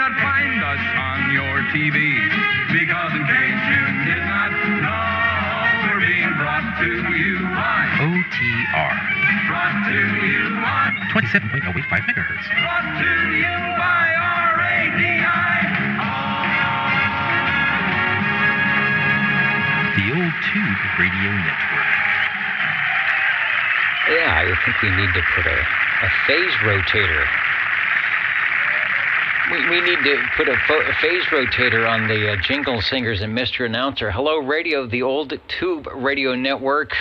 not find us on your TV, because in case you did not know, we're being brought to you by OTR. Brought to you by 27.085 megahertz. Brought to you by RADI. The Old Tube Radio Network. Yeah, I think we need to put a phase rotator. We need to put a phase rotator on the Jingle Singers and Mr. Announcer. Hello, radio, the Old Tube Radio Network.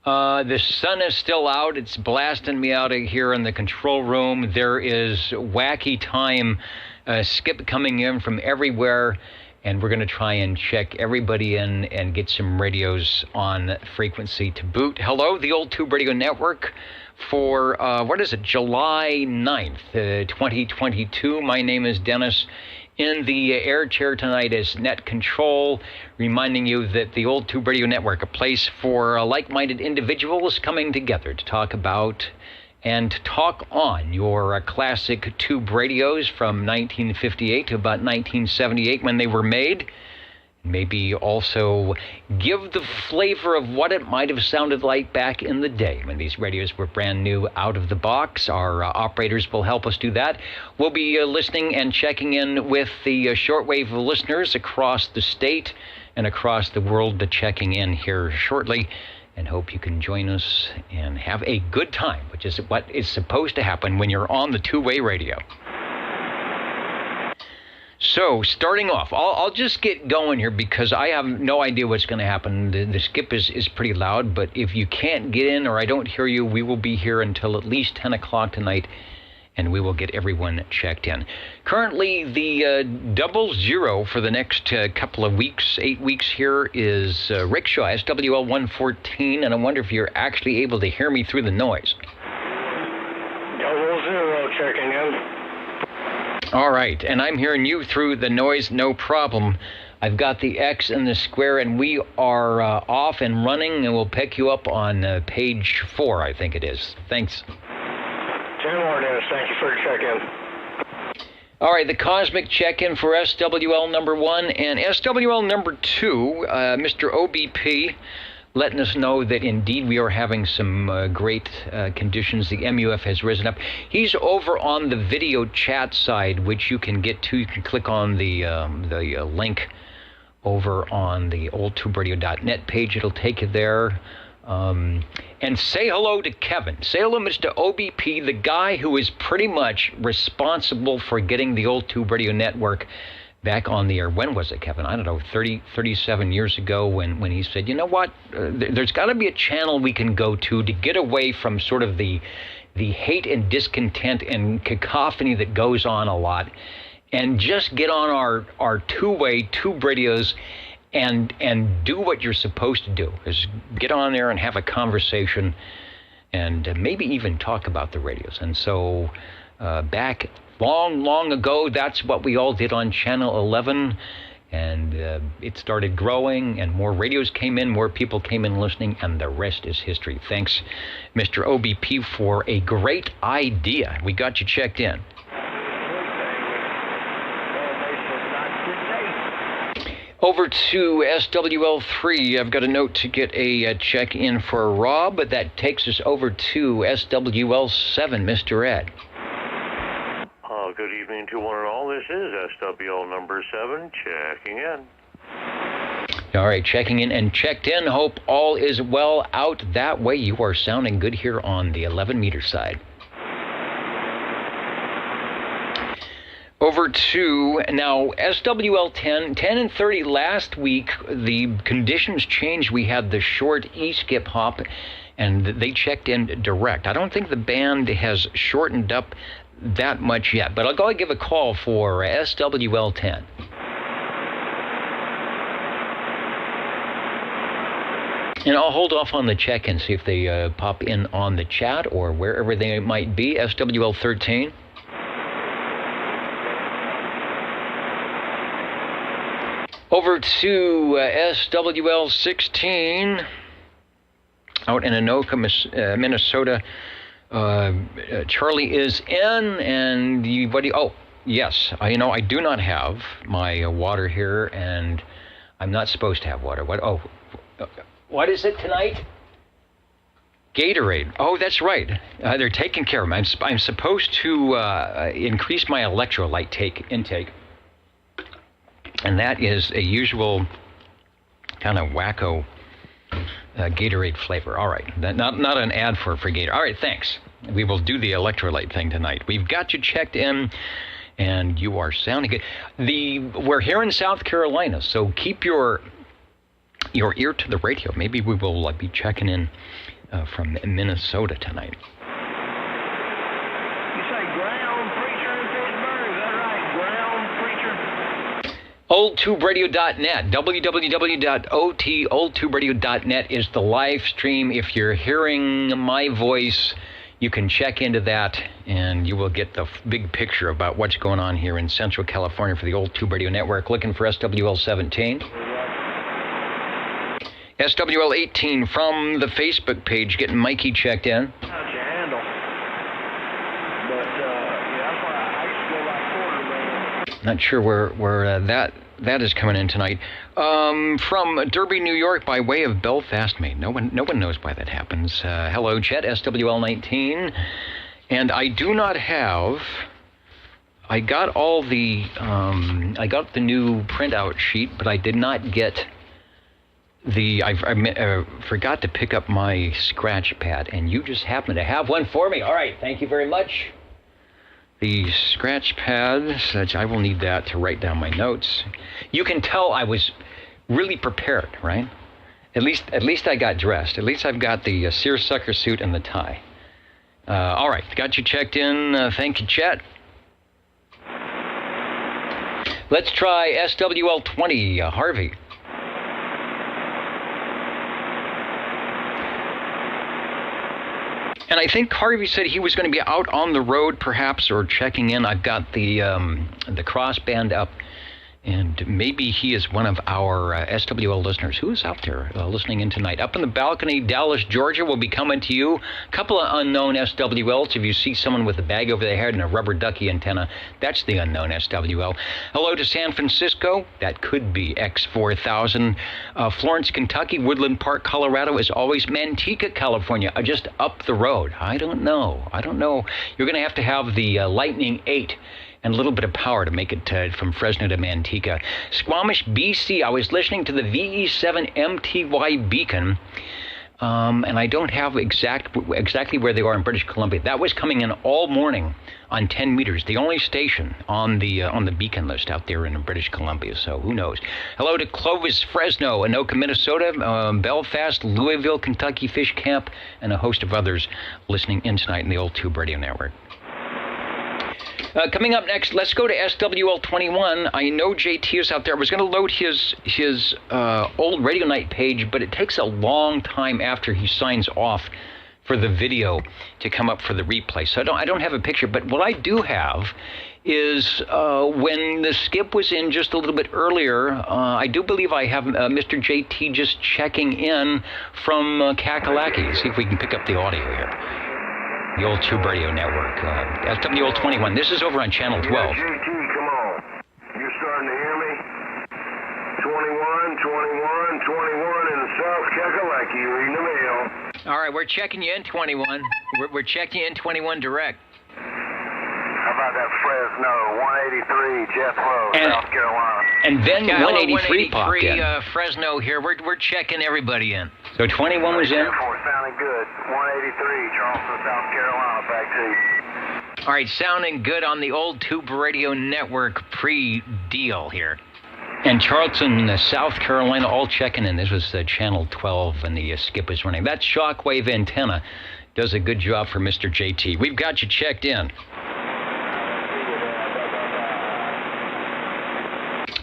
The sun is still out. It's blasting me out of here in the control room. There is wacky time skip coming in from everywhere, and we're going to try and check everybody in and get some radios on frequency to boot. Hello, the Old Tube Radio Network for, July 9th, 2022. My name is Dennis. In the air chair tonight is Net Control, reminding you that the Old Tube Radio Network, a place for like-minded individuals coming together to talk about and talk on your classic tube radios from 1958 to about 1978 when they were made. Maybe also give the flavor of what it might have sounded like back in the day when these radios were brand new out of the box. Our operators will help us do that. We'll be listening and checking in with the shortwave listeners across the state and across the world, checking in here shortly, and hope you can join us and have a good time, which is what is supposed to happen when you're on the two-way radio. So, starting off, I'll just get going here because I have no idea what's going to happen. The skip is pretty loud, but if you can't get in or I don't hear you, we will be here until at least 10 o'clock tonight, and we will get everyone checked in. Currently, the 00 for the next couple of weeks, 8 weeks here, is Rickshaw, SWL 114, and I wonder if you're actually able to hear me through the noise. 00 checking in. All right, and I'm hearing you through the noise, no problem. I've got the X and the square, and we are off and running, and we'll pick you up on page 4, I think it is. Thanks. 10 more, Dennis. Thank you for your check-in. All right, the cosmic check-in for SWL number 1 and SWL number 2, Mr. OBP, letting us know that indeed we are having some great conditions. The MUF has risen up. He's over on the video chat side, which you can get to. You can click on the link over on the oldtuberadio.net page. It'll take you there. And say hello to Kevin. Say hello, Mr. OBP, the guy who is pretty much responsible for getting the Old Tube Radio Network back on the air. When was it, Kevin? I don't know, 37 years ago when he said, you know what, there's got to be a channel we can go to get away from sort of the hate and discontent and cacophony that goes on a lot, and just get on our two-way tube radios and do what you're supposed to do, is get on there and have a conversation and maybe even talk about the radios. And so back long ago, that's what we all did on Channel 11, and it started growing, and more radios came in, more people came in listening, and the rest is history. Thanks, Mr. OBP, for a great idea. We got you checked in. Over to SWL3, I've got a note to get a check-in for Rob, but that takes us over to SWL7, Mr. Ed. Good evening to one and all. This is SWL number 7, checking in. All right, checking in and checked in. Hope all is well out that way. You are sounding good here on the 11-meter side. Over to, now, SWL 10 and 30 last week, the conditions changed. We had the short E-skip hop, and they checked in direct. I don't think the band has shortened up that much yet, but I'll go and give a call for SWL 10. And I'll hold off on the check-in, see if they pop in on the chat or wherever they might be. SWL 13. Over to SWL 16, out in Anoka, Minnesota. Charlie is in, and Yes, I do not have my water here, and I'm not supposed to have water. What is it tonight? Gatorade. Oh, that's right. They're taking care of me. I'm supposed to increase my electrolyte intake, and that is a usual kind of wacko Gatorade flavor. All right, not an ad for Gatorade. All right, thanks. We will do the electrolyte thing tonight. We've got you checked in, and you are sounding good. We're here in South Carolina, so keep your ear to the radio. Maybe we will be checking in from Minnesota tonight. You say ground preacher in Pittsburgh? Is that right? Ground preacher? OldTubeRadio.net. www.oldtuberadio.net is the live stream. If you're hearing my voice, you can check into that, and you will get the big picture about what's going on here in Central California for the Old Tube Radio Network. Looking for SWL 17. SWL 18 from the Facebook page, getting Mikey checked in. How's your handle? But, that's why I used to go by quarter, man. Not sure where that is coming in tonight. From Derby, New York, by way of Belfast, Maine. No one knows why that happens. Hello, Chet, SWL 19. And I do not have... I got all the... I got the new printout sheet, but I did not get... I forgot to pick up my scratch pad, and you just happen to have one for me. All right, thank you very much. The scratch pad, I will need that to write down my notes. You can tell I was really prepared, right? At least I got dressed. At least I've got the seersucker suit and the tie. All right, got you checked in. Thank you, Chet. Let's try SWL 20, Harvey. And I think Harvey said he was going to be out on the road, perhaps, or checking in. I've got the crossband up, and maybe he is one of our SWL listeners. Who is out there listening in tonight? Up in the balcony, Dallas, Georgia, will be coming to you. A couple of unknown SWLs. If you see someone with a bag over their head and a rubber ducky antenna, that's the unknown SWL. Hello to San Francisco. That could be X4000. Florence, Kentucky. Woodland Park, Colorado. As always, Manteca, California. Just up the road. I don't know. You're going to have the Lightning 8 and a little bit of power to make it from Fresno to Manteca. Squamish, BC. I was listening to the VE7 MTY beacon, and I don't have exactly where they are in British Columbia. That was coming in all morning on 10 meters, the only station on the beacon list out there in British Columbia, so who knows. Hello to Clovis, Fresno, Anoka, Minnesota, Belfast, Louisville, Kentucky, Fish Camp, and a host of others listening in tonight in the Old Tube Radio Network. Coming up next, let's go to SWL 21. I know JT is out there. I was going to load his old Radio Night page, but it takes a long time after he signs off for the video to come up for the replay. So I don't have a picture, but what I do have is when the skip was in just a little bit earlier, I do believe I have Mr. JT just checking in from Kakalaki. See if we can pick up the audio here. The Old Tube Radio Network, SWL 21. This is over on Channel 12. JT, come on. You're starting to hear me? 21 in South Kakalaki, reading the mail. All right, we're checking you in, 21. We're checking you in, 21 direct. How about that Fresno, 183, Jethro, South Carolina? And then Yeah, 183 popped in. Fresno here. We're checking everybody in. So 21 was in. Sounding good. 183, Charleston, South Carolina, back to you. All right, sounding good on the Old Tube Radio Network pre-deal here. And Charleston, South Carolina, all checking in. This was Channel 12, and the skip is running. That shockwave antenna does a good job for Mr. JT. We've got you checked in.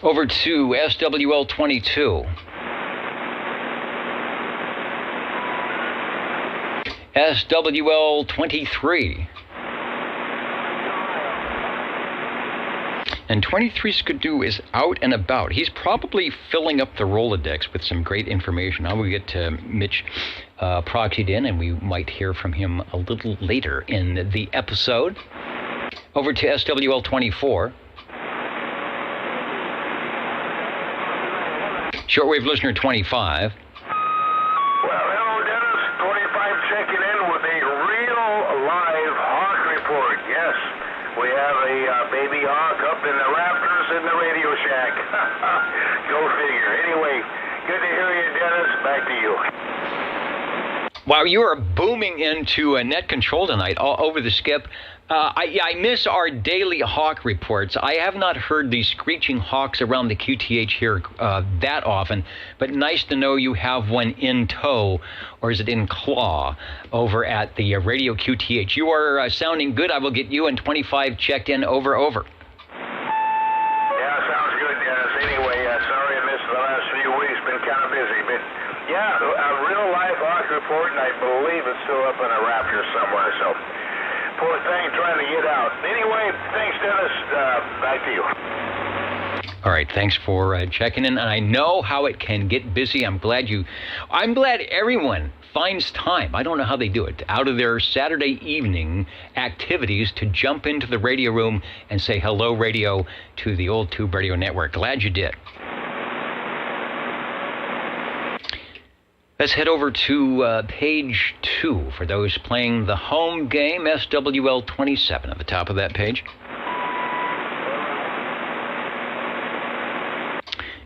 Over to SWL 22. SWL 23. And 23 Skidoo is out and about. He's probably filling up the Rolodex with some great information. I will get Mitch proxied in, and we might hear from him a little later in the episode. Over to SWL 24. Shortwave listener 25. Well, hello, Dennis. 25 checking in with a real live hawk report. Yes, we have a baby hawk up in the rafters in the Radio Shack. Go figure. Anyway, good to hear you, Dennis. Back to you. Wow, you are booming into net control tonight, all over the skip. I miss our daily hawk reports. I have not heard these screeching hawks around the QTH here that often, but nice to know you have one in tow, or is it in claw, over at the Radio QTH. You are sounding good. I will get you and 25 checked in. Over. Yeah, sounds good, Dennis. Anyway, sorry I missed the last few weeks. Been kind of busy, but yeah, a real live hawk report, and I believe it's still up in a raptor somewhere, so poor thing trying to get out. Anyway, thanks, Dennis. Back to you. All right, thanks for checking in. And I know how it can get busy. I'm glad everyone finds time. I don't know how they do it, out of their Saturday evening activities to jump into the radio room and say hello, radio, to the Old Tube Radio Network. Glad you did. Let's head over to page 2 for those playing the home game, SWL 27 at the top of that page.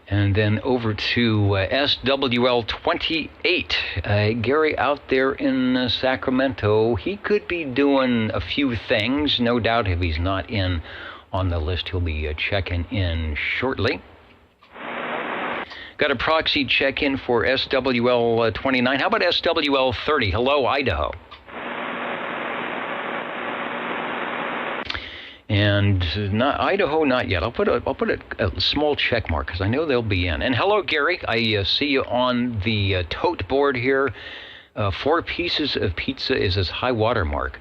And then over to SWL 28. Gary out there in Sacramento, he could be doing a few things. No doubt if he's not in on the list, he'll be checking in shortly. Got a proxy check-in for SWL 29. How about SWL 30? Hello, Idaho. And Idaho, not yet. I'll put a small check mark because I know they'll be in. And hello, Gary. I see you on the tote board here. 4 pieces of pizza is his high water mark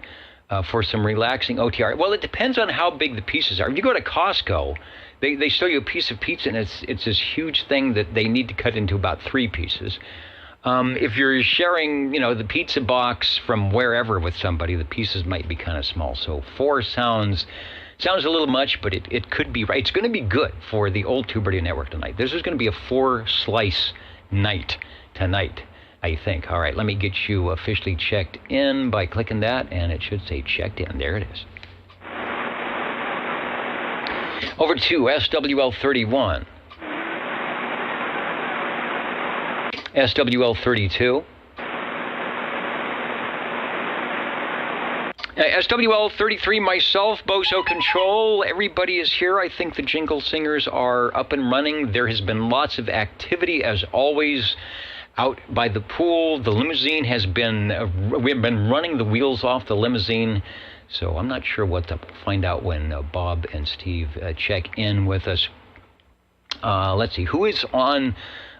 for some relaxing OTR. Well, it depends on how big the pieces are. If you go to Costco, they show you a piece of pizza, and it's this huge thing that they need to cut into about 3 pieces. If you're sharing, the pizza box from wherever with somebody, the pieces might be kind of small. So 4 sounds a little much, but it could be right. It's going to be good for the Old Tube Radio Network tonight. This is going to be a 4-slice night tonight, I think. All right, let me get you officially checked in by clicking that, and it should say checked in. There it is. Over to SWL 31. SWL 32. SWL 33, myself, Boso Control. Everybody is here. I think the Jingle Singers are up and running. There has been lots of activity, as always, out by the pool. The limousine has been, we've been running the wheels off the limousine. So I'm not sure what to find out when Bob and Steve check in with us. Let's see, who is on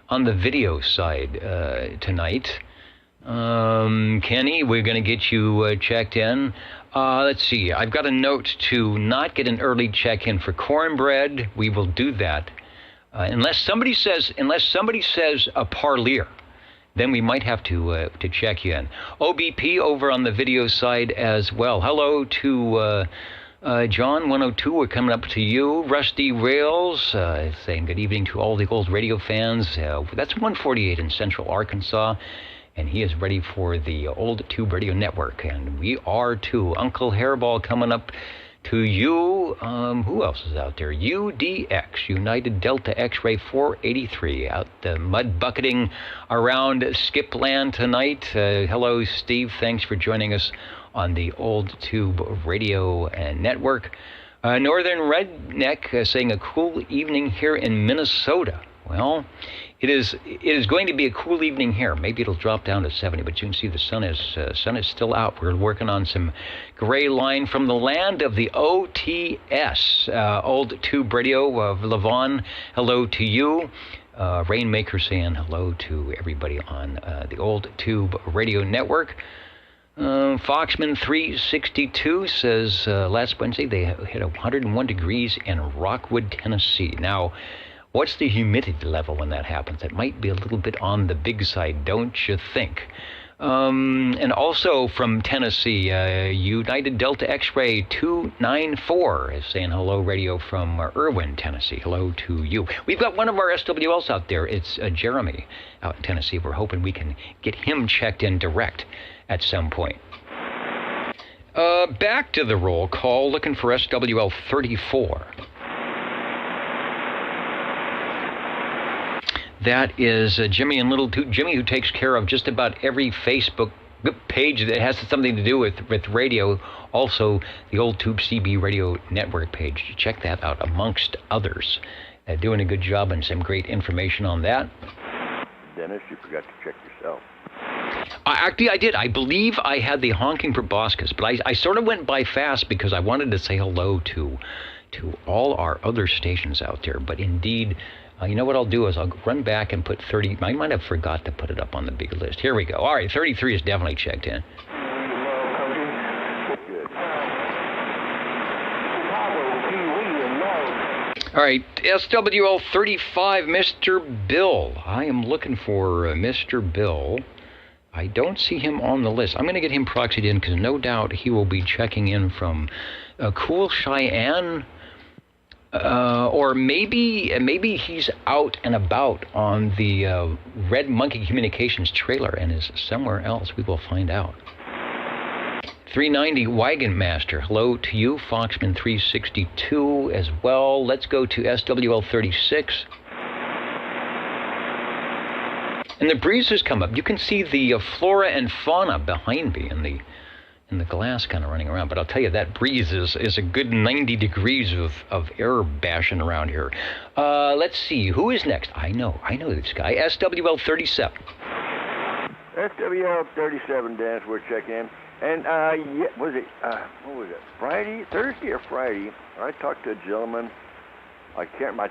the video side tonight? Kenny, we're going to get you checked in. Let's see, I've got a note to not get an early check-in for cornbread. We will do that. Unless somebody says a parlier, then we might have to check you in. OBP over on the video side as well. Hello to John 102. We're coming up to you. Rusty Rails saying good evening to all the old radio fans. That's 148 in Central Arkansas, and he is ready for the Old Tube Radio Network, and we are too. Uncle Hairball coming up to you. Who else is out there? UDX, United Delta X-Ray 483, out mud bucketing around Skipland tonight. Hello, Steve. Thanks for joining us on the Old Tube Radio Network. Northern Redneck saying a cool evening here in Minnesota. Well, it is going to be a cool evening here. Maybe it'll drop down to 70, but you can see the sun is still out. We're working on some gray line from the land of the OTS, Old Tube Radio of Levon. Hello to you. Rainmaker saying hello to everybody on the Old Tube Radio Network. Foxman 362 says last Wednesday they hit 101 degrees in Rockwood, Tennessee. Now, what's the humidity level when that happens? It might be a little bit on the big side, don't you think? And also from Tennessee, United Delta X-Ray 294 is saying hello, radio from Irwin, Tennessee. Hello to you. We've got one of our SWLs out there. It's Jeremy out in Tennessee. We're hoping we can get him checked in direct at some point. Back to the roll call, looking for SWL 34. That is Jimmy and Little Jimmy, who takes care of just about every Facebook page that has something to do with radio. Also, the Old Tube CB Radio Network page. Check that out, amongst others. Doing a good job and some great information on that. Dennis, you forgot to check yourself. Actually, I did. I believe I had the honking proboscis, but I sort of went by fast because I wanted to say hello to all our other stations out there. But indeed, you know what I'll do is I'll run back and put 30. I might have forgot to put it up on the big list. Here we go. All right, 33 is definitely checked in. All right, SWL 35, Mr. Bill. I am looking for Mr. Bill. I don't see him on the list. I'm going to get him proxied in because no doubt he will be checking in from cool Cheyenne. Or maybe he's out and about on the Red Monkey Communications trailer and is somewhere else. We will find out. 390 Wagon Master. Hello to you. Foxman 362 as well. Let's go to SWL 36. And the breeze has come up. You can see the flora and fauna behind me in the glass kind of running around. But I'll tell you, that breeze is a good 90 degrees of air bashing around here. Let's see. Who is next? I know this guy. SWL 37. SWL 37, Dennis, we're checking in. And, what was it, Thursday or Friday, I talked to a gentleman, I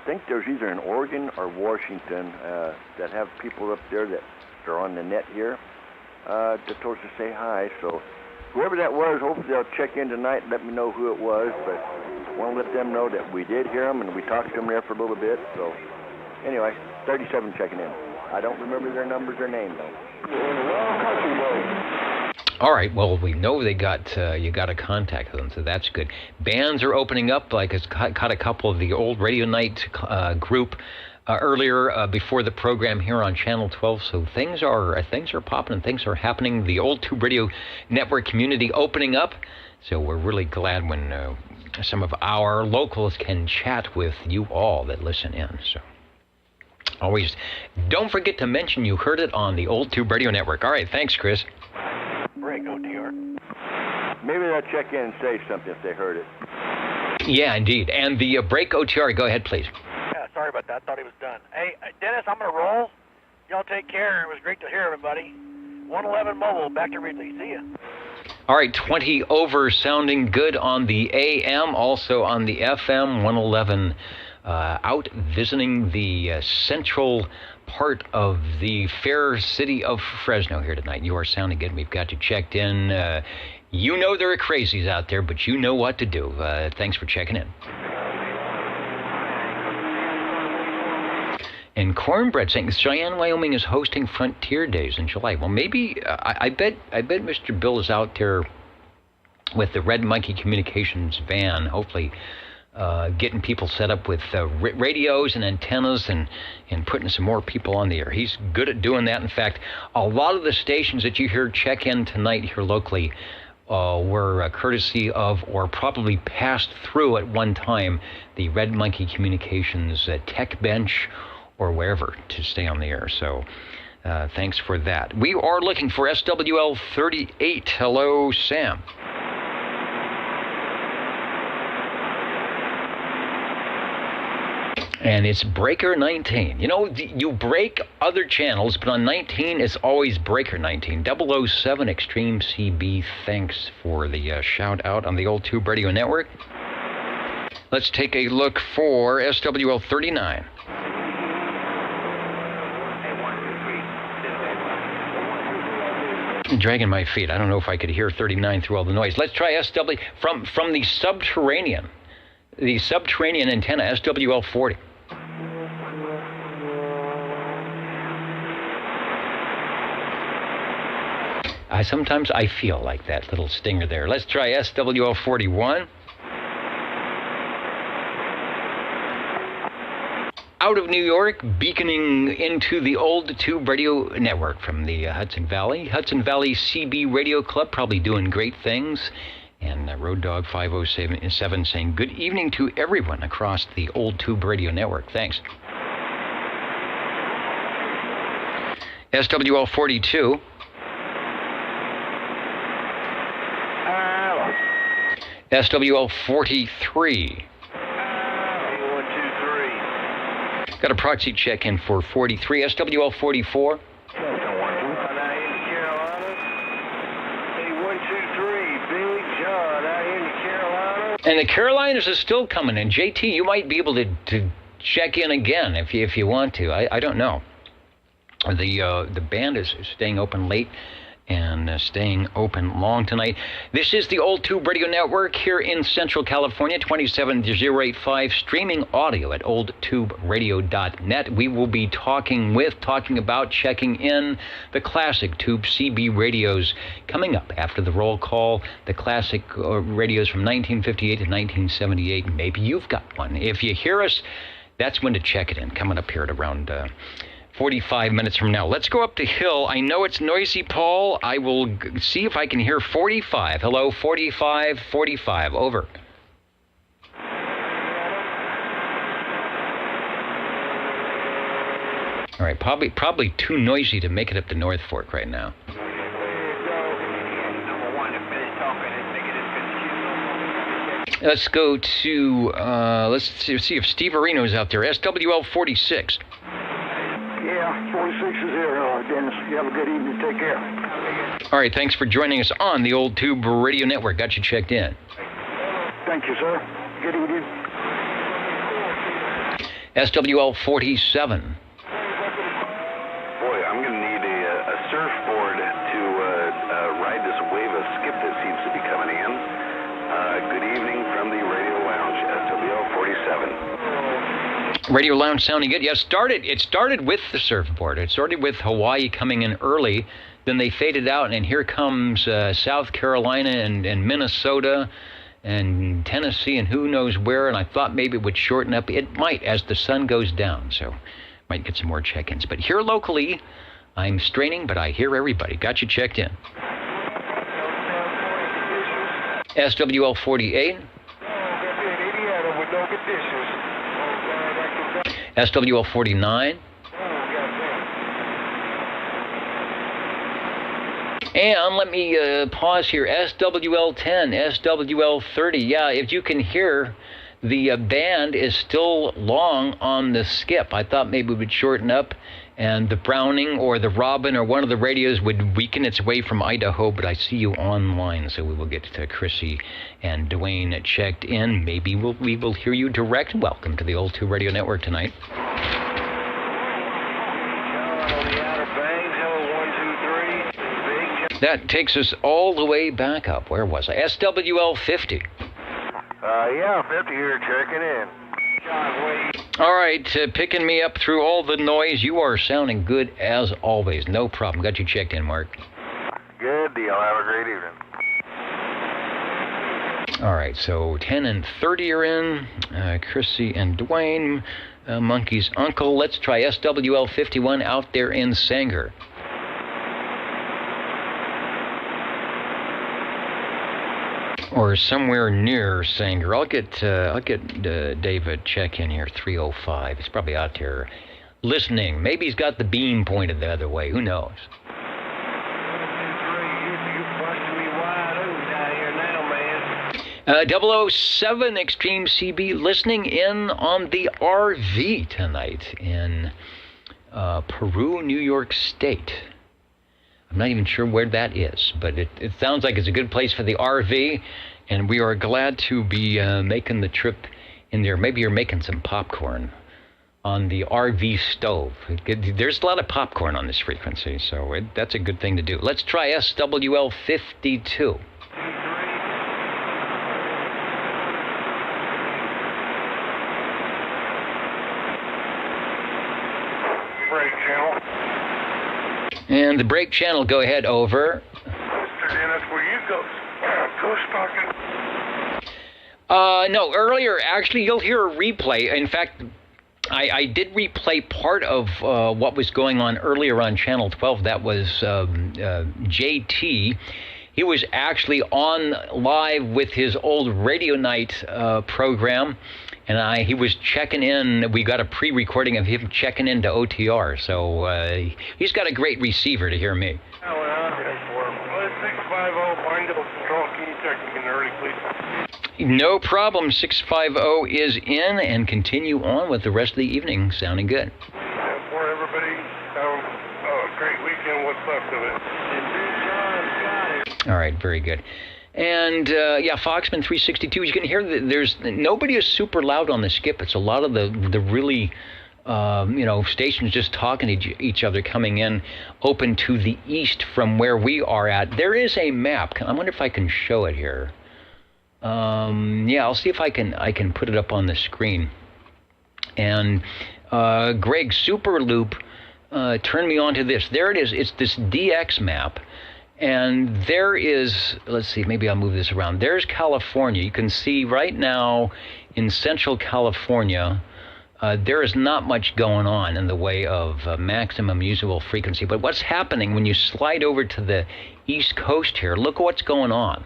think there's either in Oregon or Washington that have people up there that are on the net here that told us to say hi. So whoever that was, hopefully they'll check in tonight and let me know who it was. But I want to let them know that we did hear them and we talked to them there for a little bit. So anyway, 37 checking in. I don't remember their numbers or names though. All right, well, we know they got you got to contact them, so that's good. Bands are opening up. Like I caught a couple of the old Radio Night group earlier before the program here on Channel 12. So things are popping and things are happening. The Old Tube Radio Network community opening up. So we're really glad when some of our locals can chat with you all that listen in. So always don't forget to mention you heard it on the Old Tube Radio Network. All right, thanks, Chris. Break OTR. Maybe they'll check in and say something if they heard it. Yeah, indeed. And the break OTR, go ahead, please. Yeah, sorry about that. I thought he was done. Hey, Dennis, I'm going to roll. Y'all take care. It was great to hear everybody. 111 Mobile, back to Ridley. See ya. All right, 20 over, sounding good on the AM, also on the FM, 111 out visiting the central part of the fair city of Fresno here tonight. You are sounding good. We've got you checked in. You know there are crazies out there, but you know what to do. Thanks for checking in. And Cornbread saying Cheyenne, Wyoming is hosting Frontier Days in July. Well, maybe I bet Mr. Bill is out there with the Red Monkey Communications van, hopefully getting people set up with radios and antennas and putting some more people on the air. He's good at doing that. In fact, a lot of the stations that you hear check in tonight here locally were courtesy of or probably passed through at one time the Red Monkey Communications tech bench or wherever to stay on the air. So thanks for that. We are looking for SWL 38. Hello, Sam. And it's Breaker 19. You know, you break other channels, but on 19, it's always Breaker 19. 007 Extreme CB, thanks for the shout out on the Old Tube Radio Network. Let's take a look for SWL 39. I'm dragging my feet. I don't know if I could hear 39 through all the noise. Let's try SW from the subterranean. The subterranean antenna, SWL 40. Sometimes I feel like that little stinger there. Let's try SWL 41. Out of New York, beaconing into the old Tube Radio Network from the Hudson Valley. Hudson Valley CB Radio Club, probably doing great things. And Road Dog 507 saying, good evening to everyone across the old Tube Radio Network. Thanks. SWL 42. SWL 43. Got a proxy check-in for 43. SWL 44. And the Carolinas is still coming in. JT, you might be able to check in again if you want to. I don't know. The band is staying open late and staying open long tonight. This is the Old Tube Radio Network here in Central California, 27085, streaming audio at oldtuberadio.net. We will be talking about, checking in the classic Tube CB radios coming up after the roll call, the classic radios from 1958 to 1978. Maybe you've got one. If you hear us, that's when to check it in, coming up here at around 45 minutes from now. Let's go up to Hill. I know it's noisy, Paul. I will see if I can hear 45. Hello, 45, 45. Over. All right, probably too noisy to make it up to North Fork right now. Let's go to, let's see if Steve Areno's out there. SWL 46. Yeah, 46 is here, Dennis. You have a good evening. Take care. All right, thanks for joining us on the Old Tube Radio Network. Got you checked in. Thank you, sir. Good evening. SWL 47. Boy, I'm going to need a surfboard to ride this wave of skip that seems to be coming in. Good evening from the Radio Lounge, SWL 47. Radio Lounge sounding good. Yeah, it started with the surfboard. It started with Hawaii coming in early. Then they faded out, and here comes South Carolina and Minnesota and Tennessee and who knows where. And I thought maybe it would shorten up. It might as the sun goes down, so might get some more check-ins. But here locally, I'm straining, but I hear everybody. Got you checked in. SWL 48. SWL 49. And let me pause here. SWL 10, SWL 30. Yeah, if you can hear, the band is still long on the skip. I thought maybe it would shorten up and the Browning or the Robin or one of the radios would weaken its way from Idaho, but I see you online, so we will get to Chrissy and Dwayne checked in. Maybe we will hear you direct. Welcome to the Old Tube Radio Network tonight. That takes us all the way back up. Where was I? SWL 50. Yeah, 50 here, checking in. All right, picking me up through all the noise. You are sounding good as always. No problem. Got you checked in, Mark. Good deal. Have a great evening. All right, so 10 and 30 are in. Chrissy and Dwayne, Monkey's uncle. Let's try SWL 51 out there in Sanger. Or somewhere near Sanger. I'll get David check in here. 305. He's probably out there listening. Maybe he's got the beam pointed the other way. Who knows? You 007 Extreme CB listening in on the RV tonight in Peru, New York State. I'm not even sure where that is, but it sounds like it's a good place for the RV, and we are glad to be making the trip in there. Maybe you're making some popcorn on the RV stove. There's a lot of popcorn on this frequency, so that's a good thing to do. Let's try SWL 52. And the break channel, go ahead, over. Dennis. Were you ghost talking? No, earlier, actually, you'll hear a replay. In fact, I did replay part of what was going on earlier on Channel 12. That was JT. He was actually on live with his old Radio Night program, and he was checking in. We got a pre-recording of him checking into OTR, so he's got a great receiver to hear me. Oh, well, 650 Pineville Control. Can you check me in early, please? No problem. 650 is in, and continue on with the rest of the evening. Sounding good. For everybody, have a great weekend. What's left of it? All right, very good. And yeah, Foxman 362. You can hear that there's nobody is super loud on the skip. It's a lot of the really stations just talking to each other coming in, open to the east from where we are at. There is a map. I wonder if I can show it here. Yeah, I'll see if I can put it up on the screen. And Greg Superloop turned me on to this. There it is. It's this DX map. And there is, let's see, maybe I'll move this around. There's California. You can see right now in Central California, there is not much going on in the way of maximum usable frequency. But what's happening when you slide over to the East Coast here, look what's going on.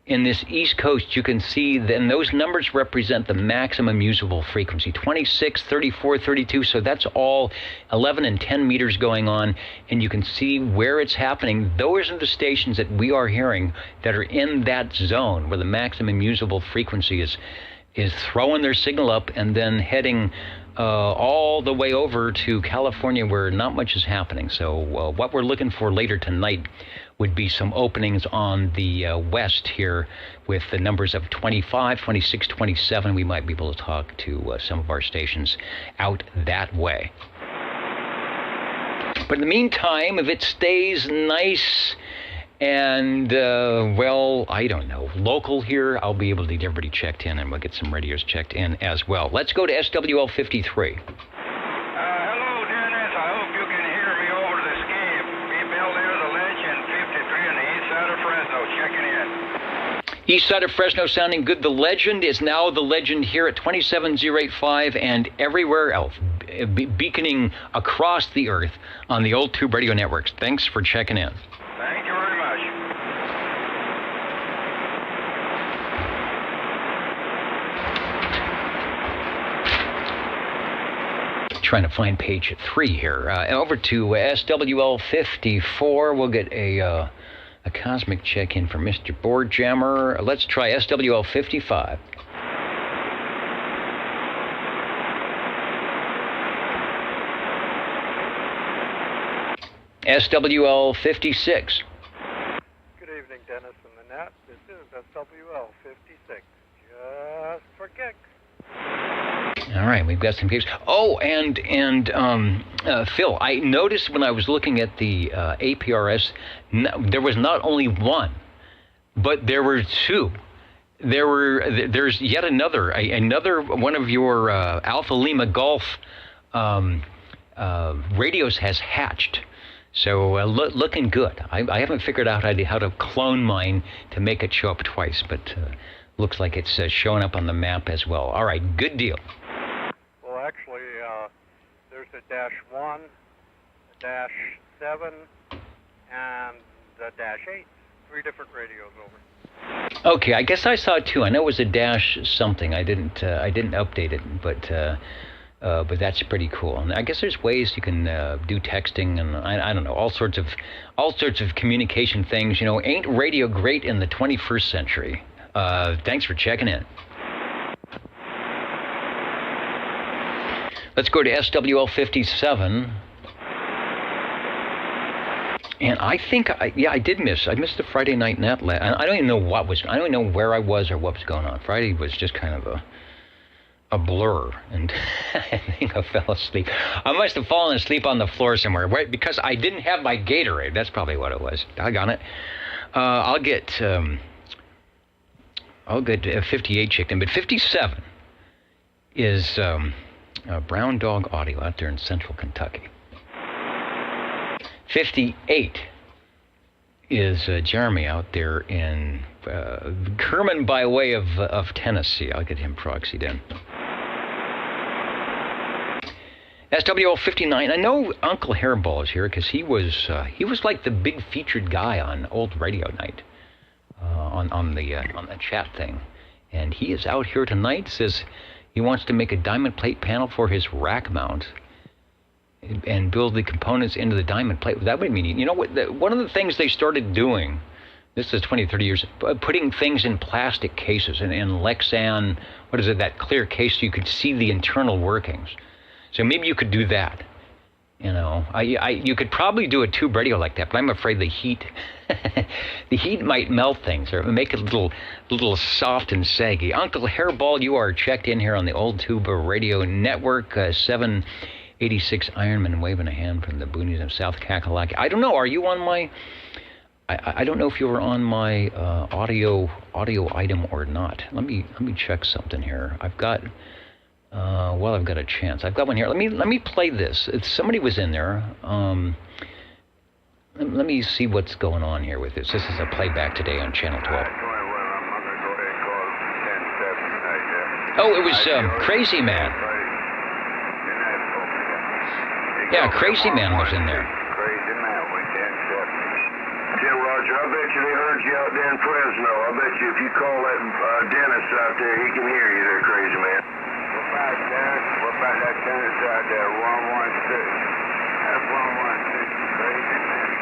In this East Coast, you can see then those numbers represent the maximum usable frequency, 26, 34, 32. So that's all 11 and 10 meters going on. And you can see where it's happening. Those are the stations that we are hearing that are in that zone where the maximum usable frequency is throwing their signal up and then heading all the way over to California where not much is happening. So what we're looking for later tonight would be some openings on the west here with the numbers of 25, 26, 27. We might be able to talk to some of our stations out that way. But in the meantime, if it stays nice and, well, I don't know, local here, I'll be able to get everybody checked in and we'll get some radios checked in as well. Let's go to SWL 53. Hello, Dennis. I hope you can hear me over the skip. We built there the Legend 53 on the east side of Fresno. Checking in. East side of Fresno sounding good. The Legend is now the Legend here at 27085 and everywhere else, beaconing across the earth on the old tube radio networks. Thanks for checking in. Thank you very much. Trying to find page 3 here. Over to SWL 54. We'll get a cosmic check-in for Mr. Board Jammer. Let's try SWL 55. SWL 56. Good evening, Dennis and Nanette. This is SWL 56. Just for kicks. All right, we've got some people. Oh, and Phil, I noticed when I was looking at the APRS, there was not only one, but there were two. There's yet another one of your Alpha Lima Golf radios has hatched. So looking good. I haven't figured out how to clone mine to make it show up twice, but looks like it's showing up on the map as well. All right, good deal. Well, actually, there's a -1, a -7, and a -8. 3 different radios over. Okay, I guess I saw 2. I know it was a -something. I didn't update it, but that's pretty cool. And I guess there's ways you can do texting and I don't know, all sorts of communication things. You know, ain't radio great in the 21st century? Thanks for checking in. Let's go to SWL 57. And I think, I missed the Friday night net. I don't even know I don't even know where I was or what was going on. Friday was just kind of a blur, and I think I fell asleep. I must have fallen asleep on the floor somewhere, right? Because I didn't have my Gatorade. That's probably what it was. Doggone it. I'll get 58 checked in, but 57 is Brown Dog Audio out there in Central Kentucky. 58 is Jeremy out there in Kerman by way of Tennessee. I'll get him proxied in. SWL 59. I know Uncle Hairball is here because he was like the big featured guy on Old Radio Night on the chat thing, and he is out here tonight. Says he wants to make a diamond plate panel for his rack mount and build the components into the diamond plate. That would mean, you know what? One of the things they started doing, this is 20, 30 years, putting things in plastic cases and in Lexan, what is it, that clear case so you could see the internal workings. So maybe you could do that. You know, you could probably do a tube radio like that, but I'm afraid the heat might melt things or make it a little soft and saggy. Uncle Hairball, you are checked in here on the Old Tube Radio Network, 786 Ironman waving a hand from the boonies of South Kakalaki. I don't know, are you on my... I don't know if you were on my audio item or not. Let me check something here. I've got... I've got a chance. I've got one here. Let me play this. Somebody was in there. Let me see what's going on here with this. This is a playback today on Channel 12. Oh, it was Crazy Man. Yeah, Crazy Man was in there. Crazy Man, we 10-7. Yeah, Roger, I bet you they heard you out there in Fresno. I bet you if you call that Dennis out there, he can hear you there, Crazy Man. What about that Dennis out there, 116? That's 116. Crazy Man.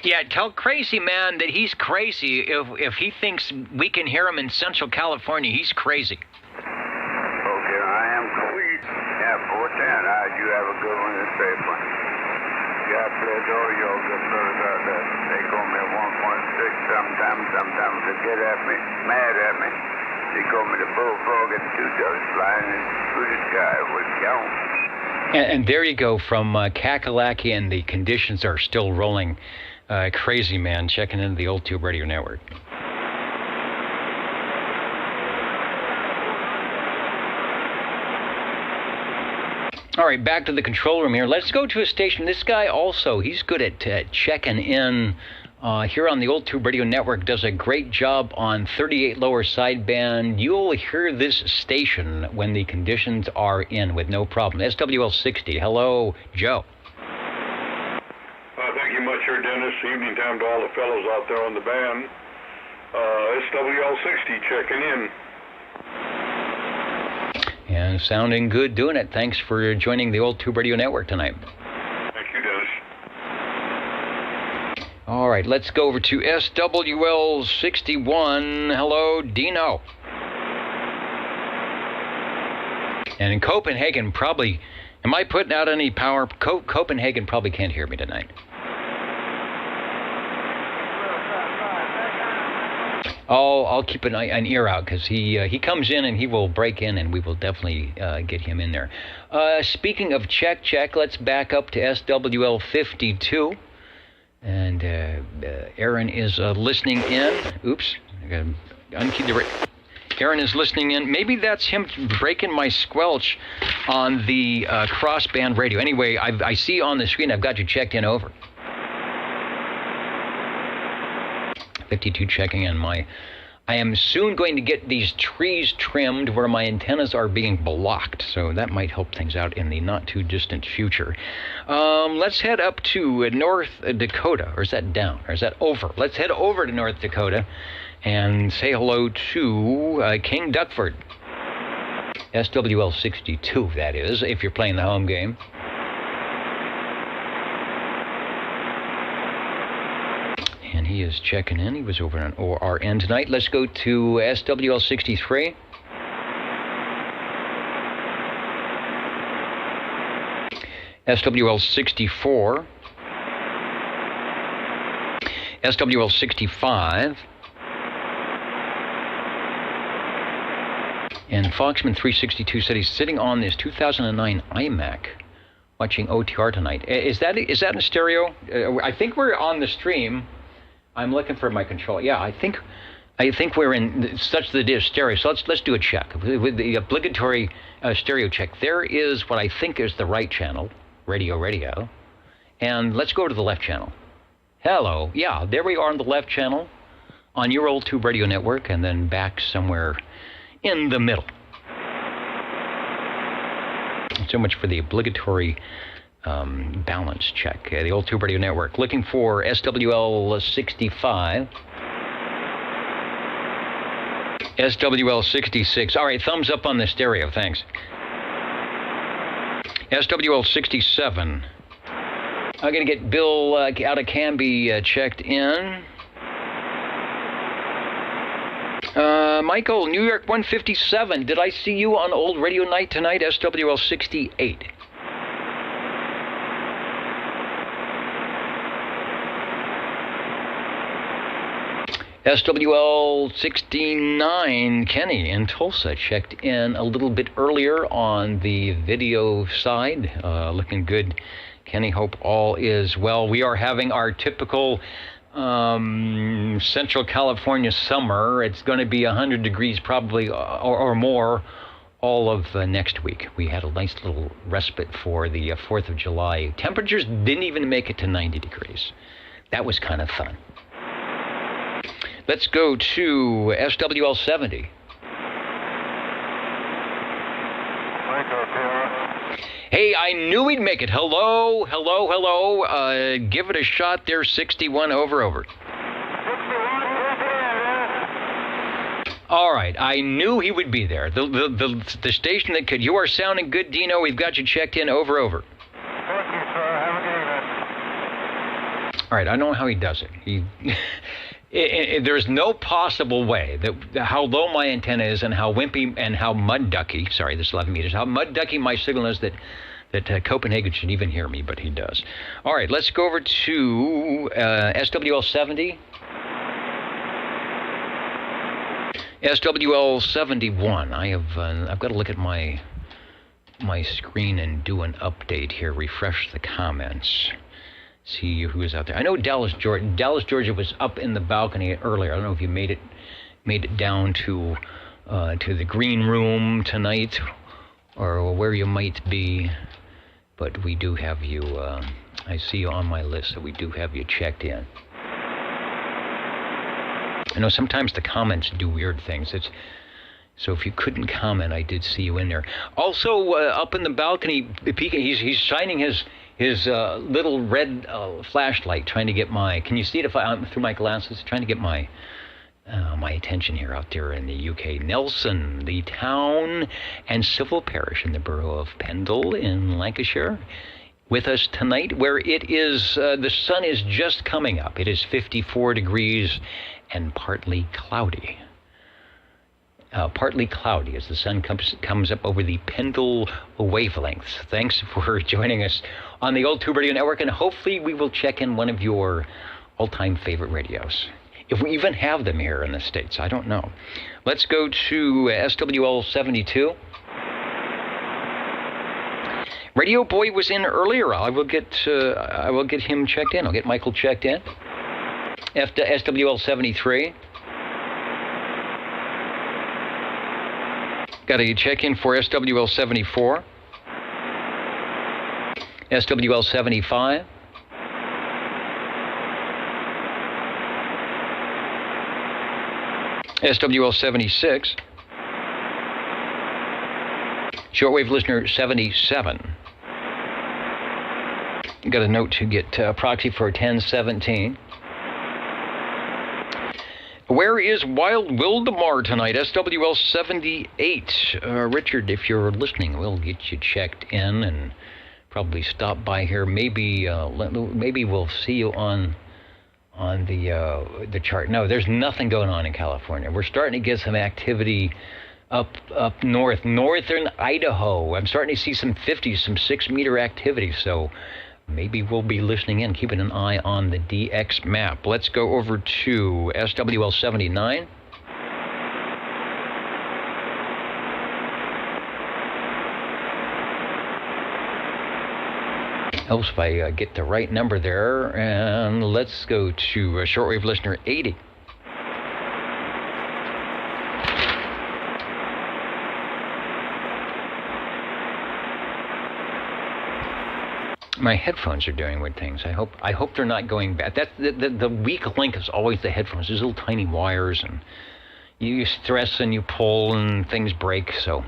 Yeah, tell Crazy Man that he's crazy. If he thinks we can hear him in Central California, he's crazy. Okay, I am clean. Yeah, 410. You have a good one and safe one. God bless all your good brothers out there. They call me 116 sometimes they get at me, mad at me. They call me the bullfrog and two doves flying through the sky with count. And there you go from Kakalaki, and the conditions are still rolling. Crazy Man checking into the Old Tube Radio Network. All right, back to the control room here. Let's go to a station. This guy also, he's good at checking in here on the Old Tube Radio Network, does a great job on 38 lower sideband. You'll hear this station when the conditions are in with no problem. SWL 60. Hello, Joe. Thank you much, here, Dennis. Evening time to all the fellows out there on the band. SWL 60 checking in. And sounding good doing it. Thanks for joining the Old Tube Radio Network tonight. Thank you, Dennis. All right, let's go over to SWL 61. Hello, Dino. And in Copenhagen, probably, am I putting out any power? Copenhagen probably can't hear me tonight. Oh, I'll keep an ear out because he comes in and he will break in, and we will definitely get him in there. Speaking of check, let's back up to SWL 52. And Aaron is listening in. Oops, I got to unkey the... Aaron is listening in. Maybe that's him breaking my squelch on the crossband radio. Anyway, I see on the screen I've got you checked in over. 52 checking in. I am soon going to get these trees trimmed where my antennas are being blocked, so that might help things out in the not too distant future. Let's head up to North Dakota, or is that down, or is that over? Let's head over to North Dakota and say hello to King Duckford. SWL 62, that is, if you're playing the home game. And he is checking in. He was over on ORN tonight. Let's go to SWL 63. SWL 64. SWL 65. And Foxman 362 said he's sitting on this 2009 iMac watching OTR tonight. Is that in stereo? I think we're on the stream. I'm looking for my control. Yeah, I think we're in such that it is stereo. So let's do a check with the obligatory stereo check. There is what I think is the right channel, radio, and let's go to the left channel. Hello. Yeah, there we are on the left channel on your old tube radio network, and then back somewhere in the middle. So much for the obligatory balance check. The old tube radio network. Looking for SWL 65. SWL 66. All right, thumbs up on the stereo. Thanks. SWL 67. I'm going to get Bill out of Canby checked in. Michael, New York 157. Did I see you on Old Radio Night tonight? SWL 68. SWL 69, Kenny in Tulsa checked in a little bit earlier on the video side. Looking good. Kenny, hope all is well. We are having our typical Central California summer. It's going to be 100 degrees probably or more all of next week. We had a nice little respite for the 4th of July. Temperatures didn't even make it to 90 degrees. That was kind of fun. Let's go to SWL 70. Hey, I knew we'd make it. Hello, hello, hello. Give it a shot there, 61 over. All right, I knew he would be there. The station that could. You are sounding good, Dino. We've got you checked in over. Thank you, sir. Have a good evening. All right, I don't know how he does it. There's no possible way that how low my antenna is and how wimpy and how mud ducky, sorry, this is 11 meters, how mud ducky my signal is that Copenhagen should even hear me, but he does. All right, let's go over to SWL 70. SWL 71. I've got to look at my screen and do an update here, refresh the comments. See who is out there. I know Dallas, Georgia was up in the balcony earlier. I don't know if you made it down to the green room tonight, or where you might be. But we do have you. I see you on my list, so we do have you checked in. I know sometimes the comments do weird things. So if you couldn't comment, I did see you in there. Also, up in the balcony, peeking, he's shining his little red flashlight, trying to get my. Can you see it if I'm through my glasses? Trying to get my attention here out there in the UK. Nelson, the town and civil parish in the borough of Pendle in Lancashire, with us tonight, where it is the sun is just coming up. It is 54 degrees and partly cloudy. Partly cloudy as the sun comes up over the Pendle wavelengths. Thanks for joining us on the Old Tube Radio Network, and hopefully we will check in one of your all-time favorite radios. If we even have them here in the States, I don't know. Let's go to SWL 72. Radio Boy was in earlier. I will get him checked in. I'll get Michael checked in. SWL 73. Got to check in for SWL 74, SWL 75, SWL 76, shortwave listener 77. Got a note to get proxy for 1017. Where is Wild Wildemar tonight? SWL 78. Richard, if you're listening, we'll get you checked in and probably stop by here. Maybe we'll see you on the chart. No, there's nothing going on in California. We're starting to get some activity up northern Idaho. I'm starting to see some 50s, some 6-meter activity. So maybe we'll be listening in, keeping an eye on the DX map. Let's go over to SWL 79. Helps if I get the right number there. And let's go to shortwave listener 80. My headphones are doing weird things. I hope they're not going bad. That's the weak link is always the headphones. There's little tiny wires, and you stress and you pull, and things break. So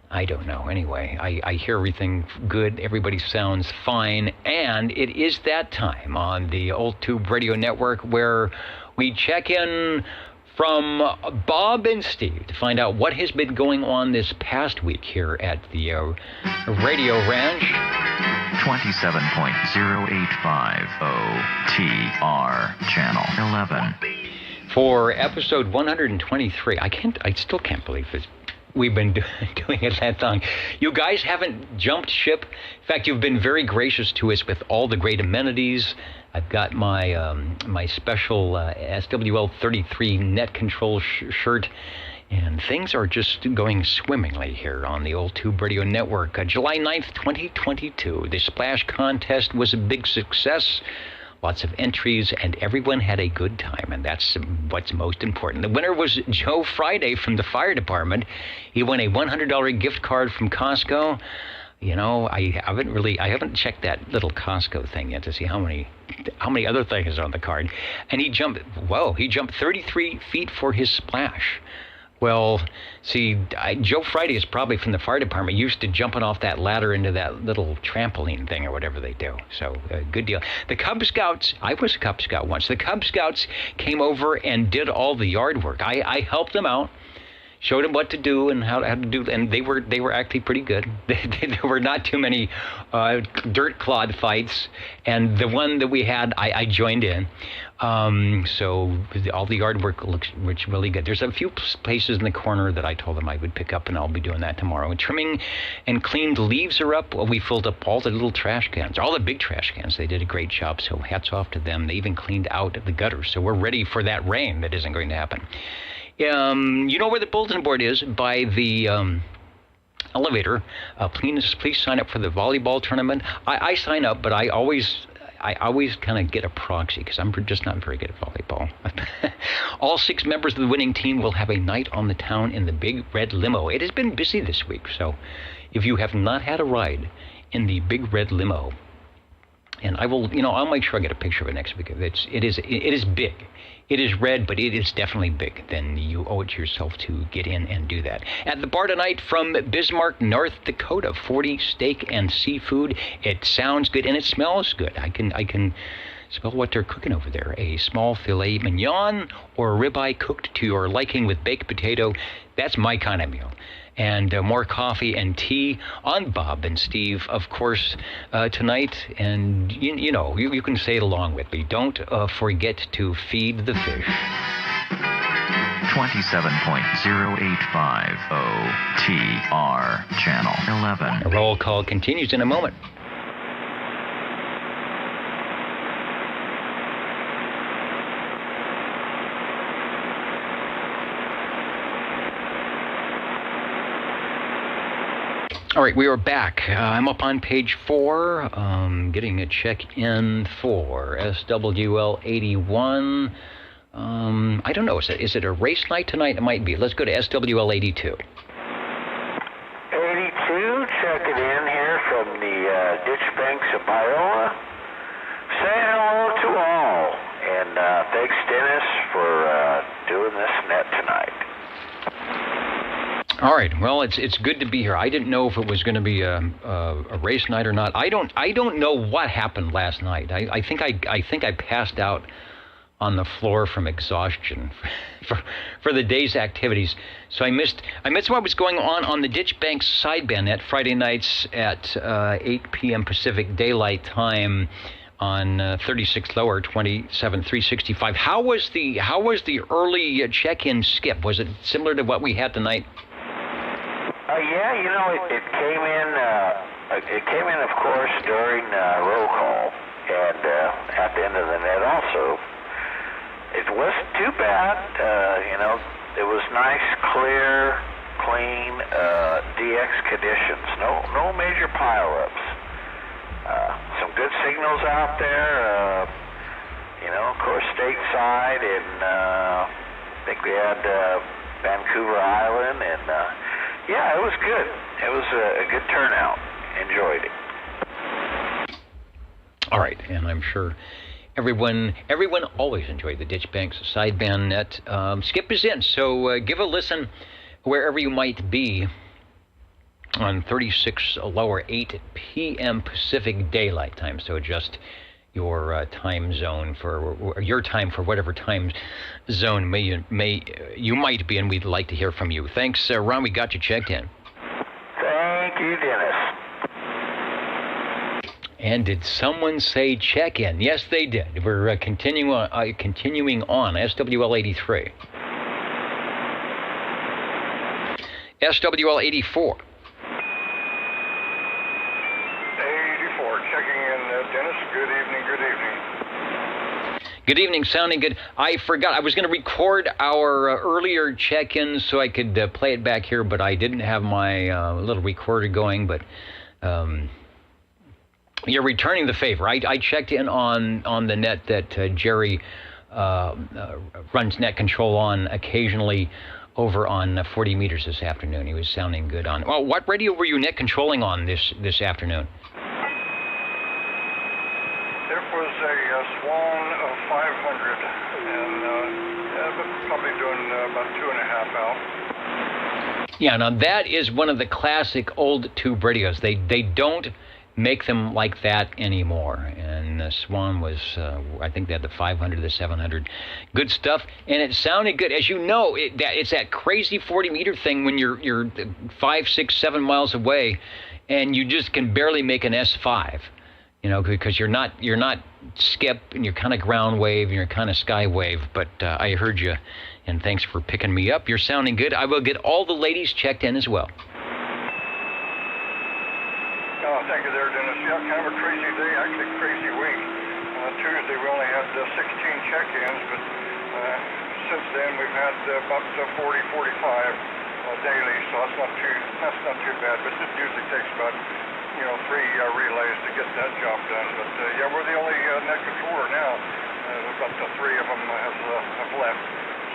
I don't know. Anyway, I hear everything good. Everybody sounds fine, and it is that time on the Old Tube Radio Network where we check in from Bob and Steve to find out what has been going on this past week here at the Radio Ranch. 27.085 OTR Channel 11. For episode 123, I still can't believe this. We've been doing it that long. You guys haven't jumped ship. In fact, you've been very gracious to us with all the great amenities. I've got my my special SWL 33 net control shirt, and things are just going swimmingly here on the Old Tube Radio Network. July 9th, 2022. The Splash Contest was a big success. Lots of entries, and everyone had a good time, and that's what's most important. The winner was Joe Friday from the fire department. He won a $100 gift card from Costco. You know, I haven't checked that little Costco thing yet to see how many other things are on the card. And he jumped 33 feet for his splash. Well, see, Joe Friday is probably from the fire department, used to jumping off that ladder into that little trampoline thing or whatever they do. So, good deal. The Cub Scouts, I was a Cub Scout once. The Cub Scouts came over and did all the yard work. I helped them out, showed them what to do and how to do, and they were actually pretty good. There were not too many dirt clod fights, and the one that we had, I joined in. So all the yard work looks really good. There's a few places in the corner that I told them I would pick up, and I'll be doing that tomorrow. And trimming and cleaned leaves are up. We filled up all the little trash cans, all the big trash cans. They did a great job, so hats off to them. They even cleaned out the gutters, so we're ready for that rain that isn't going to happen. You know where the bulletin board is, by the elevator. Please sign up for the volleyball tournament. I sign up, but I always kind of get a proxy because I'm just not very good at volleyball. All 6 members of the winning team will have a night on the town in the big red limo. It has been busy this week, so if you have not had a ride in the big red limo, and I'll make sure I get a picture of it next week. It is big. It is red, but it is definitely big. Then you owe it to yourself to get in and do that. At the bar tonight from Bismarck, North Dakota, 40 steak and seafood. It sounds good and it smells good. I can smell what they're cooking over there. A small filet mignon or a ribeye cooked to your liking with baked potato. That's my kind of meal. And more coffee and tea on Bob and Steve, of course, tonight. And, you can say it along with me. Don't forget to feed the fish. 27.085 OTR Channel 11. A roll call continues in a moment. All right, we are back. I'm up on page 4, getting a check-in for SWL 81. I don't know, is it a race night tonight? It might be. Let's go to SWL 82. 82, checking in here from the ditch banks of Iowa. Say hello to all, and thanks, Dennis, for doing this net tonight. All right. Well, it's good to be here. I didn't know if it was going to be a race night or not. I don't know what happened last night. I think I passed out on the floor from exhaustion for the day's activities. So I missed what was going on the Ditch Banks sideband at Friday nights at 8 p.m. Pacific Daylight Time on 36 lower 27,365. How was the early check-in skip? Was it similar to what we had tonight? Yeah, it came in. It came in, of course, during roll call, and at the end of the net also. It wasn't too bad. It was nice, clear, clean, DX conditions. No major pileups. Some good signals out there. Of course, stateside, and I think we had Vancouver Island, and yeah, it was good. It was a good turnout. Enjoyed it. All right, and I'm sure everyone always enjoyed the Ditchbanks sideband net. Skip is in, so give a listen wherever you might be on 36 lower 8 p.m. Pacific Daylight Time. So adjust your time zone for your time for whatever time zone you might be in. We'd like to hear from you. Thanks, Ron. We got you checked in. Thank you, Dennis. And did someone say check in? Yes, they did. We're continuing on SWL 83, SWL 84. 84, checking in, Dennis. Good evening. Good evening, sounding good. I forgot. I was going to record our earlier check-ins so I could play it back here, but I didn't have my little recorder going. But you're returning the favor. I checked in on the net that Jerry runs net control on occasionally over on 40 meters this afternoon. He was sounding good on. Well, what radio were you net controlling on this afternoon? It was a Swan 500, and probably doing about 2.5 out. Yeah, now that is one of the classic old tube radios. They don't make them like that anymore. And Swan was, I think they had the 500, the 700. Good stuff, and it sounded good. As you know, it's that crazy 40-meter thing when you're 5, 6, 7 miles away, and you just can barely make an S5. You know, because you're not skip, and you're kind of ground wave, and you're kind of sky wave. But I heard you, and thanks for picking me up. You're sounding good. I will get all the ladies checked in as well. Oh, thank you there, Dennis. Yeah, kind of a crazy day, actually crazy week. Tuesday we only had 16 check-ins, but since then we've had about 40, 45 daily, so that's not too bad. But it usually takes about 3 relays to get that job done. But yeah, we're the only net controller now. About 3 of them have left,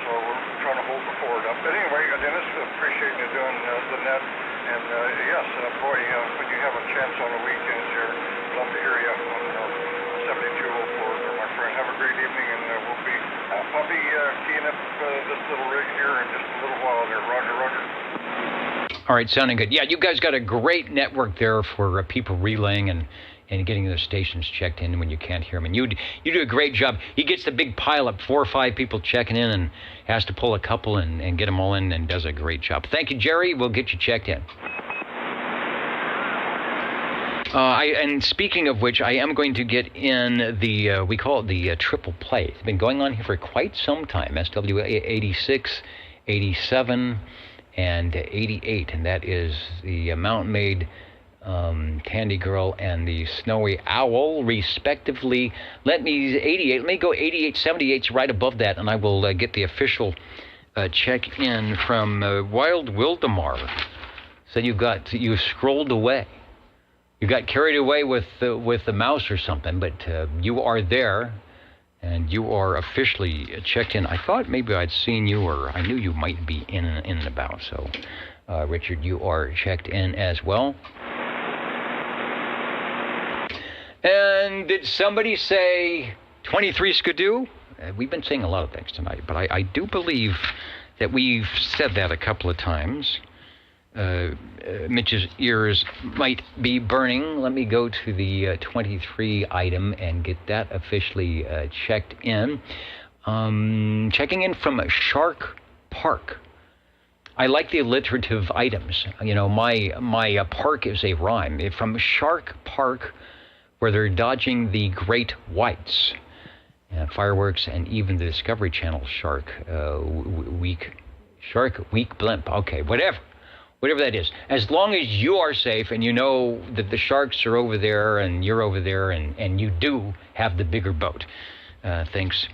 so we're trying to hold the fort up. But anyway, Dennis, appreciate you doing the net. And yes, boy, when you have a chance on the weekends here, love to hear you on 7204, my friend. Have a great evening, and we'll be probably keying up this little rig here in just a little while there. Roger. All right, sounding good. Yeah, you guys got a great network there for people relaying and getting the stations checked in when you can't hear them. And you do a great job. He gets the big pile up, 4 or 5 people checking in, and has to pull a couple and get them all in, and does a great job. Thank you, Jerry. We'll get you checked in. And speaking of which, I am going to get in the, we call it the triple play. It's been going on here for quite some time, SW 86, 87, and 88, and that is the Mountain Maid, Candy Girl, and the Snowy Owl, respectively. Let me go 88, 78's right above that, and I will get the official check-in from Wild Wildemar. So you scrolled away. You got carried away with the mouse or something, but you are there, and you are officially checked in. I thought maybe I'd seen you, or I knew you might be in and about. So, Richard, you are checked in as well. And did somebody say 23 Skidoo? We've been saying a lot of things tonight, but I do believe that we've said that a couple of times. Mitch's ears might be burning. Let me go to the 23 item and get that officially checked in. Checking in from Shark Park. I like the alliterative items. You know, my park is a rhyme. From Shark Park, where they're dodging the great whites, fireworks, and even the Discovery Channel Shark Week blimp. Okay, whatever that is. As long as you are safe and you know that the sharks are over there and you're over there and you do have the bigger boat. Thanks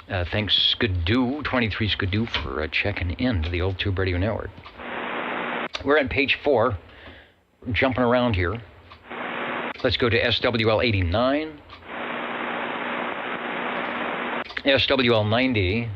Skidoo, 23 Skidoo, for checking in to the Old Tube Radio Network. We're on page 4. We're jumping around here. Let's go to SWL 89, SWL 90,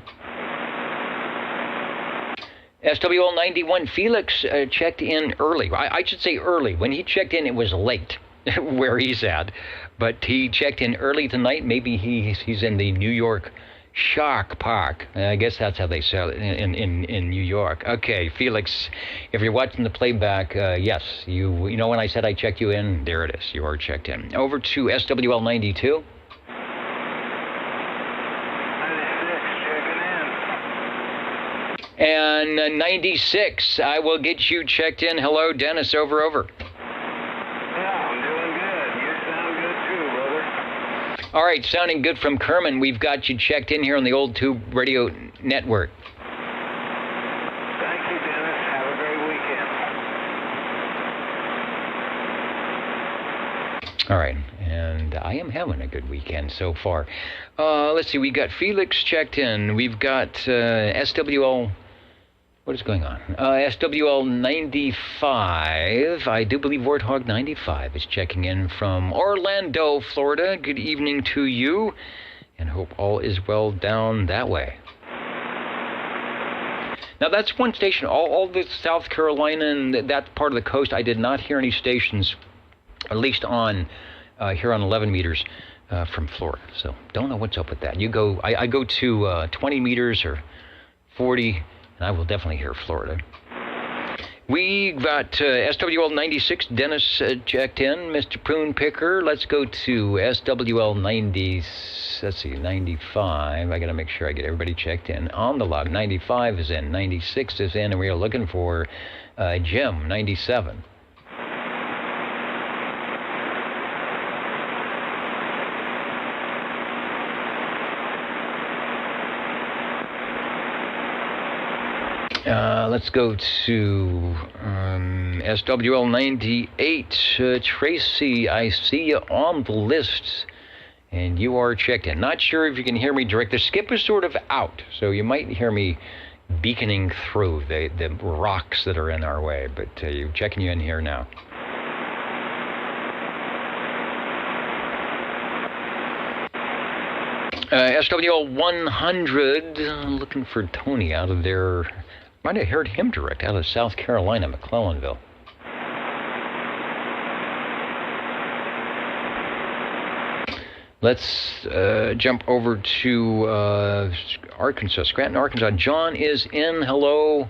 SWL 91. Felix checked in early. I should say early. When he checked in, it was late. where he's at, but he checked in early tonight. Maybe he's in the New York Shark Park. I guess that's how they sell it in New York. Okay, Felix, if you're watching the playback, yes, you know when I said I checked you in, there it is. You are checked in. Over to SWL 92. And 96, I will get you checked in. Hello, Dennis, over. Yeah, I'm doing good. You sound good too, brother. All right, sounding good from Kerman. We've got you checked in here on the Old Tube Radio Network. Thank you, Dennis. Have a great weekend. All right, and I am having a good weekend so far. Let's see, we got Felix checked in. We've got SWL... What is going on? SWL 95. I do believe Warthog 95 is checking in from Orlando, Florida. Good evening to you, and hope all is well down that way. Now, that's one station. All the South Carolina and that part of the coast, I did not hear any stations, at least on here on 11 meters from Florida. So, don't know what's up with that. I go to 20 meters or 40. I will definitely hear Florida. We got SWL 96, Dennis checked in. Mr. Prune Picker, let's go to SWL 90, let's see, 95. I got to make sure I get everybody checked in. On the log, 95 is in, 96 is in, and we are looking for Jim, 97. Let's go to SWL 98. Tracy, I see you on the list, and you are checked in. Not sure if you can hear me direct. The skip is sort of out, so you might hear me beaconing through the rocks that are in our way, but you're checking you in here now. SWL 100, looking for Tony out of there. Might have heard him direct out of South Carolina, McClellanville. Let's jump over to Arkansas, Scranton, Arkansas. John is in. Hello,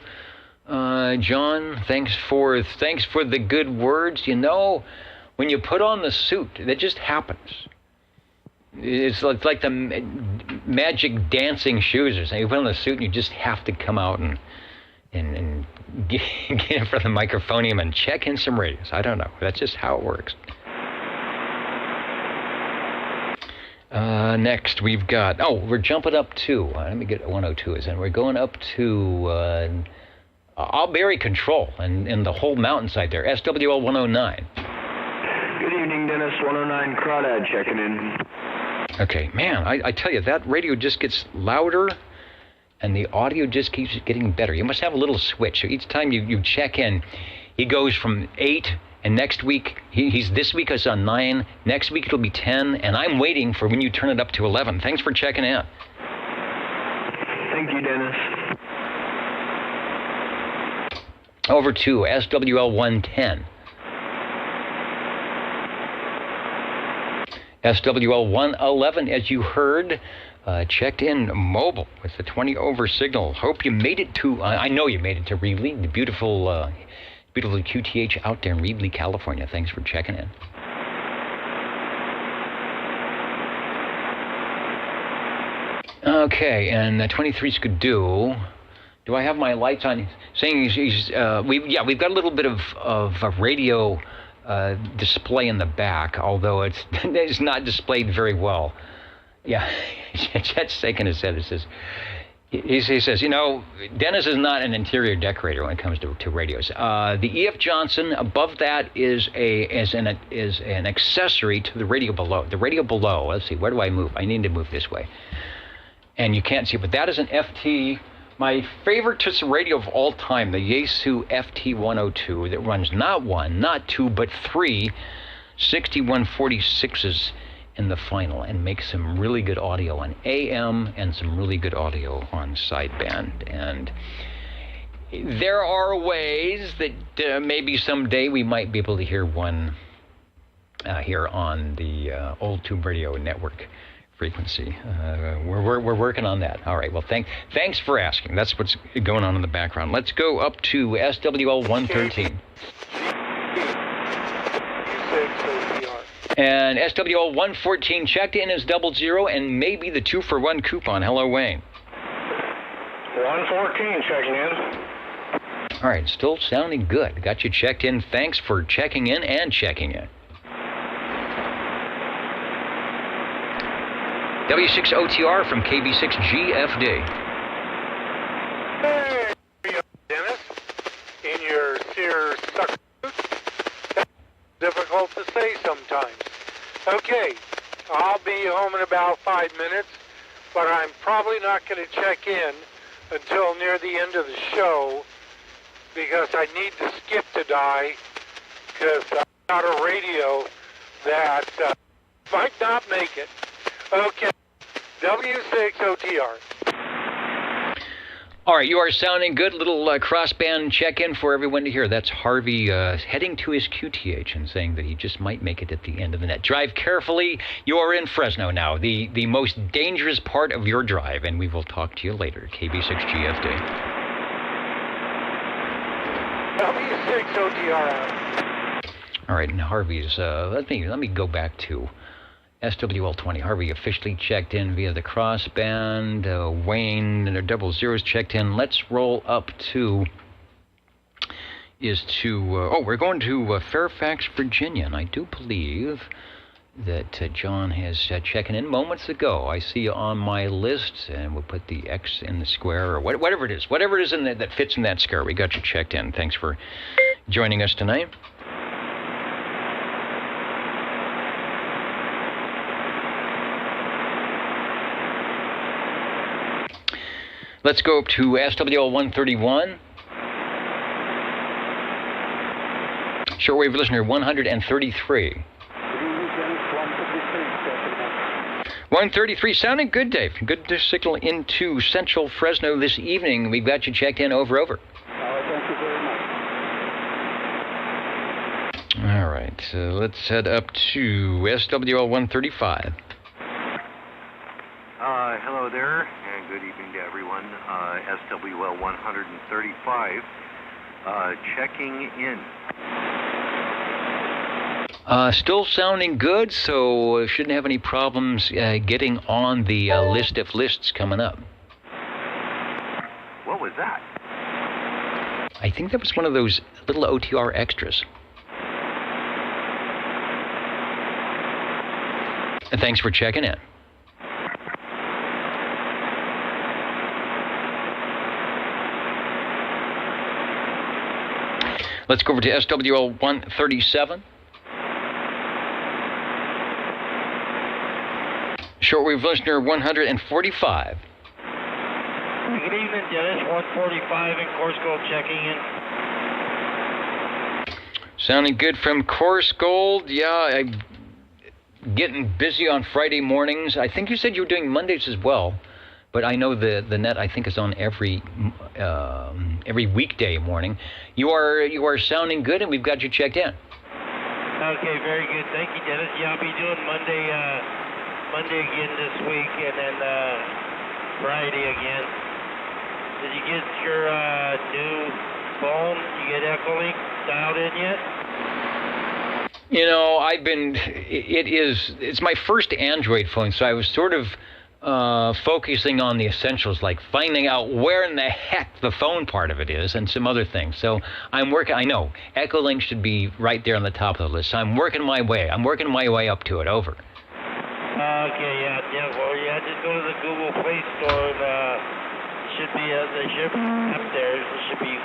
John. Thanks for the good words. You know, when you put on the suit, that just happens. It's like the magic dancing shoes or something. You put on the suit and you just have to come out and get in front of the microphonium and check in some radios. I don't know. That's just how it works. Next, we've got... we're jumping up to... let me get 102 is in. We're going up to Albury Control and the whole mountainside there. SWL 109. Good evening, Dennis. 109 Crawdad checking in. Okay, man, I tell you, that radio just gets louder and the audio just keeps getting better. You must have a little switch. So each time you check in, he goes from 8, and next week, he's this week is on 9, next week it'll be 10, and I'm waiting for when you turn it up to 11. Thanks for checking in. Thank you, Dennis. Over to SWL 110. SWL 111, as you heard, checked in mobile with the 20 over signal. Hope you made it to, I know you made it to Reedley, the beautiful QTH out there in Reedley, California. Thanks for checking in. Okay, and 23 Skidoo. Do I have my lights on? Saying we've got a little bit of a radio display in the back, although it's not displayed very well. Yeah, Chet's shaking his head. He says, you know, Dennis is not an interior decorator when it comes to radios. The E.F. Johnson above that is an accessory to the radio below. The radio below. Let's see, where do I move? I need to move this way, and you can't see, but that is an FT. My favorite radio of all time, the Yaesu FT102, that runs not 1, not 2, but 3 6146s in the final and makes some really good audio on AM and some really good audio on sideband. And there are ways that maybe someday we might be able to hear one here on the Old Tube Radio Network frequency. We're working on that. All right. Well, thanks for asking. That's what's going on in the background. Let's go up to SWL 113. And SWL 114 checked in as 00 and maybe the 2-for-1 coupon. Hello, Wayne. 114 checking in. All right, still sounding good. Got you checked in. Thanks for checking in and checking in. W6OTR from KB6GFD. Hey, Dennis, in your Sears sucker suit. That's difficult to say sometimes. Okay, I'll be home in about 5 minutes, but I'm probably not going to check in until near the end of the show because I need to skip to die because I've got a radio that might not make it. Okay, W6OTR. All right, you are sounding good. Little crossband check-in for everyone to hear. That's Harvey heading to his QTH and saying that he just might make it at the end of the net. Drive carefully. You are in Fresno now, the most dangerous part of your drive, and we will talk to you later. KB6GFD. W6OTR out. All right, and Harvey's, let me go back to SWL20. Harvey officially checked in via the crossband. Wayne and their 00s checked in. Let's roll up to, we're going to Fairfax, Virginia. And I do believe that John has checking in moments ago. I see you on my list, and we'll put the X in the square, or whatever it is. Whatever it is in that fits in that square. We got you checked in. Thanks for joining us tonight. Let's go up to SWL 131. Shortwave listener 133. 133, sounding good, Dave. Good to signal into Central Fresno this evening. We've got you checked in. Over. Thank you very much. All right, so let's head up to SWL 135. Hello there, and good evening to everyone. SWL 135, checking in. Still sounding good, so shouldn't have any problems getting on the list of lists coming up. What was that? I think that was one of those little OTR extras. And thanks for checking in. Let's go over to SWL 137. Shortwave listener 145. Good evening, Dennis. 145 in Course Gold checking in. Sounding good from Course Gold. Yeah, I'm getting busy on Friday mornings. I think you said you were doing Mondays as well. But I know the net, I think, is on every weekday morning. You are sounding good, and we've got you checked in. Okay, very good. Thank you, Dennis. Yeah, I'll be doing Monday again this week, and then Friday again. Did you get your new phone? You get Echolink dialed in yet? You know, it's my first Android phone, so I was sort of focusing on the essentials, like finding out where in the heck the phone part of it is and some other things. So I'm working, I know, Echolink should be right there on the top of the list. So I'm working my way up to it. Over. Okay, yeah, well, just go to the Google Play Store and should be up there. It should be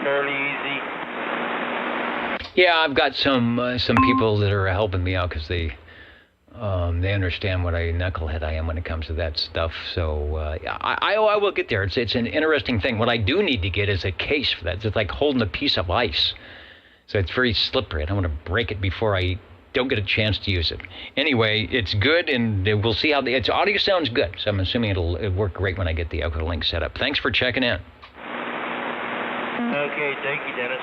fairly easy. Yeah, I've got some people that are helping me out because they understand what a knucklehead I am when it comes to that stuff. So I will get there. It's an interesting thing. What I do need to get is a case for that. It's like holding a piece of ice. So it's very slippery. I don't want to break it before I don't get a chance to use it. Anyway, it's good, and we'll see how its audio sounds good. So I'm assuming it'll work great when I get the Echolink set up. Thanks for checking in. Okay, thank you, Dennis.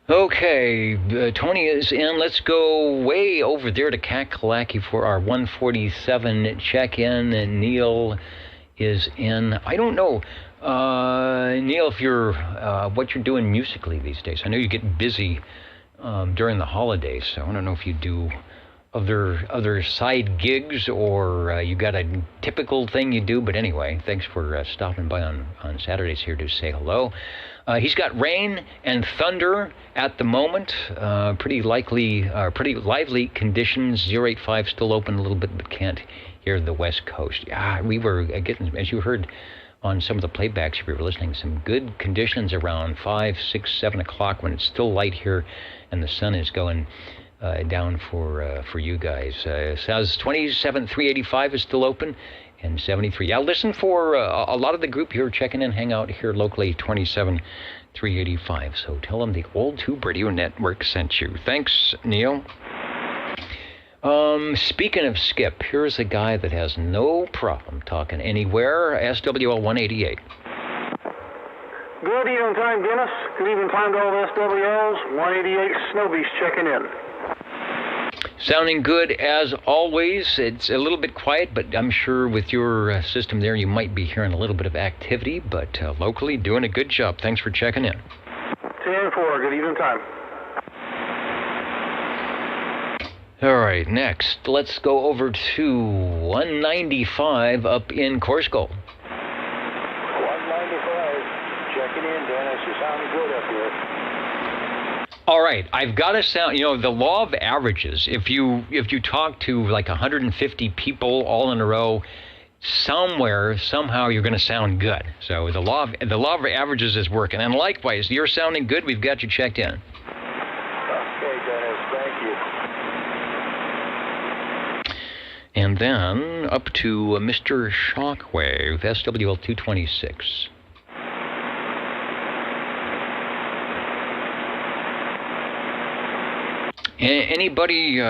Okay, Tony is in. Let's go way over there to Kakalaki for our 147 check-in, and Neil is in. I don't know, Neil, if you're what you're doing musically these days. I know you get busy during the holidays, so I don't know if you do other side gigs or you got a typical thing you do. But anyway, thanks for stopping by on Saturdays here to say hello. He's got rain and thunder at the moment. Pretty lively conditions. 085 still open a little bit, but can't hear the West Coast. Yeah, we were getting, as you heard on some of the playbacks if you were listening, some good conditions around 5, 6, 7 o'clock when it's still light here and the sun is going down for you guys. Says 27,385 is still open. And 73. Yeah, listen for a lot of the group here checking in, hang out here locally, 27,385. So tell them the Old Tube Radio Network sent you. Thanks, Neil. Speaking of Skip, here's a guy that has no problem talking anywhere. SWL 188. Good evening time, Dennis. Good evening time to all the SWLs. 188 Snowbeast checking in. Sounding good as always. It's a little bit quiet, but I'm sure with your system there, you might be hearing a little bit of activity, but locally doing a good job. Thanks for checking in. 10-4, good evening time. All right, next, let's go over to 195 up in Corsko. 195, checking in, Dennis. You sound good up here. All right, I've got to sound, the law of averages, if you talk to like 150 people all in a row, somehow you're going to sound good. So the law of averages is working. And likewise, you're sounding good. We've got you checked in. Okay, Dennis, thank you. And then up to Mr. Shockwave, SWL 226. Anybody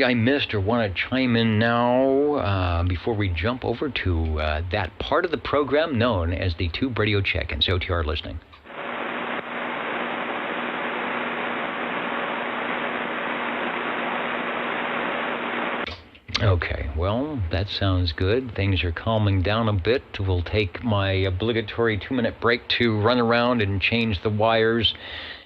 I missed or want to chime in now before we jump over to that part of the program known as the Tube Radio Check-ins, OTR listening? Okay, well, that sounds good. Things are calming down a bit. We'll take my obligatory 2-minute break to run around and change the wires.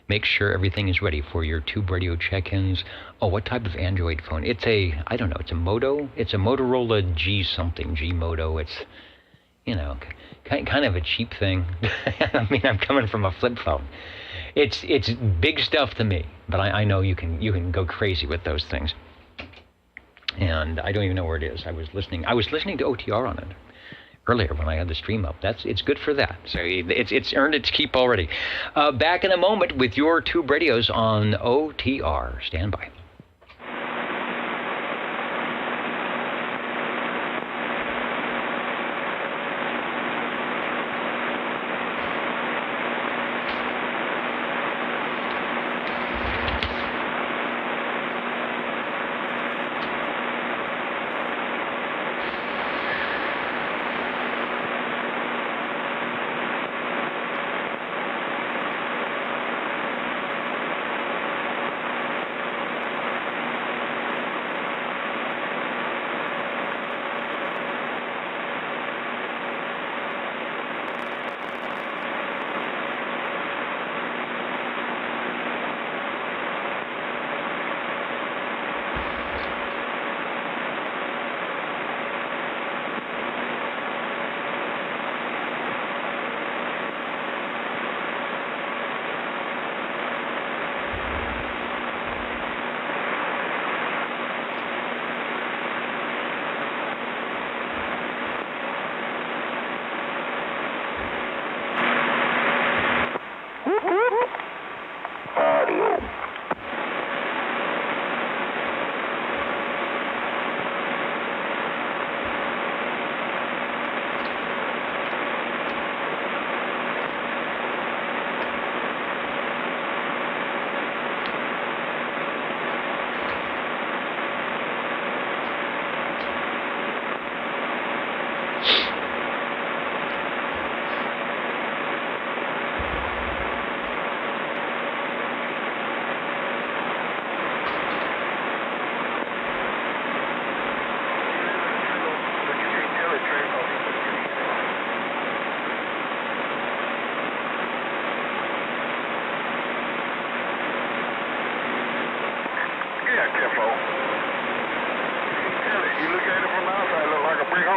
Make sure everything is ready for your Tube Radio check-ins. Oh, what type of Android phone? It's I don't know, it's a Moto? It's a Motorola G something, G Moto. It's, kind of a cheap thing. I mean, I'm coming from a flip phone. It's big stuff to me, but I know you can go crazy with those things. And I don't even know where it is. I was listening to OTR on it earlier when I had the stream up. It's good for that. So it's earned its keep already. Back in a moment with your Tube Radios on OTR. Stand by.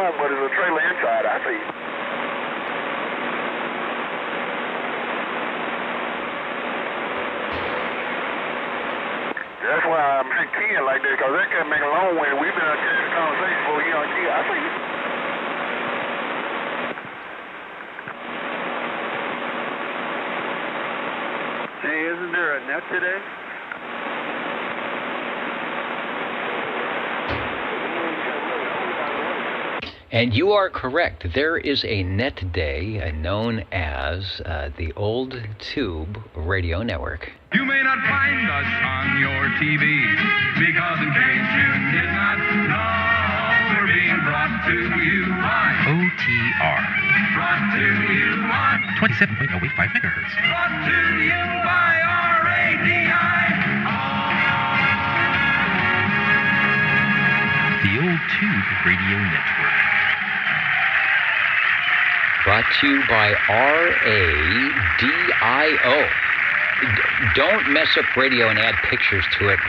home, but there's a trailer inside. I see. That's why I'm keying like this, because that can make a long way. We've been having a conversation for a year on key. I see you. Hey, isn't there a net today? And you are correct. There is a net day known as the Old Tube Radio Network. You may not find us on your TV, because in case you did not know, we're being brought to you by OTR. Brought to you by 27.085 megahertz. Brought to you by RADI. The Old Tube Radio Network. Brought to you by RADIO. Don't mess up radio and add pictures to it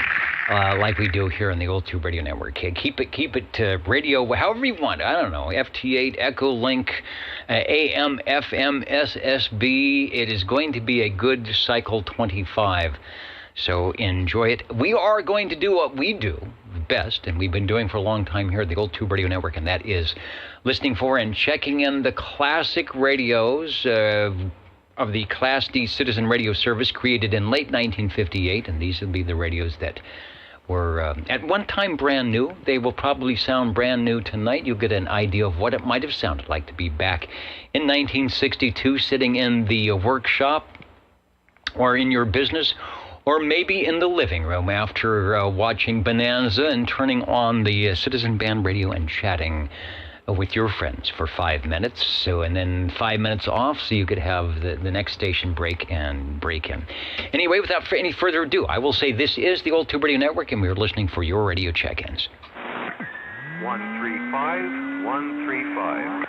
like we do here on the Old Tube Radio Network. Keep it radio however you want. I don't know, FT8, Echo Link, AM, FM, SSB. It is going to be a good cycle 25. So enjoy it. We are going to do what we do best, and we've been doing for a long time here at the Old Tube Radio Network, and that is listening for and checking in the classic radios of the Class D Citizen Radio Service created in late 1958, and these will be the radios that were at one time brand new. They will probably sound brand new tonight. You'll get an idea of what it might have sounded like to be back in 1962 sitting in the workshop or in your business, or maybe in the living room after watching Bonanza and turning on the Citizen Band radio and chatting with your friends for 5 minutes, and then 5 minutes off so you could have the next station break and break in. Anyway, without any further ado, I will say this is the Old Tube Radio Network, and we're listening for your radio check-ins. 135, 135.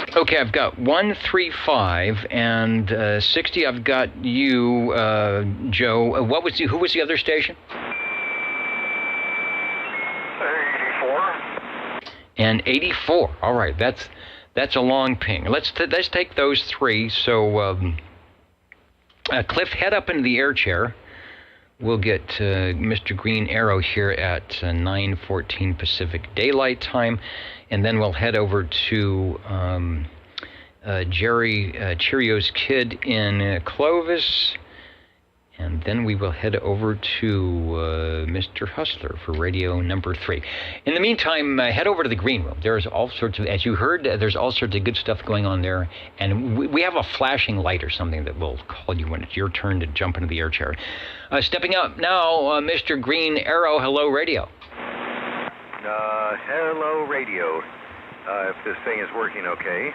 60. Okay, I've got 135 and 60. I've got you, Joe. Who was the other station? 84. And 84. All right, that's a long ping. Let's take those three. So, Cliff, head up into the air chair. We'll get Mr. Green Arrow here at 9:14 Pacific Daylight Time, and then we'll head over to Jerry Cheerios Kid in Clovis, and then we will head over to Mr. Hustler for radio number 3. In the meantime, head over to the green room. There's all sorts of, as you heard, there's all sorts of good stuff going on there, and we have a flashing light or something that will call you when it's your turn to jump into the air chair. Stepping up now, Mr. Green Arrow. Hello, radio. Hello, radio. If this thing is working okay.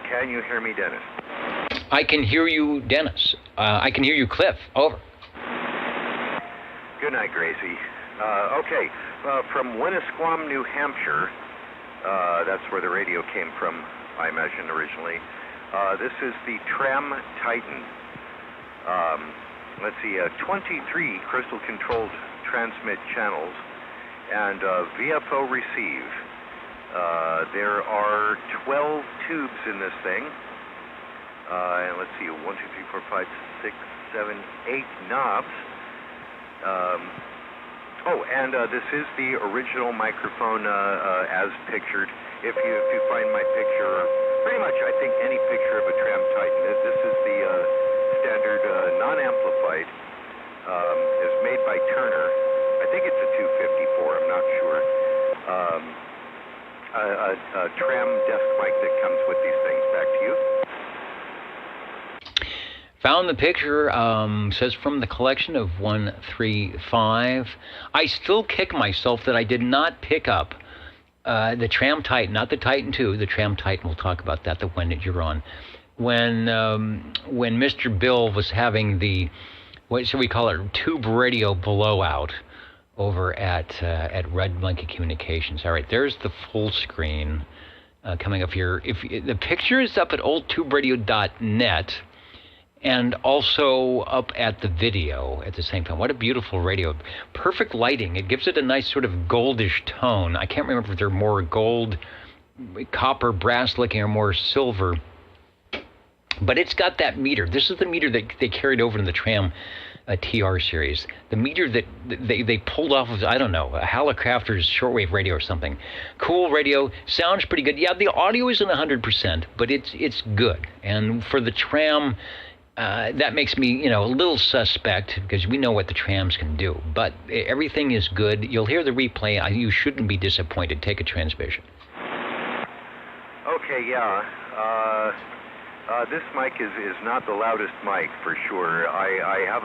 Can you hear me, Dennis? I can hear you, Dennis. I can hear you, Cliff. Over. Good night, Gracie. Okay, from Winnisquam, New Hampshire, that's where the radio came from, I imagine, originally. This is the Tram Titan. Let's see, 23 crystal-controlled transmit channels and VFO receive. There are 12 tubes in this thing. And let's see, 1, 2, 3, 4, 5, 6, 7, 8 knobs. And this is the original microphone as pictured. If you find my picture, or pretty much I think any picture of a Tram Titan, this is the standard non-amplified. Is made by Turner. I think it's a 254, I'm not sure. A Tram desk mic that comes with these things. Back to you. Found the picture, says from the collection of 135. I still kick myself that I did not pick up the Tram Titan, not the Titan 2, the Tram Titan. We'll talk about that, the one that you're on. When Mr. Bill was having the, what should we call it, tube radio blowout over at Red Monkey Communications. All right, there's the full screen coming up here. If the picture is up at oldtuberadio.net, and also up at the video at the same time. What a beautiful radio. Perfect lighting. It gives it a nice sort of goldish tone. I can't remember if they're more gold, copper, brass looking, or more silver. But it's got that meter. This is the meter that they carried over in the Tram TR series. The meter that they pulled off of, I don't know, a Hallicrafter's shortwave radio or something. Cool radio, sounds pretty good. Yeah, the audio isn't 100%, but it's good. And for the Tram, that makes me, a little suspect, because we know what the Trams can do. But everything is good. You'll hear the replay. You shouldn't be disappointed. Take a transmission. Okay, yeah. This mic is not the loudest mic for sure. I have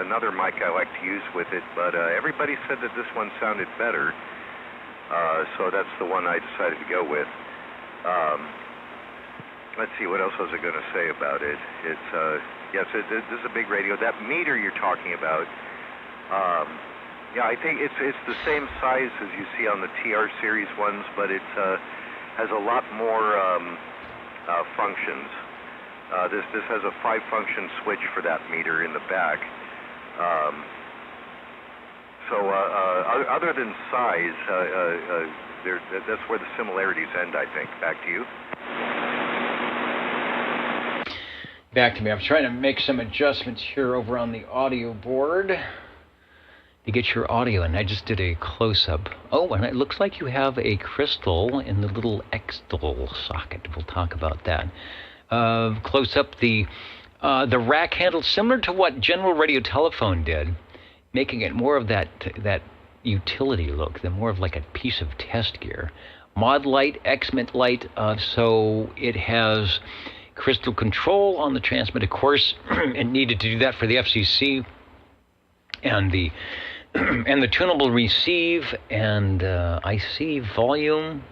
another mic I like to use with it, but everybody said that this one sounded better, so that's the one I decided to go with. Let's see, what else was I going to say about it? It's yes, this is a big radio. That meter you're talking about, yeah, I think it's the same size as you see on the TR series ones, but it has a lot more functions. This has a 5-function switch for that meter in the back. So other than size, that's where the similarities end, I think. Back to you. Back to me. I'm trying to make some adjustments here over on the audio board to get your audio, and I just did a close-up. Oh, and it looks like you have a crystal in the little X-Dol socket. We'll talk about that. Close up the rack handle, similar to what General Radio Telephone did, making it more of that utility look, than more of like a piece of test gear. Mod light, X-Mint light, so it has crystal control on the transmit. Of course, it needed to do that for the FCC and the tunable receive, and I see volume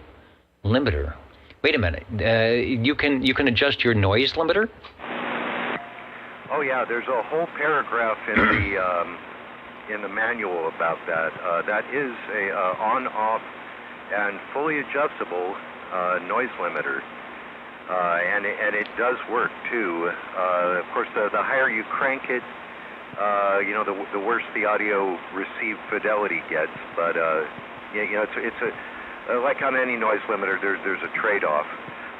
limiter. Wait a minute. You can adjust your noise limiter? Oh yeah, there's a whole paragraph in the manual about that. That is a on-off and fully adjustable noise limiter, and it does work too. Of course, the higher you crank it, the worse the audio receive fidelity gets. But it's a like on any noise limiter, there's a trade-off.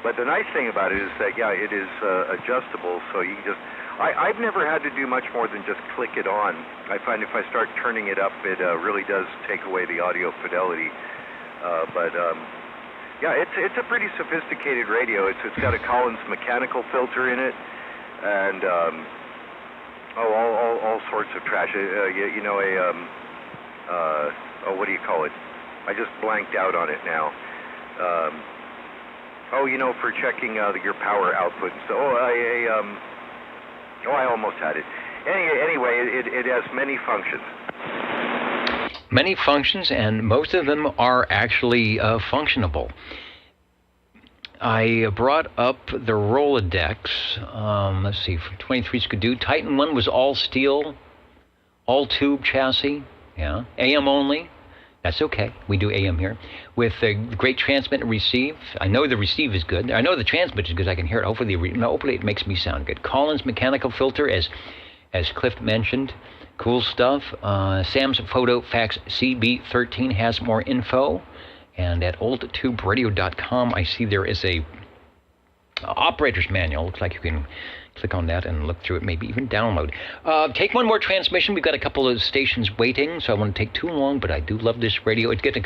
But the nice thing about it is that, yeah, it is adjustable, so you can just... I've never had to do much more than just click it on. I find if I start turning it up, it really does take away the audio fidelity. Yeah, it's a pretty sophisticated radio. It's got a Collins mechanical filter in it, and all sorts of trash. What do you call it? I just blanked out on it now. For checking your power output. So, I almost had it. Anyway, it has many functions. Many functions, and most of them are actually functionable. I brought up the Rolodex. Let's see, 23 Skidoo. Titan 1 was all steel, all tube chassis. Yeah, AM only. That's okay. We do AM here. With a great transmit and receive. I know the receive is good. I know the transmit is good. I can hear it. Hopefully it makes me sound good. Collins mechanical filter, as Cliff mentioned. Cool stuff. Sam's Photo Fax CB13 has more info. And at oldtuberadio.com, I see there is a operator's manual. Looks like you can click on that and look through it, maybe even download. Take one more transmission. We've got a couple of stations waiting, so I won't take too long, but I do love this radio. It's getting...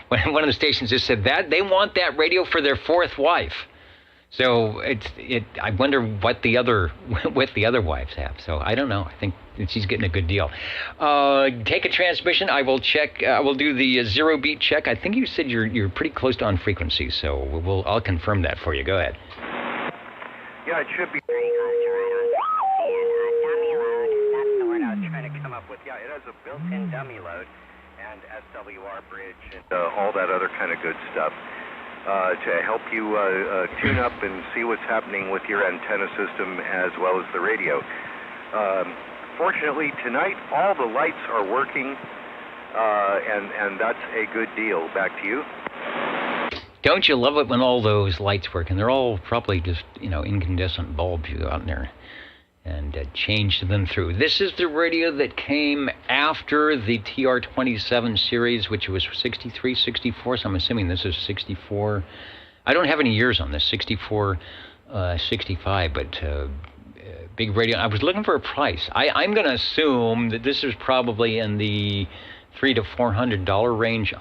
One of the stations just said that they want that radio for their fourth wife. So I wonder what the other wives have. So I don't know. I think she's getting a good deal. Take a transmission. I will check. I will do the zero beat check. I think you said you're pretty close to on frequency, so I'll confirm that for you. Go ahead. Yeah, it should be. Dummy load. That's the word I was trying to come up with. Yeah, it has a built-in dummy load and SWR bridge and all that other kind of good stuff. To help you tune up and see what's happening with your antenna system as well as the radio. Fortunately, tonight all the lights are working, and that's a good deal. Back to you. Don't you love it when all those lights work? And they're all probably just, incandescent bulbs you go out in there and change them through. This is the radio that came after the TR-27 series, which was 63, 64, so I'm assuming this is 64. I don't have any years on this, 64, 65, but big radio. I was looking for a price. I'm going to assume that this is probably in the $300 to $400 range.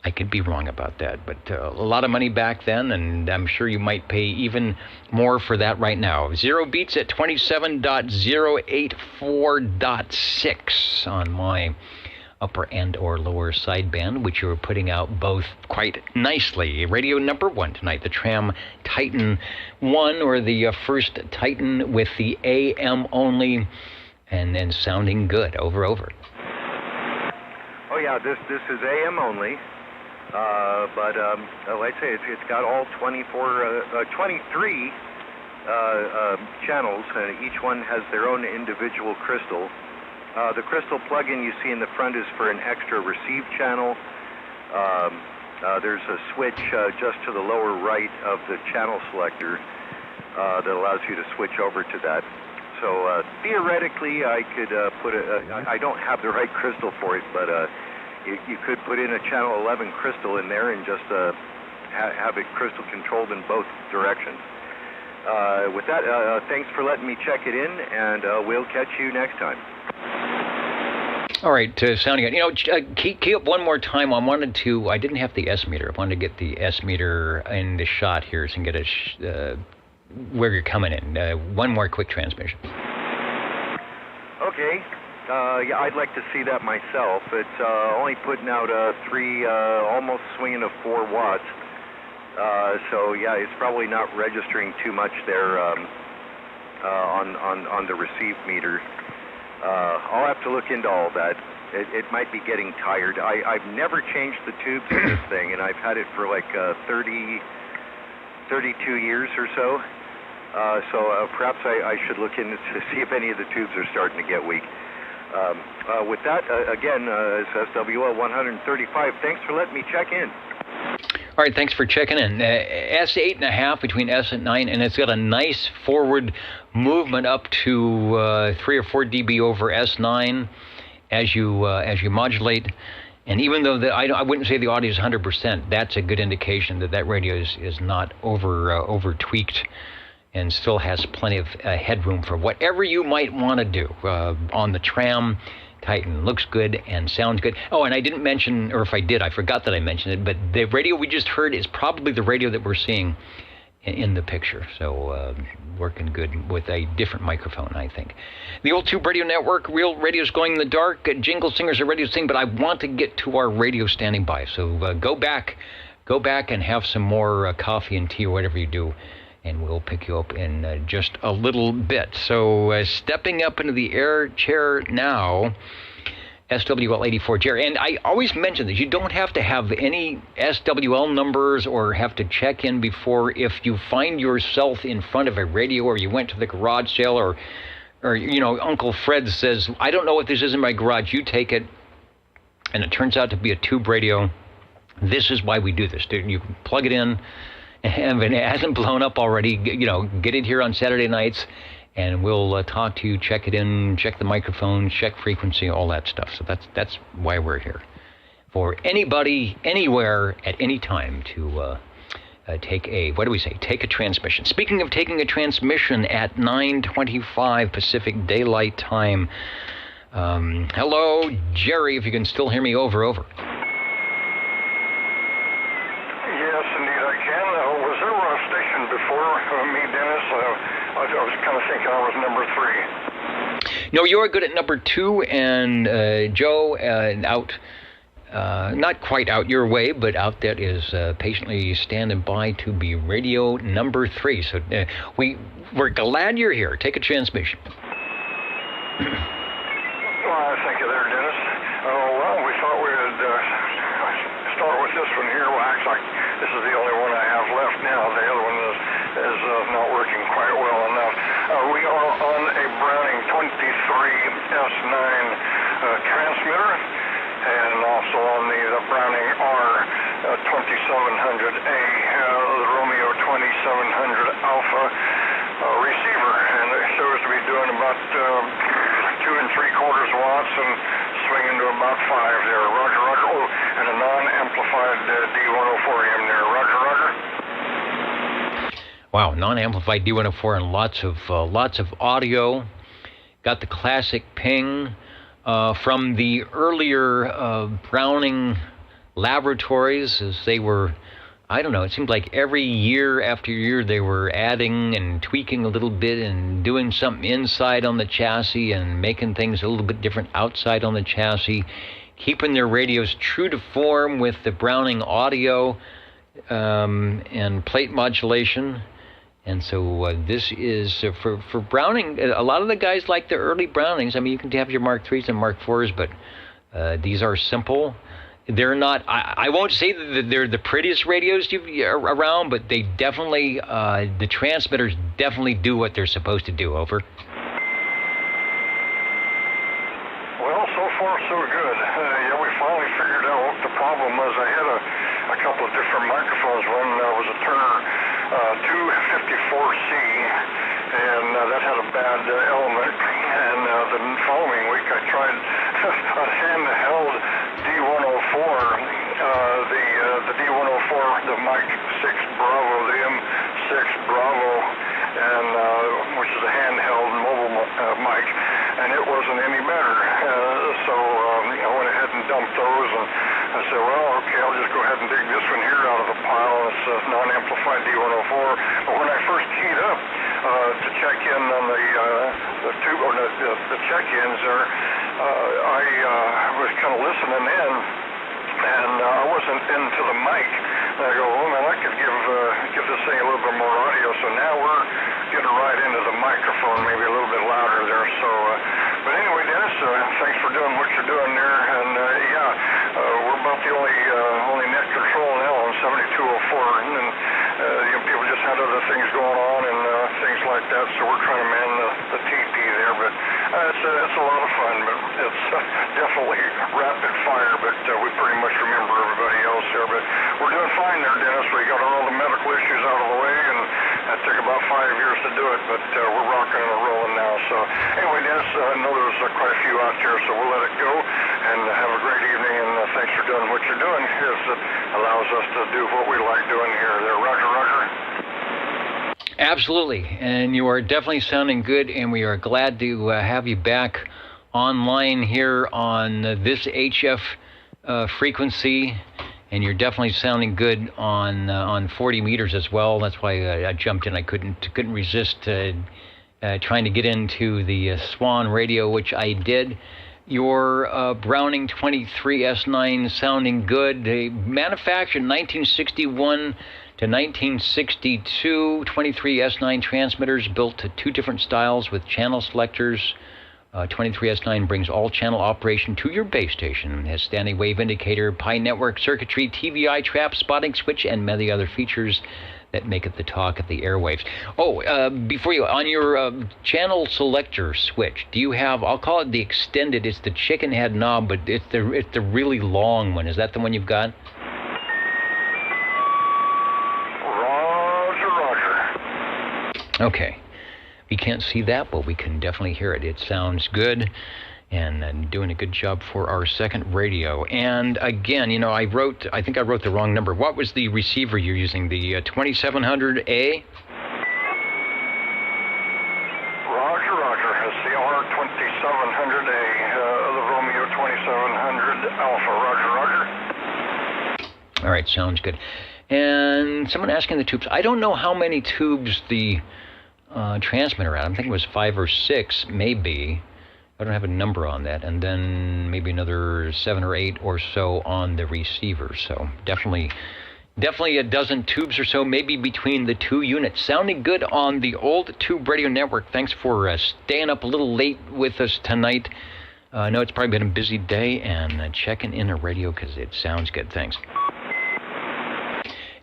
I could be wrong about that, but a lot of money back then, and I'm sure you might pay even more for that right now. Zero beats at 27.084.6 on my upper and or lower sideband, which you're putting out both quite nicely. Radio number 1 tonight, the Tram Titan 1, or the first Titan with the AM only, and then sounding good over. Oh yeah, this is AM only. But like I say, it's got all 23 channels, and each one has their own individual crystal. The crystal plug-in you see in the front is for an extra receive channel. There's a switch just to the lower right of the channel selector that allows you to switch over to that. So theoretically, I could put I don't have the right crystal for it, but you could put in a channel 11 crystal in there and just have it crystal controlled in both directions. With that, thanks for letting me check it in, and we'll catch you next time. All right, sounding good. Key up one more time. I didn't have the S meter. I wanted to get the S meter in the shot here so you can get where you're coming in. One more quick transmission. Okay. Yeah, I'd like to see that myself. It's only putting out 3, almost swinging of 4 watts. So yeah, it's probably not registering too much there on the receive meter. I'll have to look into all that. It might be getting tired. I've never changed the tubes in this thing, and I've had it for like 32 years or so. So perhaps I should look in to see if any of the tubes are starting to get weak. With that, again, it's SWL 135. Thanks for letting me check in. All right, thanks for checking in. S8.5 between S and 9, and it's got a nice forward movement up to 3 or 4 dB over S9 as you modulate. And even though I wouldn't say the audio is 100%, that's a good indication that radio is not over tweaked, and still has plenty of headroom for whatever you might want to do on the Tram Titan. Looks good and sounds good. Oh, and I didn't mention, or if I did, I forgot that I mentioned it, but the radio we just heard is probably the radio that we're seeing in the picture. So working good with a different microphone, I think. The Old Tube Radio Network, real radio's going in the dark. Jingle singers are radio sing, but I want to get to our radio standing by. So go back and have some more coffee and tea or whatever you do, and we'll pick you up in just a little bit. So stepping up into the air chair now, SWL 84 Jerry. And I always mention this, you don't have to have any SWL numbers or have to check in before. If you find yourself in front of a radio, or you went to the garage sale, or Uncle Fred says, I don't know what this is in my garage, you take it, and it turns out to be a tube radio. This is why we do this. You plug it in, and if it hasn't blown up already, get it here on Saturday nights, and we'll talk to you, check it in, check the microphone, check frequency, all that stuff. So that's why we're here. For anybody, anywhere, at any time to take a transmission. Speaking of taking a transmission at 9:25 Pacific Daylight Time. Hello, Jerry, if you can still hear me, over. Yes, indeed I can. Was there a station before me, Dennis? I was kind of thinking I was number 3. No, you're good at number 2, and Joe, out, not quite out your way, but out that is patiently standing by to be radio number 3. So we're glad you're here. Take a transmission. Well, thank you there, Dennis. Well, we thought we would start with this one here. Well, actually, this is the only one I have left now. The other one is not working quite well enough. We are on a Browning 23S9 transmitter, and also on the Browning R27 2700A, the Romeo 2700 Alpha receiver, and it shows to be doing about 2 3/4 watts and swinging to about 5 there. Roger, roger. Oh, and a non-amplified D104M there. Roger, roger. Wow, non-amplified D104 and lots of audio. Got the classic ping from the earlier Browning laboratories, as they were, I don't know, it seemed like every year after year they were adding and tweaking a little bit and doing something inside on the chassis and making things a little bit different outside on the chassis, keeping their radios true to form with the Browning audio and plate modulation. And so this is, for Browning, a lot of the guys like the early Brownings. I mean, you can have your Mark IIIs and Mark IVs, but these are simple. They're not, I won't say that they're the prettiest radios around, but they definitely, the transmitters definitely do what they're supposed to do. Over. Well, so far so good. Yeah, we finally figured out what the problem was. I had a couple of different microphones. One was a Turner 254C, and that had a bad element. And the following week I tried a handheld D104, the D104, the Mic 6 Bravo, the M6 Bravo, and which is a handheld mobile mic, and it wasn't any better. So I went ahead and dumped those, and I said, well, okay, I'll just go ahead and dig this one here out of the pile. It's a non-amplified D104. But when I first keyed up to check in on the tube, or the check-ins there, I was kind of listening in, and I wasn't into the mic. And I go, well, man, I could give this thing a little bit more audio. So now we're getting right into the microphone, maybe a little bit louder there. So, but anyway, Dennis, thanks for doing what you're doing there. And we're about the only net control now on 7204, and people just had other things going on and things like that. So we're trying to man the TP there, but it's a lot of fun. But it's definitely rapid fire. But we pretty much remember everybody else there. But we're doing fine there, Dennis. We got all the medical issues out of the way, and that took about 5 years to do it. But we're rocking and rolling now. So anyway, Dennis, I know there's quite a few out there, so we'll let it go. And have a great evening, and thanks for doing what you're doing. It allows us to do what we like doing here. There, Roger, Roger. Absolutely, and you are definitely sounding good, and we are glad to have you back online here on this HF frequency, and you're definitely sounding good on 40 meters as well. That's why I jumped in. I couldn't resist trying to get into the Swan radio, which I did. Your Browning 23S9 sounding good. They manufactured 1961 to 1962. 23S9 transmitters built to 2 different styles with channel selectors. 23S9 brings all channel operation to your base station. It has standing wave indicator, Pi network circuitry, TVI trap, spotting switch, and many other features that make it the talk of the airwaves. Oh, before you, on your channel selector switch, do you have, I'll call it the extended, it's the chicken head knob, but it's the really long one. Is that the one you've got? Roger, Roger. Okay. We can't see that, but we can definitely hear it. It sounds good, and doing a good job for our second radio. And again, I think I wrote the wrong number. What was the receiver you're using? The 2700A? Roger, Roger. It's the Otr 2700A, the Romeo 2700 Alpha. Roger, Roger. All right, sounds good. And someone asking the tubes. I don't know how many tubes the transmitter out. I'm thinking it was 5 or 6, maybe. I don't have a number on that. And then maybe another 7 or 8 or so on the receiver. So definitely a dozen tubes or so, maybe between the 2 units. Sounding good on the old Tube Radio Network. Thanks for staying up a little late with us tonight. I know it's probably been a busy day, and checking in a radio because it sounds good. Thanks.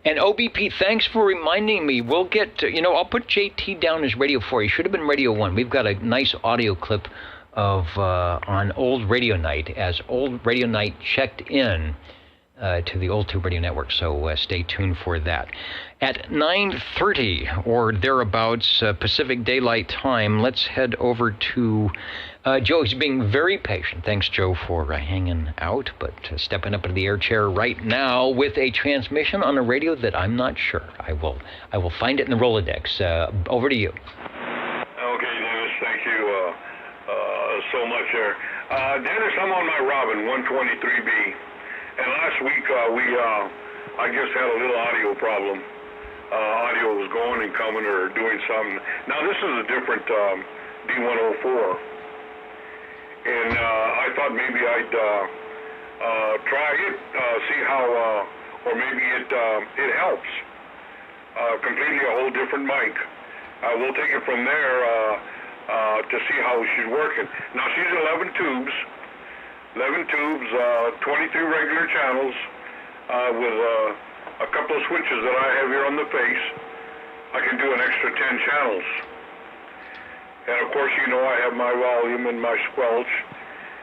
And OBP, thanks for reminding me. We'll get, I'll put JT down as radio 4. He should have been radio 1. We've got a nice audio clip of on Old Radio Night, as Old Radio Night checked in to the Old Tube Radio Network, so stay tuned for that. At 9:30 or thereabouts Pacific Daylight Time, let's head over to Joe. He's being very patient. Thanks, Joe, for hanging out, but stepping up into the air chair right now with a transmission on a radio that I'm not sure. I will find it in the Rolodex. Over to you. Okay, Dennis, thank you so much there. Dennis, I'm on my Robin 123B. And last week, I just had a little audio problem. Audio was going and coming or doing something. Now, this is a different D104. And I thought maybe I'd try it, see how, or maybe it helps. Completely a whole different mic. We'll take it from there to see how she's working. Now, she's 11 tubes. 11 tubes, 23 regular channels with a couple of switches that I have here on the face. I can do an extra 10 channels. And of course, you know, I have my volume and my squelch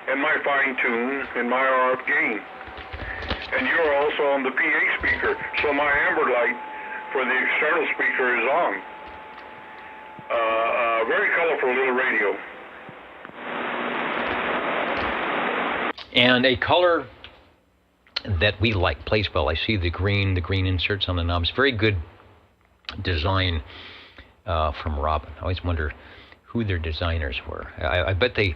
and my fine tune and my RF gain. And you're also on the PA speaker, so my amber light for the external speaker is on. Very colorful little radio. And a color that we like, plays well. I see the green inserts on the knobs. Very good design from Robin. I always wonder who their designers were. I bet they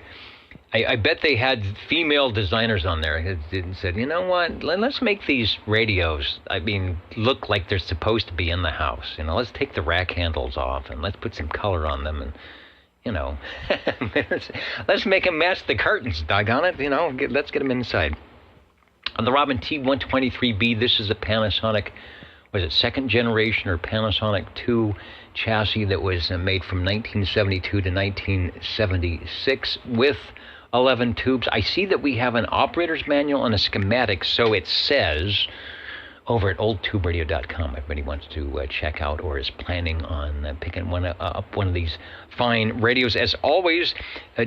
had female designers on there and said, you know what, let's make these radios, look like they're supposed to be in the house. You know, let's take the rack handles off and let's put some color on them and, you know, let's make them match the curtains, doggone it. You know, let's get them inside. On the Robin T123B, this is a Panasonic, was it second generation or Panasonic 2 chassis that was made from 1972 to 1976 with 11 tubes. I see that we have an operator's manual and a schematic, so it says over at oldtuberadio.com. Everybody wants to check out or is planning on picking up one of these fine radios. As always,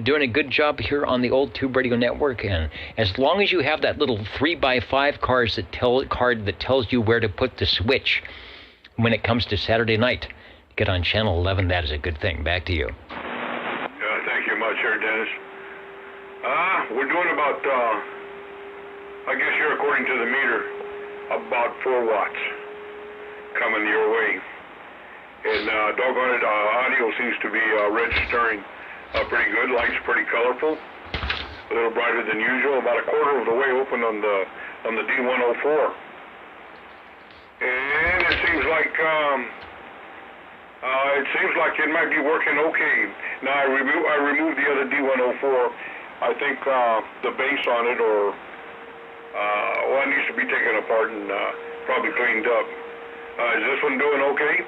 doing a good job here on the Old Tube Radio Network. And as long as you have that little 3x5 card that tells you where to put the switch when it comes to Saturday night, get on channel 11. That is a good thing. Back to you. Thank you much, here, Dennis. We're doing about, I guess you're according to the meter, about 4 watts coming your way. And doggone it, audio seems to be registering pretty good. Light's pretty colorful, a little brighter than usual, about a quarter of the way open on the D104. And it seems like it might be working okay. Now I removed the other D104. I think the base on it, or it needs to be taken apart and probably cleaned up. Is this one doing okay?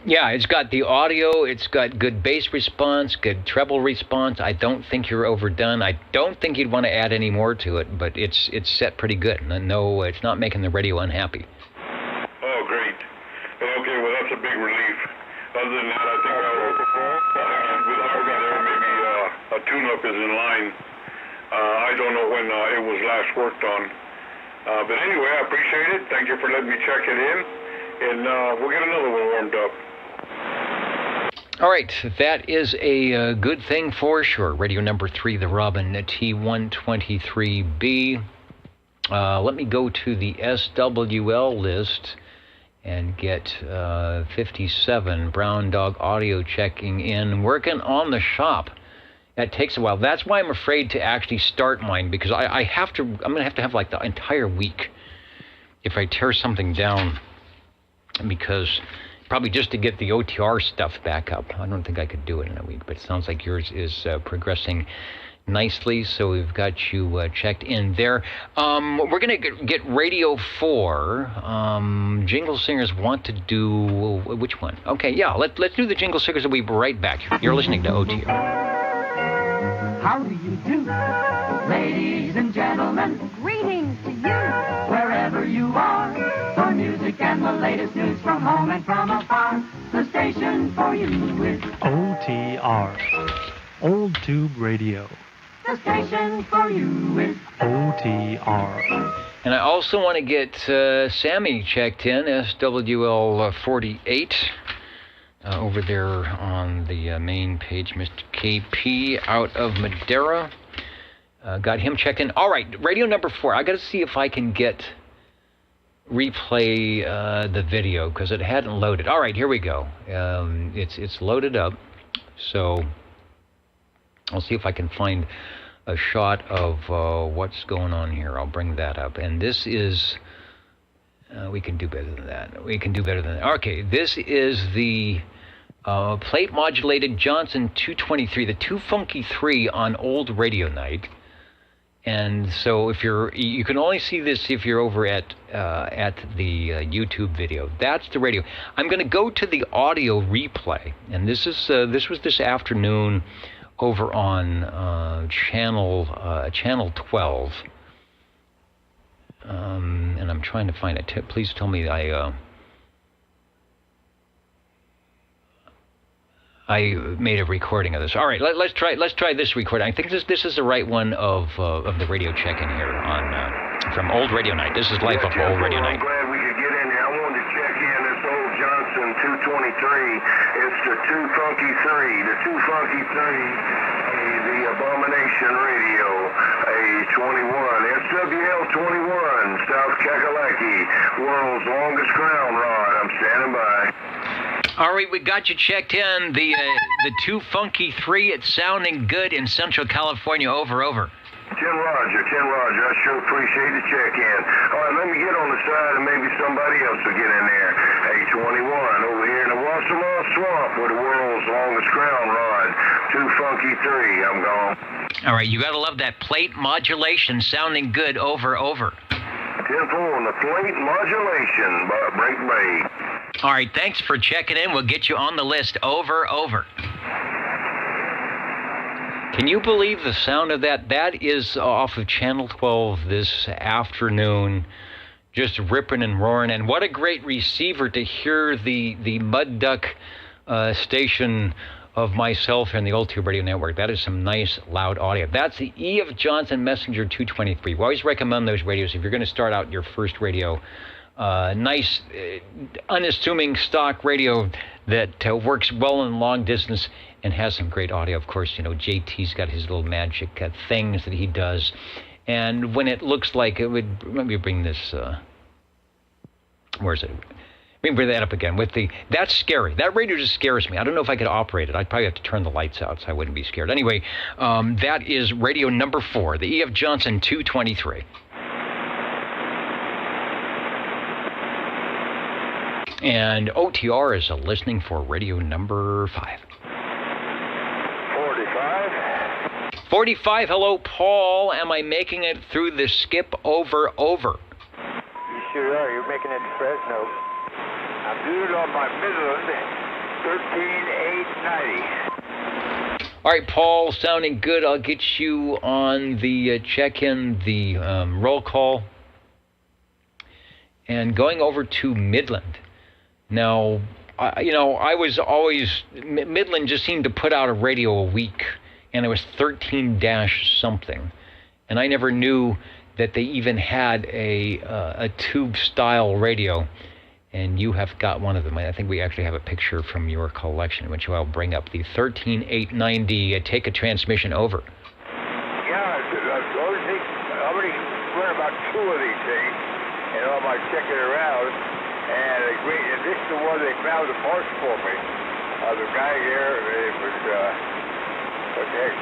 Yeah, it's got the audio, it's got good bass response, good treble response. I don't think you're overdone. I don't think you'd want to add any more to it, but it's set pretty good. No, it's not making the radio unhappy. Oh, great. Okay, well, that's a big relief. Other than that, I think with our guy there, maybe a tune-up is in line. I don't know when it was last worked on. But anyway, I appreciate it. Thank you for letting me check it in. And we'll get another one warmed up. All right, that is a good thing for sure. Radio number 3, the Robin T123B. Let me go to the SWL list and get 57, Brown Dog Audio checking in, working on the shop. That takes a while. That's why I'm afraid to actually start mine, because I'm going to have like the entire week if I tear something down, because probably just to get the OTR stuff back up. I don't think I could do it in a week, but it sounds like yours is progressing nicely, so we've got you checked in there. We're going to get Radio 4. Jingle Singers want to do... which one? Okay, yeah, let's do the Jingle Singers and we'll be right back. You're listening to OTR. How do you do, ladies and gentlemen? Greetings to you, wherever you are. For music and the latest news from home and from afar, the station for you is OTR, Old Tube Radio. The station for you is OTR. And I also want to get Sammy checked in, SWL 48, over there on the main page. Mr. KP out of Madera. Got him checked in. All right, radio number 4. I got to see if I can replay the video because it hadn't loaded. All right, here we go. It's loaded up, so I'll see if I can find a shot of what's going on here. I'll bring that up. And this is, we can do better than that. Okay, this is the plate modulated Johnson 223, the 2 Funky 3 on old radio night. And so if you can only see this if you're over at the YouTube video. That's the radio. I'm going to go to the audio replay, and this was this afternoon over on channel 12. And I'm trying to find it. Please tell me I made a recording of this. All right, let's try this recording. I think this is the right one of the radio check-in here on from Old Radio Night. This is live of Old Radio Night. I'm glad we could get in there. I wanted to check in this old Johnson 223. It's the 2 Funky 3. The 2 Funky 3, the Abomination Radio, a 21. SWL 21, South Kakalaki, world's longest crown rod. I'm standing by. All right, we got you checked in. The 2 Funky 3, it's sounding good in Central California. Over. 10 Roger. I sure appreciate the check-in. All right, let me get on the side and maybe somebody else will get in there. Hey, 21, over here in the Wassamal Swamp with the world's longest crown rod. 2 Funky 3, I'm gone. All right, you got to love that plate modulation sounding good. Over. 10-4 on the plate modulation, break bay. All right, thanks for checking in. We'll get you on the list. Over. Can you believe the sound of that? That is off of Channel 12 this afternoon, just ripping and roaring. And what a great receiver to hear the Mud Duck station of myself and the Old Tube Radio Network. That is some nice, loud audio. That's the E. of Johnson Messenger 223. We always recommend those radios if you're going to start out your first radio. Nice, unassuming stock radio that works well in long distance and has some great audio. Of course, JT's got his little magic things that he does. And when it looks like it would, let me bring this, where is it? Let me bring that up again. That's scary. That radio just scares me. I don't know if I could operate it. I'd probably have to turn the lights out so I wouldn't be scared. Anyway, that is radio number 4, the E. of Johnson 223. And OTR is listening for radio number 5. 45, hello, Paul. Am I making it through the skip over? You sure are. You're making it to Fresno. I'm good on my Midland, 13890. All right, Paul, sounding good. I'll get you on the check-in, the roll call. And going over to Midland. Now, I was always, Midland just seemed to put out a radio a week, and it was 13-something. And I never knew that they even had a tube-style radio, and you have got one of them. I think we actually have a picture from your collection, which I'll bring up, the 13890 Take a Transmission. Over. Yeah, I already run about 2 of these things, and all my checking around. And this is the one they found the parts for me. The guy here, it was, what the heck,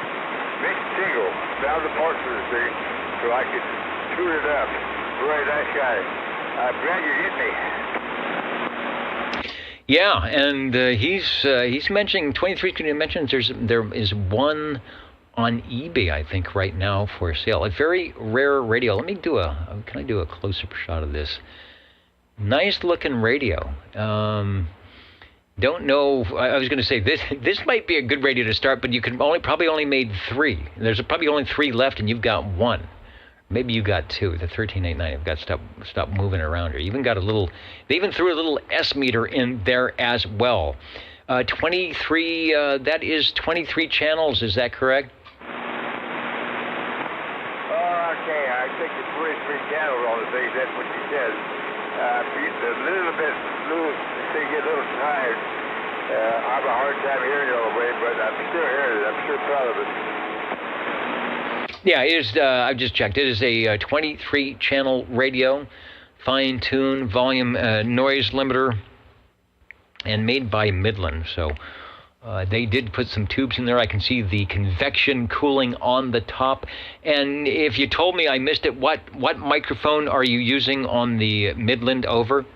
Mick Tingle, found the parts for this thing so I could tune it up. Very nice guy. I'm glad you hit me. Yeah, and he's mentioning 23 mentions there is one on eBay, I think, right now for sale. A very rare radio. Let me can I do a close-up shot of this? Nice looking radio. Don't know. I was going to say this might be a good radio to start, but you can probably only made 3. There's probably only 3 left, and you've got 1. Maybe you got 2. The 13890. I've got to stop moving around here. Even got a little. They even threw a little S meter in there as well. 23. That is 23 channels. Is that correct? okay. I think it's 43 channels on the thing. That's what she says. A little bit loose. They get a little tired. I have a hard time hearing it all the way, but I'm still hearing it. I'm still proud of it. Yeah, it is. I've just checked. It is a 23-channel radio, fine-tuned volume noise limiter, and made by Midland. So they did put some tubes in there. I can see the convection cooling on the top. And if you told me I missed it, what microphone are you using on the Midland over? Okay,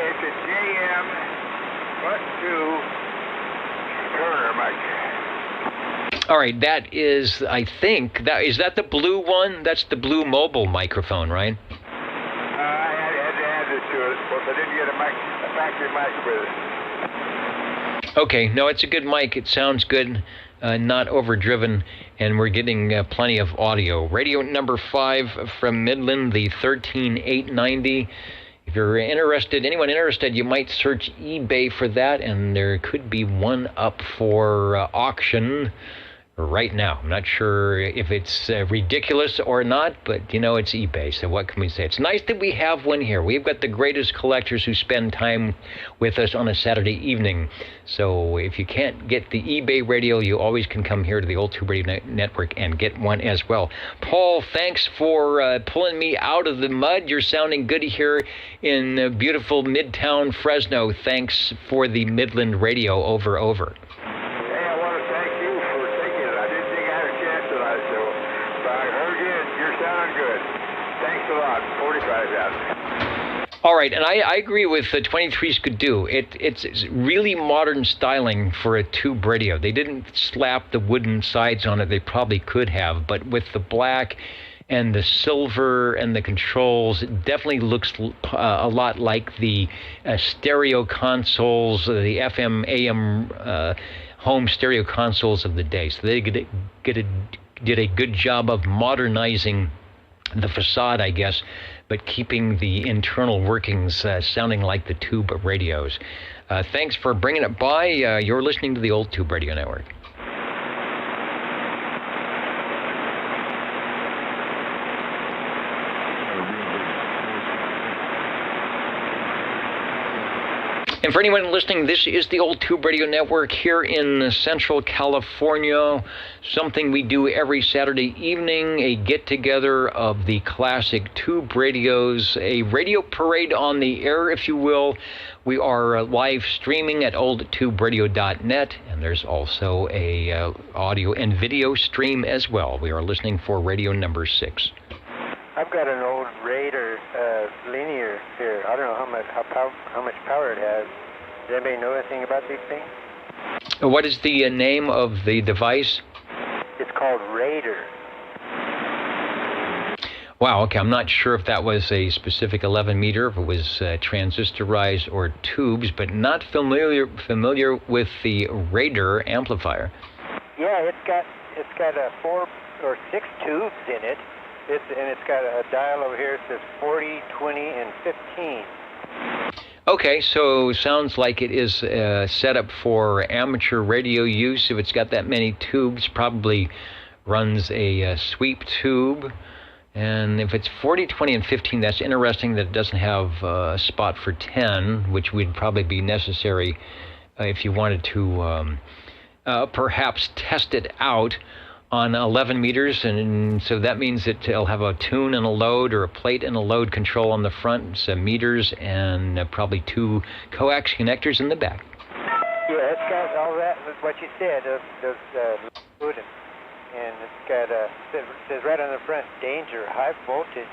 it's a JM +2 Turner mic. All right, that is, I think, is that the blue one? That's the blue mobile microphone, right? I had to add it to it, but I didn't get a factory mic with it. Okay, no, it's a good mic. It sounds good, not overdriven, and we're getting plenty of audio. Radio number 5 from Midland, the 13890. If you're interested, anyone interested, you might search eBay for that, and there could be one up for auction right now. I'm not sure if it's ridiculous or not, but, you know, it's eBay, so what can we say? It's nice that we have one here. We've got the greatest collectors who spend time with us on a Saturday evening. So if you can't get the eBay radio, you always can come here to the Old Tube Radio Network and get one as well. Paul, thanks for pulling me out of the mud. You're sounding good here in beautiful Midtown Fresno. Thanks for the Midland radio. Over. All right, and I agree with the 23s could do. It's really modern styling for a tube radio. They didn't slap the wooden sides on it. They probably could have, but with the black and the silver and the controls, it definitely looks a lot like the stereo consoles, the FM, AM home stereo consoles of the day. So they did a good job of modernizing the facade, I guess, but keeping the internal workings sounding like the tube radios. Thanks for bringing it by. You're listening to the Old Tube Radio Network. And for anyone listening, this is the Old Tube Radio Network here in Central California. Something we do every Saturday evening, a get-together of the classic tube radios, a radio parade on the air, if you will. We are live streaming at oldtuberadio.net, and there's also a audio and video stream as well. We are listening for radio number 6. I've got an old Raider linear here. I don't know how much power it has. Does anybody know anything about these things? What is the name of the device? It's called Raider. Wow, okay, I'm not sure if that was a specific 11 meter, if it was transistorized or tubes, but not familiar with the Raider amplifier. Yeah, it's got 4 or 6 tubes in it. It's got a dial over here that says 40, 20, and 15. Okay, so sounds like it is set up for amateur radio use. If it's got that many tubes, probably runs a sweep tube. And if it's 40, 20, and 15, that's interesting that it doesn't have a spot for 10, which would probably be necessary if you wanted to perhaps test it out on 11 meters, and so that means that it'll have a tune and a load, or a plate and a load control on the front, some meters, and probably 2 coax connectors in the back. Yeah, it's got all that, what you said, those load, and it's got, says right on the front, danger, high voltage.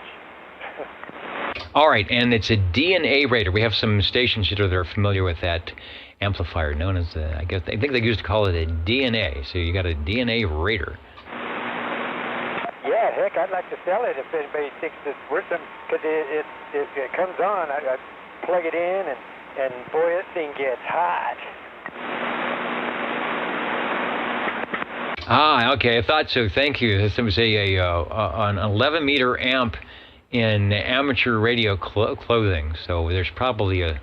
All right, and it's a DNA Raider. We have some stations here that are familiar with that amplifier, known as, I think they used to call it a DNA, so you got a DNA Raider. Yeah, heck, I'd like to sell it if anybody thinks it's worth something, because it comes on, I plug it in, and boy, this thing gets hot. Ah, okay, I thought so, thank you. This was an 11-meter amp in amateur radio clothing, so there's probably a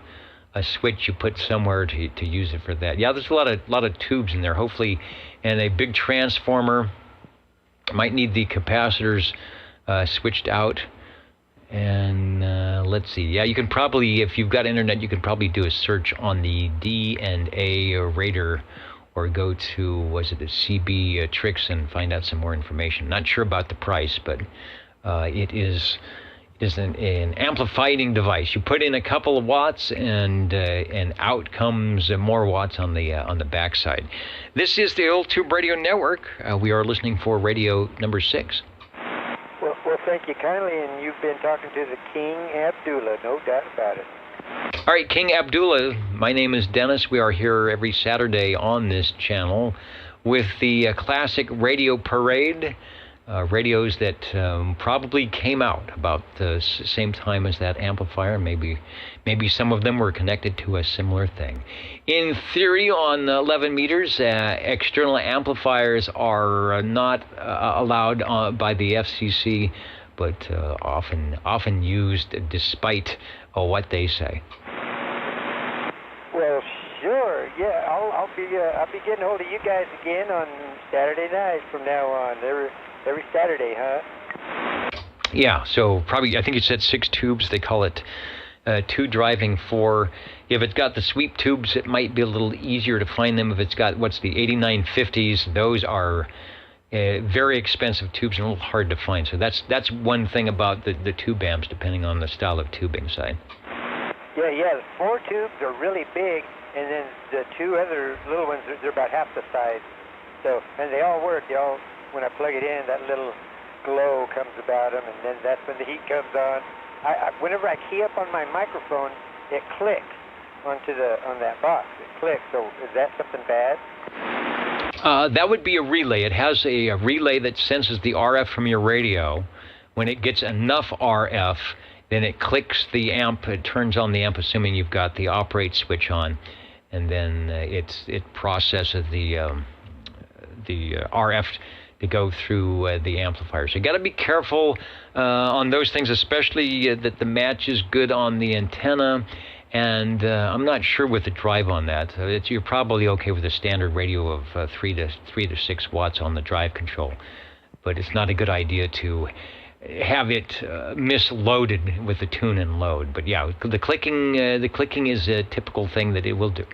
switch you put somewhere to use it for that. Yeah, there's a lot of tubes in there, hopefully, and a big transformer Might need the capacitors switched out. And let's see. Yeah, you can probably, if you've got internet, you can probably do a search on the D&A radar, or go to, was it the CB Tricks, and find out some more information. Not sure about the price, but it is an amplifying device. You put in a couple of watts, and out comes more watts on the backside. This is the Old Tube Radio Network. We are listening for radio number 6. Well, thank you kindly, and you've been talking to the King Abdullah, no doubt about it. All right, King Abdullah, my name is Dennis. We are here every Saturday on this channel with the classic radio parade, radios that probably came out about the same time as that amplifier. Maybe some of them were connected to a similar thing. In theory, on 11 meters, external amplifiers are not allowed by the FCC, but often used despite what they say. Well, sure. Yeah, I'll be getting hold of you guys again on Saturday night from now on. Every Saturday, huh? Yeah. So probably, I think you said 6 tubes. They call it 2 driving 4. If it's got the sweep tubes, it might be a little easier to find them. If it's got what's the 8950s, those are very expensive tubes and a little hard to find. So that's one thing about the tube amps, depending on the style of tubing side. Yeah, the 4 tubes are really big, and then the 2 other little ones, they're about half the size. So, and they all work. When I plug it in, that little glow comes about them, and then that's when the heat comes on. Whenever I key up on my microphone, it clicks on that box. It clicks. So is that something bad? That would be a relay. It has a relay that senses the RF from your radio. When it gets enough RF, then it clicks the amp. It turns on the amp, assuming you've got the operate switch on, and then it processes the RF to go through the amplifier. So you got to be careful on those things, especially that the match is good on the antenna. And I'm not sure with the drive on that. You're probably okay with a standard radio of 3 to 6 watts on the drive control, but it's not a good idea to have it misloaded with the tune and load. But yeah, the clicking is a typical thing that it will do.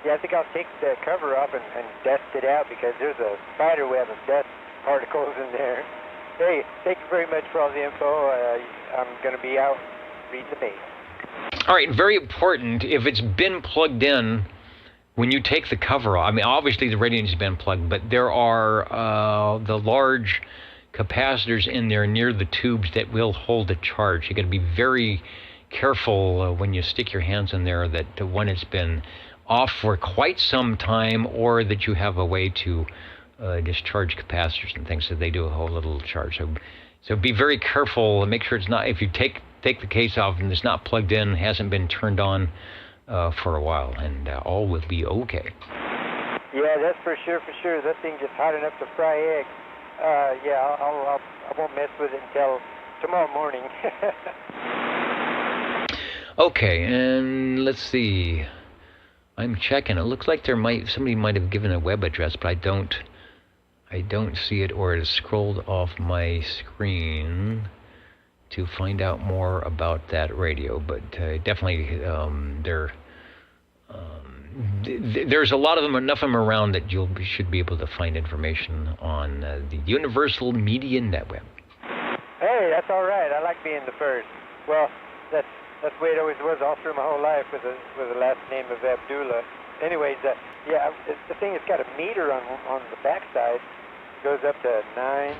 Yeah, I think I'll take the cover off and dust it out, because there's a spider web of dust particles in there. Hey, thank you very much for all the info. I'm going to be out reading the bass. All right, very important. If it's been plugged in, when you take the cover off, I mean, obviously the radio needs to be unplugged, but there are the large capacitors in there near the tubes that will hold a charge. You got to be very careful when you stick your hands in there that when it's been off for quite some time, or that you have a way to discharge capacitors and things, so they do a whole little charge. So be very careful and make sure it's not, if you take the case off and it's not plugged in, hasn't been turned on for a while, and all will be okay. Yeah, that's for sure. That thing's just hot enough to fry eggs. Yeah, I won't mess with it until tomorrow morning. Okay, and let's see. I'm checking. It looks like somebody might have given a web address, but I don't see it, or it is scrolled off my screen to find out more about that radio. But definitely, there's a lot of them, enough of them around that you should be able to find information on the Universal Media Netweb. Hey, that's all right. I like being the first. Well, that's the way it always was all through my whole life, with the last name of Abdullah. Anyways, yeah, the thing has got a meter on the backside. It goes up to 10, I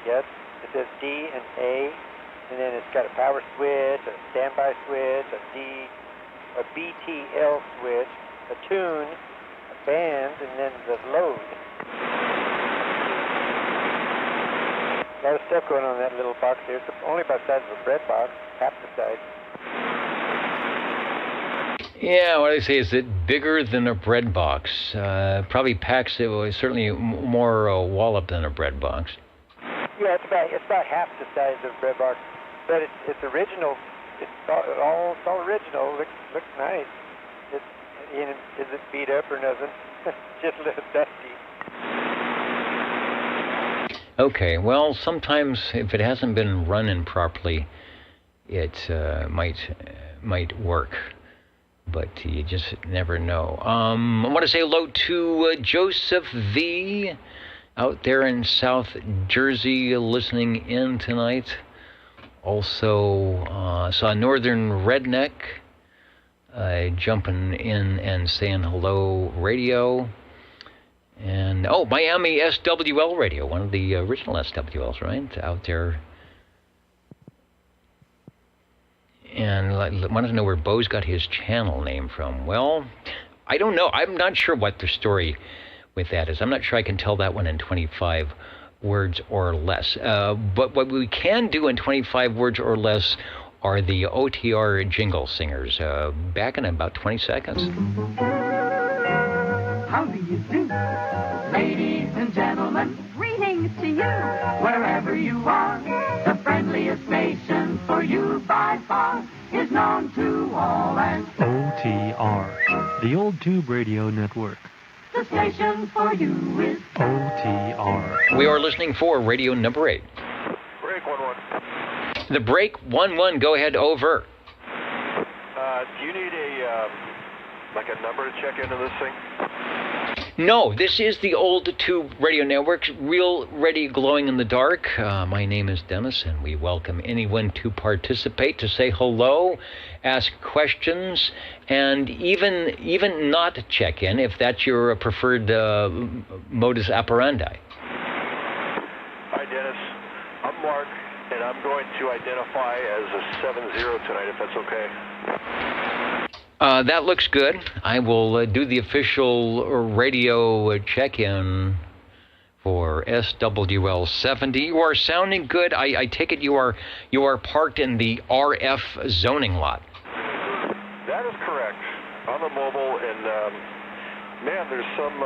guess. It says D and A, and then it's got a power switch, a standby switch, a BTL switch, a tune, a band, and then the load. A lot of stuff going on in that little box here. It's only about the size of a bread box, half the size. Yeah, what I say is that bigger than a bread box. Probably packs it with certainly more wallop than a bread box. Yeah, it's about half the size of a bread box, but it's original. It's all original. Looks nice. isn't beat up or nothing. Just a little dusty. Okay, well, sometimes if it hasn't been running properly, it might work, but you just never know. I want to say hello to Joseph V. out there in South Jersey listening in tonight. Also saw Northern Redneck jumping in and saying hello, radio. And, Miami SWL radio, one of the original SWLs, right, out there. And I wanted to know where Bo's got his channel name from. Well, I don't know. I'm not sure what the story with that is. I'm not sure I can tell that one in 25 words or less. But what we can do in 25 words or less are the OTR jingle singers. Back in about 20 seconds. How do you do? Ladies and gentlemen, greetings to you. Wherever you are, the friendliest station for you by far is known to all and OTR, the Old Tube Radio Network. the station for you is OTR. We are listening for radio number 8. Break 1-1. The break 1-1, go ahead, over. Do you need a number to check into this thing? No, this is the Old Tube Radio Network, real, ready, glowing in the dark. My name is Dennis, and we welcome anyone to participate, to say hello, ask questions, and even not check in if that's your preferred modus operandi. Hi, Dennis. I'm Mark, and I'm going to identify as a 7-0 tonight, if that's okay. That looks good. I will do the official radio check-in for SWL 70. You are sounding good. I take it you are parked in the RF zoning lot. That is correct. On the mobile, and man, there's some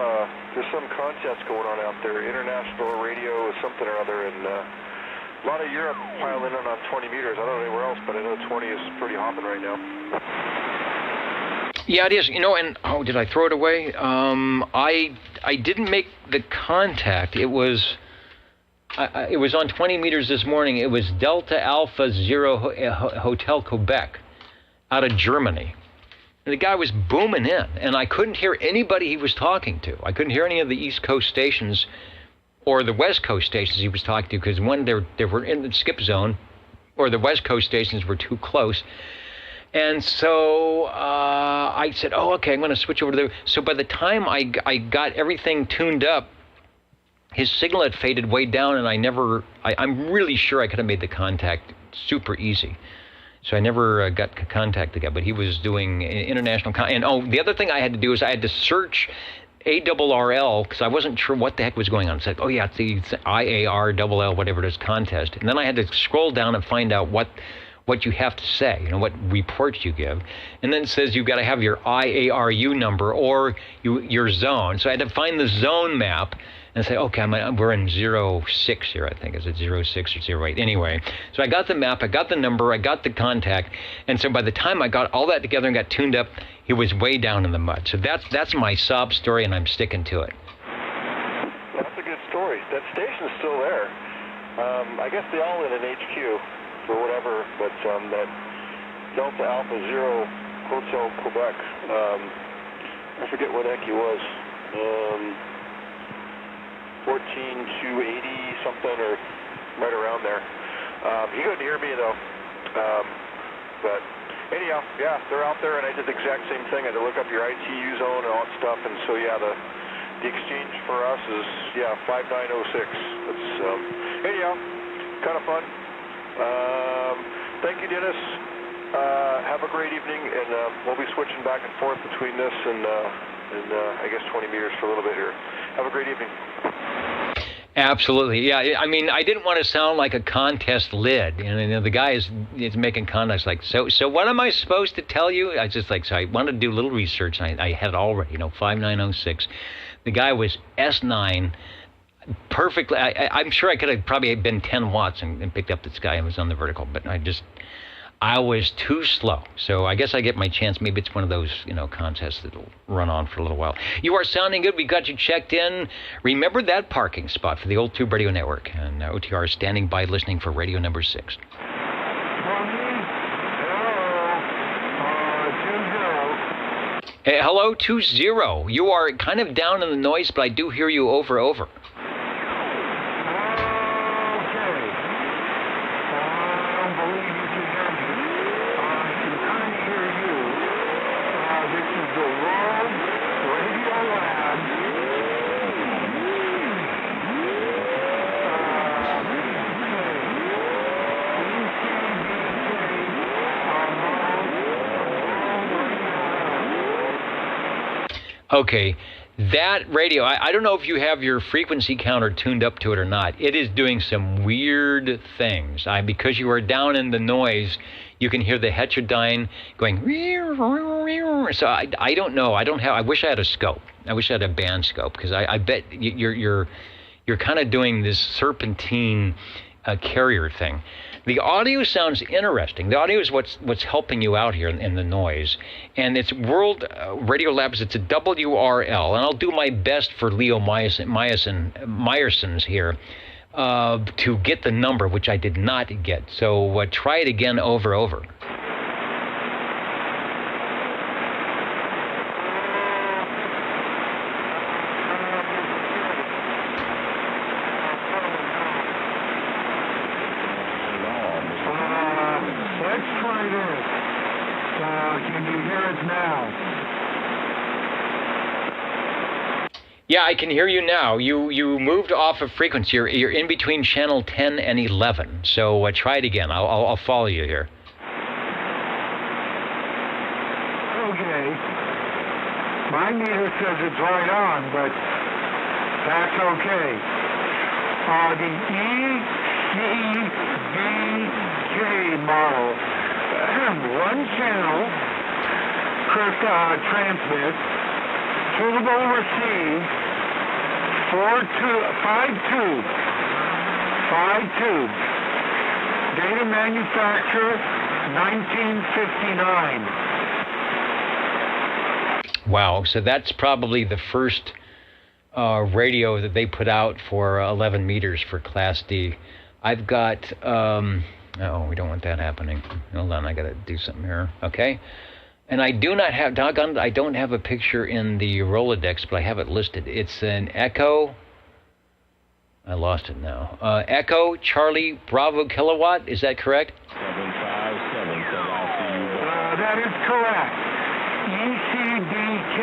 contest going on out there. International radio, something or other, and a lot of Europe piling in on 20 meters. I don't know anywhere else, but I know 20 is pretty hopping right now. Yeah, it is. And did I throw it away? I didn't make the contact. It was on 20 meters this morning. It was Delta Alpha Zero Hotel Quebec out of Germany. And the guy was booming in, and I couldn't hear anybody he was talking to. I couldn't hear any of the East Coast stations or the West Coast stations he was talking to, because one, they were in the skip zone, or the West Coast stations were too close. And so I said, okay, I'm going to switch over to there. So by the time I got everything tuned up, his signal had faded way down, and I'm really sure I could have made the contact super easy. So I never got contact again, but he was doing international and the other thing I had to do is I had to search ARRL, because I wasn't sure what the heck was going on. It's like, it's the IARLL, whatever it is, contest. And then I had to scroll down and find out what you have to say, what reports you give. And then it says you've got to have your IARU number or your zone. So I had to find the zone map and say, okay, we're in 06 here, I think. Is it 06 or 08? Anyway, so I got the map, I got the number, I got the contact. And so by the time I got all that together and got tuned up, he was way down in the mud. So that's my sob story, and I'm sticking to it. That's a good story. That station's still there. I guess they all in an HQ. Or whatever, but that Delta Alpha Zero Hotel Quebec, I forget what heck he was, 14280 something, or right around there. He couldn't hear me though, but anyhow, yeah, they're out there, and I did the exact same thing. I had to look up your ITU zone and all that stuff, and so yeah, the exchange for us is 5906. That's anyhow, kind of fun. Thank you, Dennis. Have a great evening, and we'll be switching back and forth between this and I guess 20 meters for a little bit here. Have a great evening. Absolutely, yeah. I mean, I didn't want to sound like a contest lid, and the guy is making contests like, so what am I supposed to tell you? I just so I wanted to do a little research. I had it already, 5906. The guy was S9. Perfectly, I'm sure I could have probably been 10 watts and picked up this guy and was on the vertical, but I was too slow. So I guess I get my chance. Maybe it's one of those, contests that'll run on for a little while. You are sounding good. We got you checked in. Remember that parking spot for the Old Tube Radio Network. And OTR is standing by listening for radio number 6. Hello, 20. You are kind of down in the noise, but I do hear you over. Okay, that radio, I don't know if you have your frequency counter tuned up to it or not. It is doing some weird things. Because you are down in the noise, you can hear the heterodyne going. So I don't know. I wish I had a scope. I wish I had a band scope, because I bet you're kind of doing this serpentine carrier thing. The audio sounds interesting. The audio is what's helping you out here in the noise. And it's World Radio Labs. It's a WRL. And I'll do my best for Leo Meyerson's here to get the number, which I did not get. So try it again over. Yeah, I can hear you now. You moved off of frequency. You're in between channel 10 and 11. So try it again. I'll follow you here. Okay. My meter says it's right on, but that's okay. The ECBK model. One channel transmits. Tunable receive. 5 tubes. Data manufacturer 1959. Wow, so that's probably the first radio that they put out for 11 meters for Class D. I've got, we don't want that happening. Hold on, I got to do something here. Okay. And I do not have, I don't have a picture in the Rolodex, but I have it listed. It's an Echo. I lost it now. Echo Charlie Bravo Kilowatt. Is that correct? 757. That is correct. ECBK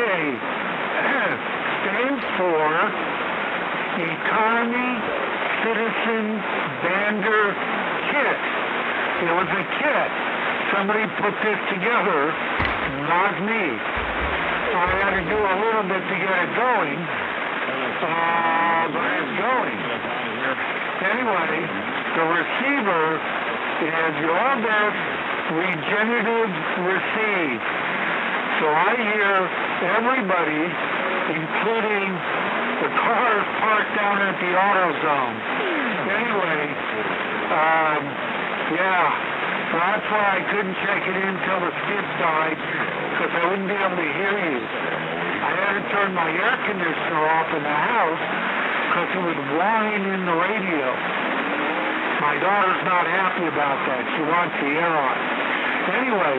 stands for Economy Citizen Bander Kit. It was a kit. Somebody put this together. Not me. I had to do a little bit to get it going, but it's going. Anyway, the receiver is your best regenerative receive. So I hear everybody, including the cars parked down at the AutoZone. Anyway, so that's why I couldn't check it in until the skids died, because I wouldn't be able to hear you. I had to turn my air conditioner off in the house because it was whining in the radio. My daughter's not happy about that. She wants the air on. Anyway,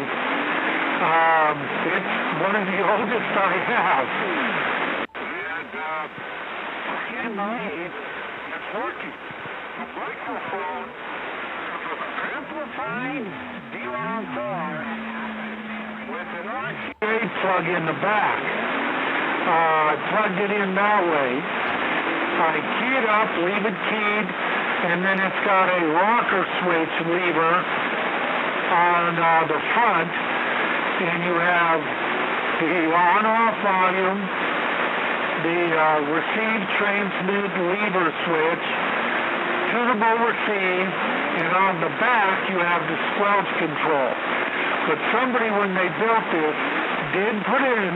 it's one of the oldest I have. And it's working. The microphone amplified D-on-4 with an RCA plug in the back. I plugged it in that way. I key it up, leave it keyed, and then it's got a rocker switch lever on the front, and you have the on-off volume, the receive transmit lever switch, tunable receive, and on the back you have the squelch control. But somebody, when they built this, did put in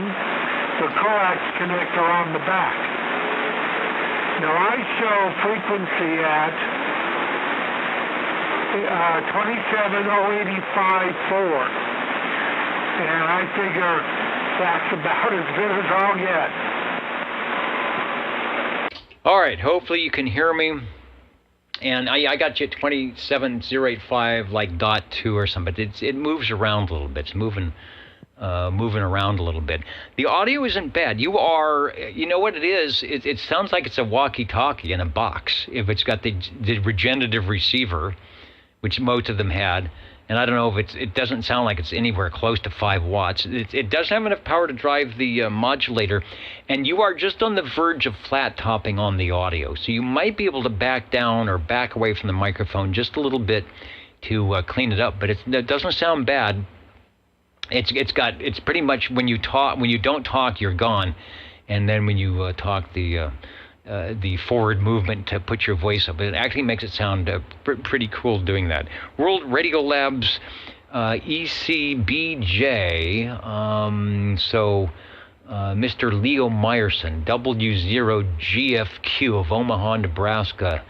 the coax connector on the back. Now I show frequency at 27085.4. And I figure that's about as good as I'll get. All right, hopefully you can hear me. And I got you at 27085, like .2 or something. But it moves around a little bit. It's moving around a little bit. The audio isn't bad. You know what it is? It sounds like it's a walkie-talkie in a box. If it's got the regenerative receiver, which most of them had. And I don't know if it doesn't sound like it's anywhere close to 5 watts. It doesn't have enough power to drive the modulator, and you are just on the verge of flat topping on the audio. So you might be able to back down or back away from the microphone just a little bit to clean it up. But it doesn't sound bad. It's pretty much when you don't talk, you're gone, and then when you talk, the forward movement to put your voice up. It actually makes it sound pretty cool doing that. World Radio Labs ECBJ, Mr. Leo Meyerson, W0GFQ of Omaha, Nebraska,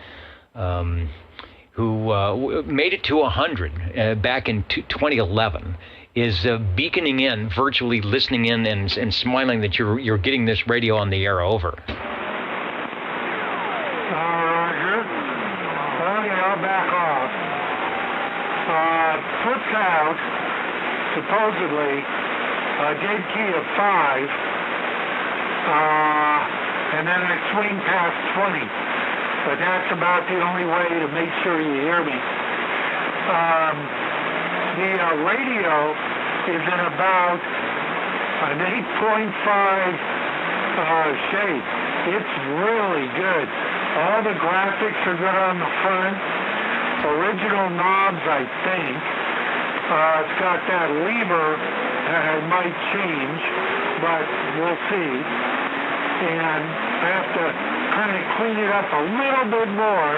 who made it to 100 back in 2011, is beaconing in, virtually listening in and smiling that you're getting this radio on the air over. Puts out supposedly a dead key of 5, and then I swing past 20, but that's about the only way to make sure you hear me. The radio is in about an 8.5 shape. It's really good. All the graphics are good on the front. Original knobs, I think. It's got that lever that I might change, but we'll see. And I have to kind of clean it up a little bit more,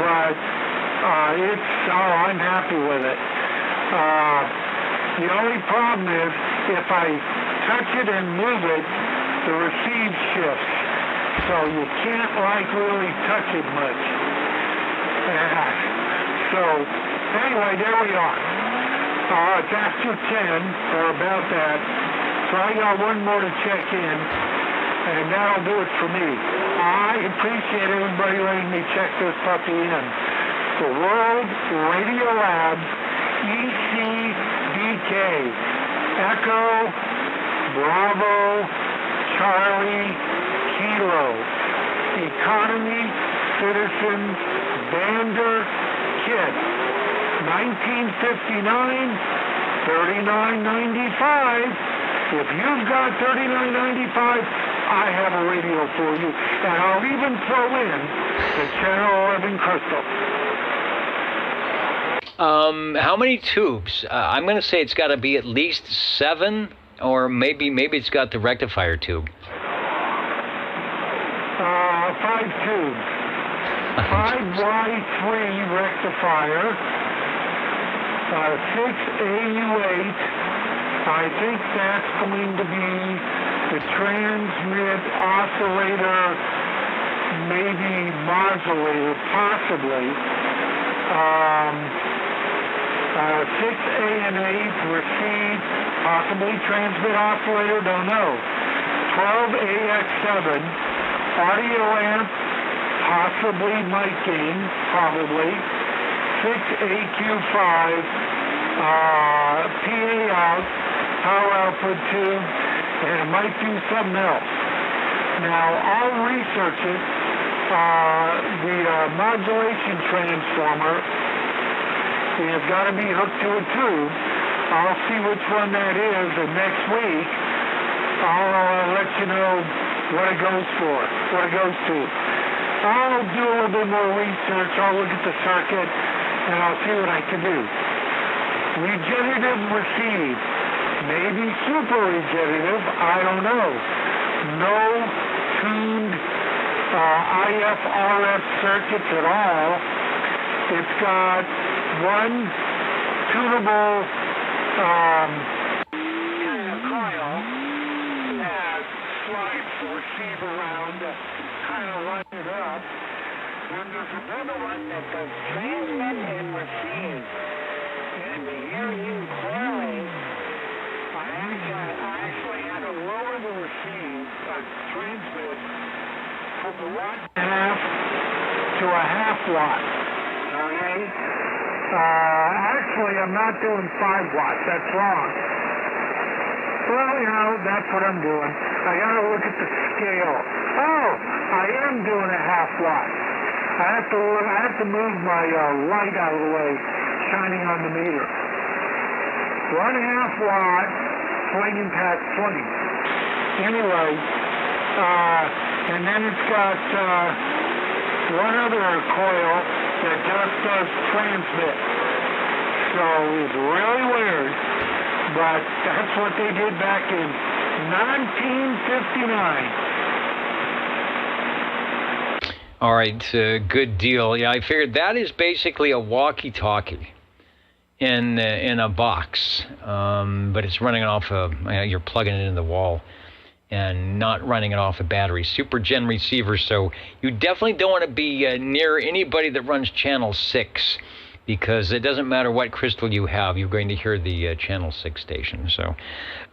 but I'm happy with it. The only problem is if I touch it and move it, the receive shifts. So you can't really touch it much. So, anyway, there we are. It's after 10, or about that. So I got one more to check in, and that'll do it for me. I appreciate everybody letting me check this puppy in. The World Radio Labs ECBK. Echo, Bravo, Charlie, Kilo. Economy, Citizens, Bander, Kit. 1959, $39.95. If you've got $39.95, I have a radio for you, and I'll even throw in the Channel 11 Crystal. How many tubes? I'm going to say it's got to be at least 7, or maybe it's got the rectifier tube. 5 tubes. 5Y3 rectifier, 6AU8. I think that's going to be the transmit oscillator, maybe modulator, possibly. 6A and 8 receive, possibly transmit oscillator, don't know. 12AX7, audio amp, possibly mic gain, probably. 6AQ5, PA out, power output tube, and it might do something else. Now, I'll research it. The modulation transformer has got to be hooked to a tube. I'll see which one that is, and next week I'll let you know what it goes for, what it goes to. I'll do a little bit more research. I'll look at the circuit, and I'll see what I can do. Regenerative receive. Maybe super regenerative. I don't know. No tuned IFRF circuits at all. It's got one tunable coil that slides the receiver around, kind of line it up. When the They're the ones that both transmit and receive. And to hear you clearly, I actually had to lower the transmit from the 1.5 to a half watt. Okay? Actually, I'm not doing 5 watts. That's wrong. Well, that's what I'm doing. I got to look at the scale. Oh, I am doing a half watt. I have to move my light out of the way, shining on the meter. 1.5 watt, swinging past 20. Anyway, and then it's got one other coil that just does transmit. So it's really weird, but that's what they did back in 1959. All right, good deal. Yeah, I figured that is basically a walkie-talkie in a box, but it's running off you're plugging it into the wall and not running it off a battery. Super Gen receiver, so you definitely don't want to be near anybody that runs channel 6, because it doesn't matter what crystal you have, you're going to hear the channel 6 station. So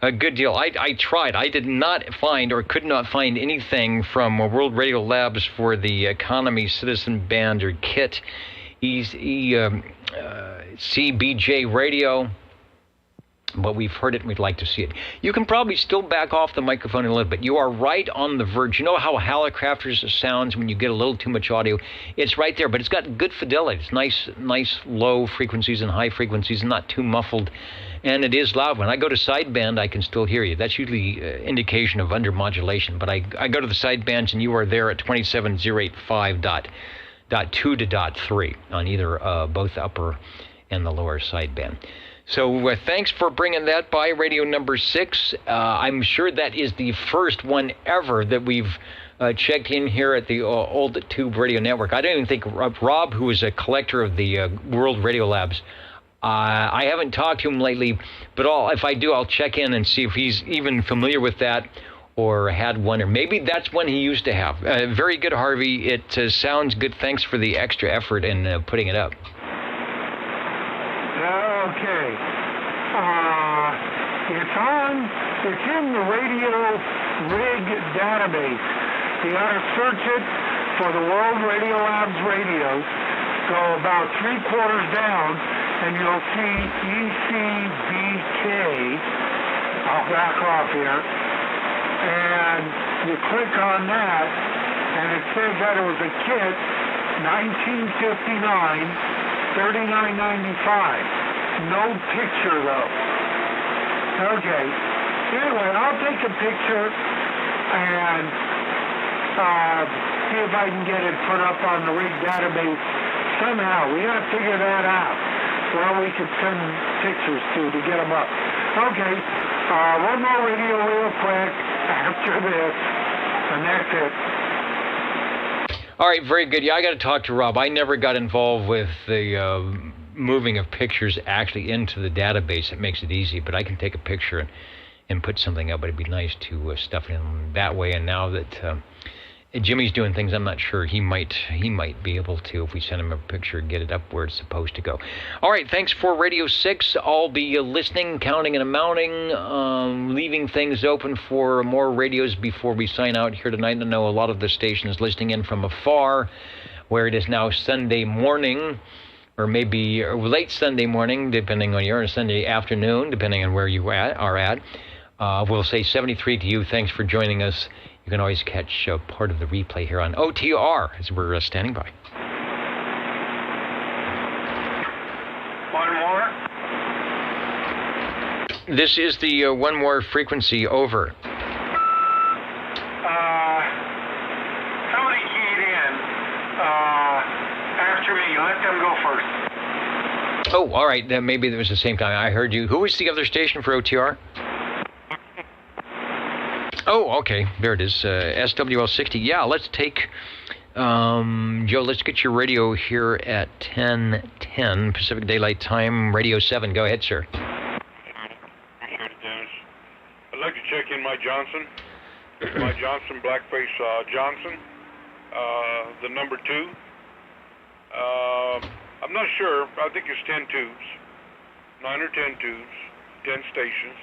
a good deal. I tried. I did not find or could not find anything from World Radio Labs for the Economy Citizen Band or KIT CBJ radio. But we've heard it and we'd like to see it. You can probably still back off the microphone a little bit. You are right on the verge. You know how Hallicrafters sounds when you get a little too much audio? It's right there, but it's got good fidelity. It's nice low frequencies and high frequencies, not too muffled. And it is loud. When I go to sideband, I can still hear you. That's usually indication of undermodulation. But I go to the sidebands and you are there at 27085.2 to .3 on either both upper and the lower sideband. So thanks for bringing that by, radio number 6. I'm sure that is the first one ever that we've checked in here at the Old Tube Radio Network. I don't even think Rob, who is a collector of the World Radio Labs, I haven't talked to him lately, but if I do, I'll check in and see if he's even familiar with that or had one, or maybe that's one he used to have. Very good, Harvey. It sounds good. Thanks for the extra effort in putting it up. Okay. It's in the radio rig database. You ought to search it for the World Radio Labs radios. Go about 3/4 down, and you'll see ECBK. I'll back off here. And you click on that, and it says that it was a kit, 1959. $39.95. No picture though. Okay. Anyway, I'll take a picture and see if I can get it put up on the rig database somehow. We gotta figure that out. Where we could send pictures to get them up. Okay. One more radio real quick after this, and that's it. All right, very good. Yeah, I got to talk to Rob. I never got involved with the moving of pictures actually into the database. It makes it easy, but I can take a picture and put something up. But it'd be nice to stuff it in that way. And now that Jimmy's doing things, I'm not sure he might be able to, if we send him a picture, get it up where it's supposed to go. All right, thanks for Radio 6. I'll be listening, counting and amounting, leaving things open for more radios before we sign out here tonight. I know a lot of the stations listening in from afar, where it is now Sunday morning, or maybe late Sunday morning, depending on your Sunday afternoon, depending on where you are at. We'll say 73 to you. Thanks for joining us. You can always catch part of the replay here on OTR as we're standing by. One more? This is the one more frequency, over. Somebody keyed in after me. Let them go first. Oh, all right. Then maybe it was the same time. I heard you. Who was the other station for OTR? Oh, okay. There it is. SWL 60. Yeah, let's take... Joe, let's get your radio here at 10:10 Pacific Daylight Time, Radio 7. Go ahead, sir. I'd like to check in my Johnson. My Johnson, Blackface Johnson. The number 2. I'm not sure. I think it's 10 tubes, 9 or 10 tubes, 10 stations,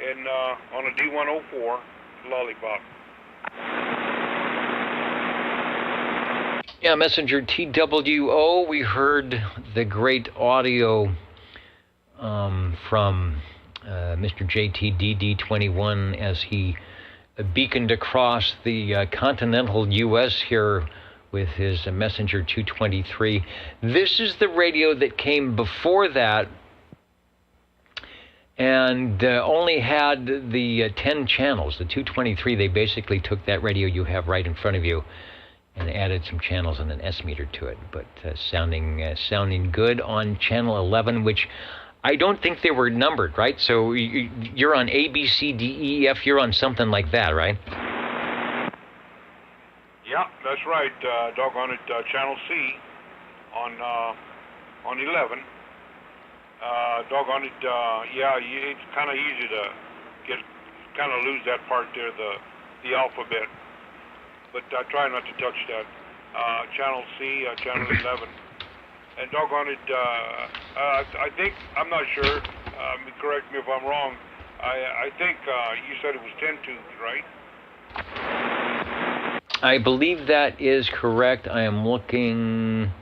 and on a D104 Lollipop. Yeah, Messenger TWO, we heard the great audio from Mr. JTDD21 as he beaconed across the continental U.S. here with his Messenger 223. This is the radio that came before that and only had the 10 channels. The 223, they basically took that radio you have right in front of you and added some channels and an S meter to it, but sounding good on channel 11, which I don't think they were numbered, right? So you're on A, B, C, D, E, F. You're on something like that, right? Yeah, that's right. Doggone it, channel C on 11. Doggone it, yeah, it's kind of easy to lose that part there, the alphabet. But I try not to touch that. Channel C, channel 11. And doggone it, I think, I'm not sure, correct me if I'm wrong, I think you said it was 10 tubes, right? I believe that is correct. I am looking,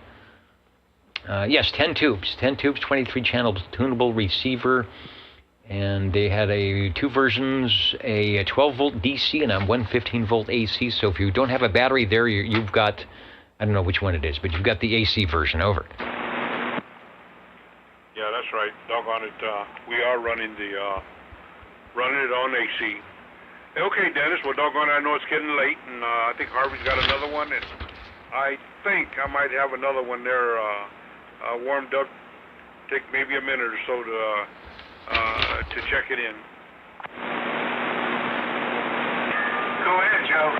yes, 10 tubes, 23 channels, tunable receiver. And they had two versions, a 12-volt DC and a 115-volt AC. So if you don't have a battery there, you've got, I don't know which one it is, but you've got the AC version. Over. Yeah, that's right. Doggone it. We are running it on AC. Okay, Dennis. Well, doggone it, I know it's getting late, and I think Harvey's got another one, and I think I might have another one there warmed up. Take maybe a minute or so to check it in. Go ahead, Joe.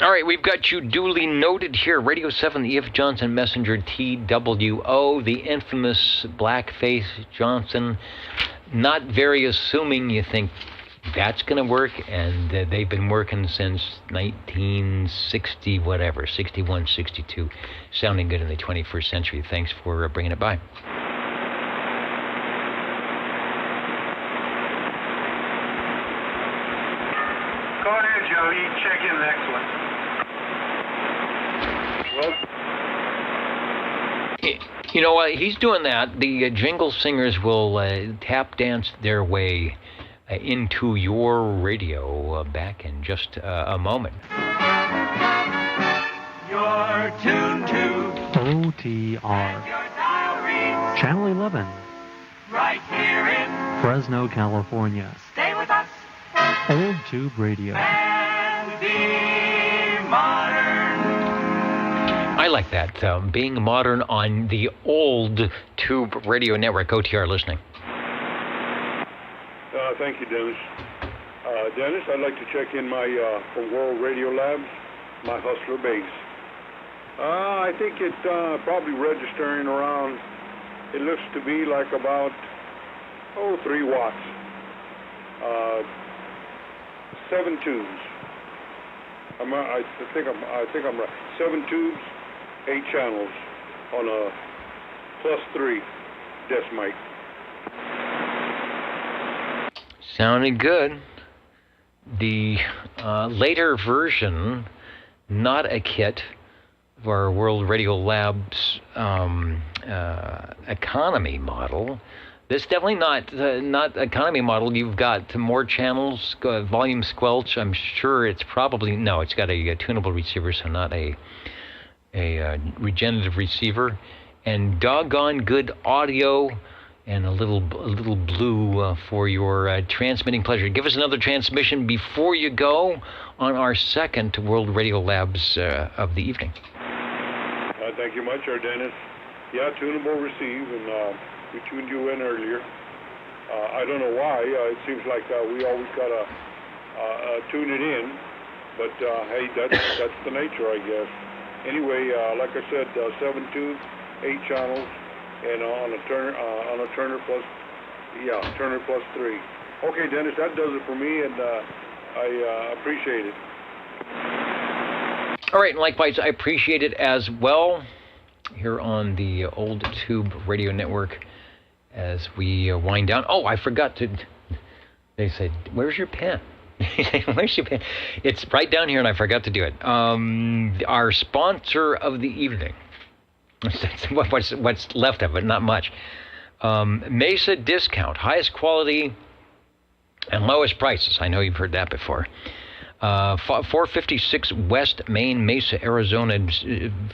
All right, we've got you duly noted here. Radio 7, the If Johnson Messenger TWO, the infamous Blackface Johnson. Not very assuming you think that's going to work, and they've been working since 1960, whatever, 61, 62. Sounding good in the 21st century. Thanks for bringing it by. Go ahead, Joe. You can check in the next one. You know what? He's doing that. The jingle singers will tap dance their way into your radio back in just a moment. You're tuned to OTR. Channel 11. Right here in Fresno, California. Stay with us. Old Tube Radio. And be modern. I like that. Being modern on the Old Tube Radio Network. OTR listening. Thank you, Dennis. Dennis, I'd like to check in my from World Radio Labs, my Hustler base. I think it's probably registering around, it looks to be like about, 3 watts. 7 tubes. I think I'm right. 7 tubes, 8 channels on a +3 desk mic. Sounded good. The later version, not a kit, of our World Radio Labs economy model. This definitely not economy model. You've got more channels, volume squelch. I'm sure it's probably, no, it's got a tunable receiver, so not a regenerative receiver, and doggone good audio. And a little blue for your transmitting pleasure. Give us another transmission before you go on our second World Radio Labs of the evening. Thank you much, Dennis. Yeah, tunable receive, and we tuned you in earlier. I don't know why. It seems like we always gotta tune it in, but hey, that's the nature, I guess. Anyway, like I said, 7 tubes, 8 channels. And on a Turner plus 3. Okay, Dennis, that does it for me, and I appreciate it. All right, and likewise, I appreciate it as well. here on the Old Tube Radio Network as we wind down. Oh, I forgot to... They said, where's your pen? Where's your pen? It's right down here, and I forgot to do it. Our sponsor of the evening. What's left of it, not much. Mesa Discount, highest quality and lowest prices. I know you've heard that before. 456 West Main Mesa, Arizona,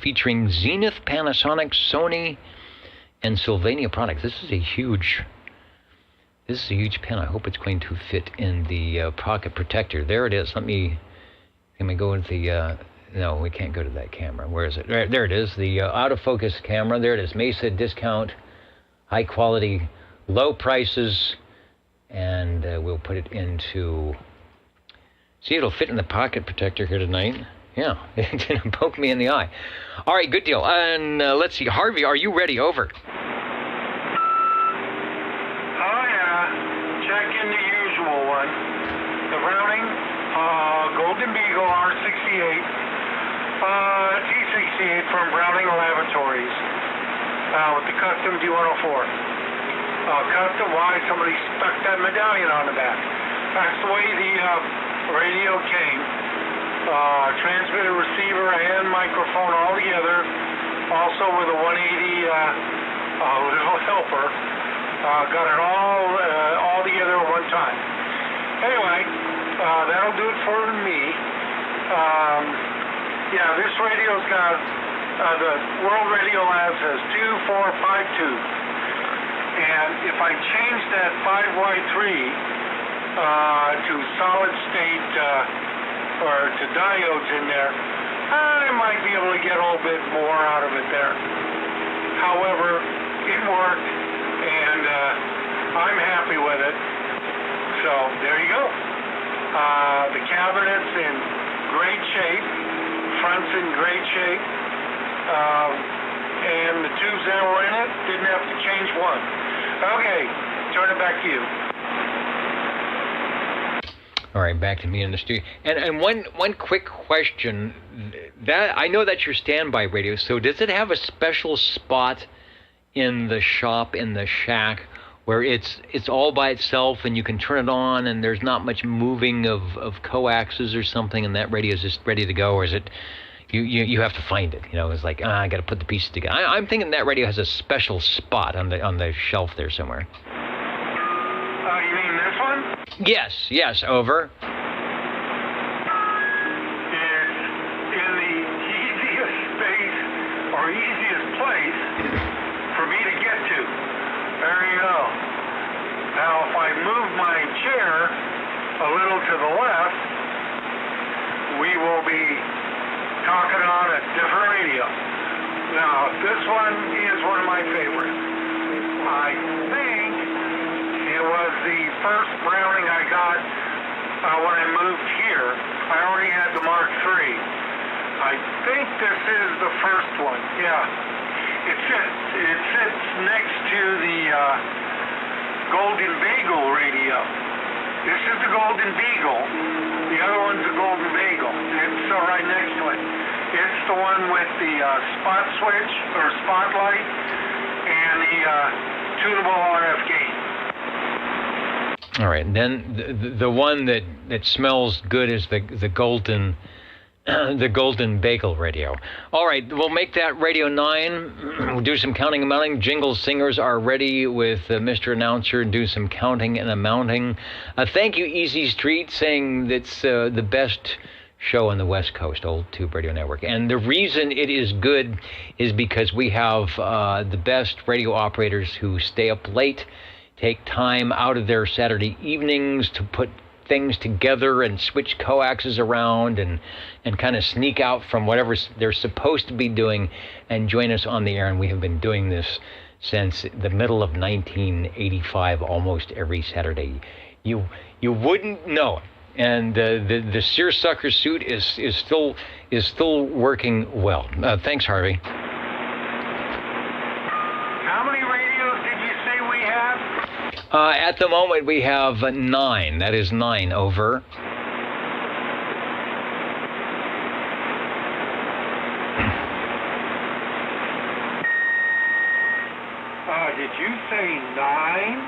featuring Zenith, Panasonic, Sony, and Sylvania products. This is a huge pen. I hope it's going to fit in the pocket protector. There it is. Can we go into the... no, we can't go to that camera. Where is it? There it is. The autofocus camera. There it is. Mesa Discount, high quality, low prices, and we'll put it into... See, it'll fit in the pocket protector here tonight. Yeah, it didn't poke me in the eye. All right, good deal. And let's see. Harvey, are you ready? Over. Check in the usual one. The Browning Golden Beagle R68, T68 from Browning Laboratories with the custom D104. Custom, why? Somebody stuck that medallion on the back. That's the way the radio came. Transmitter, receiver, and microphone all together. Also with a 180 little helper. Got it all together at one time. Anyway, that'll do it for me. Yeah, this radio's got the World Radio Lab says 2452, and if I change that 5Y3 to solid state or to diodes in there, I might be able to get a little bit more out of it there. However, it worked, and I'm happy with it. So there you go. The cabinet's in great shape, front's in great shape, and the tubes that were in it didn't have to change one. Okay, turn it back to you. All right, back to me in the studio. And one quick question. That I know that's your standby radio, so does it have a special spot in the shop, in the shack, where it's all by itself and you can turn it on and there's not much moving of coaxes or something, and that radio is just ready to go? Or is it you have to find it? It's like, I got to put the pieces together. I'm thinking that radio has a special spot on the shelf there somewhere. You mean this one? Yes, over. It's in the easiest space or easiest place for me to get to. There you go. Now, if I move my chair a little to the left, we will be talking on a different radio. Now, this one is one of my favorites. I think it was the first Browning I got when I moved here. I already had the Mark III. I think this is the first one. Yeah. It sits next to the Golden Beagle radio. This is the Golden Beagle. The other one's the Golden Beagle. It's right next to it. It's the one with the spot switch or spotlight and the tunable RF gate. All right, and then the one that smells good is the Golden Bagel radio. All right, we'll make that radio 9. We'll do some counting and mounting. Jingle singers are ready with Mr. Announcer and do some counting and amounting. Thank you, Easy Street, saying that's the best show on the West Coast, Old Tube Radio Network. And the reason it is good is because we have the best radio operators who stay up late, take time out of their Saturday evenings to put things together and switch coaxes around and kind of sneak out from whatever they're supposed to be doing and join us on the air. And we have been doing this since the middle of 1985, almost every Saturday. You wouldn't know it. And the seersucker suit is still working well. Thanks, Harvey. How many radios did you say we have? At the moment, we have 9. That is 9, over. Did you say 9?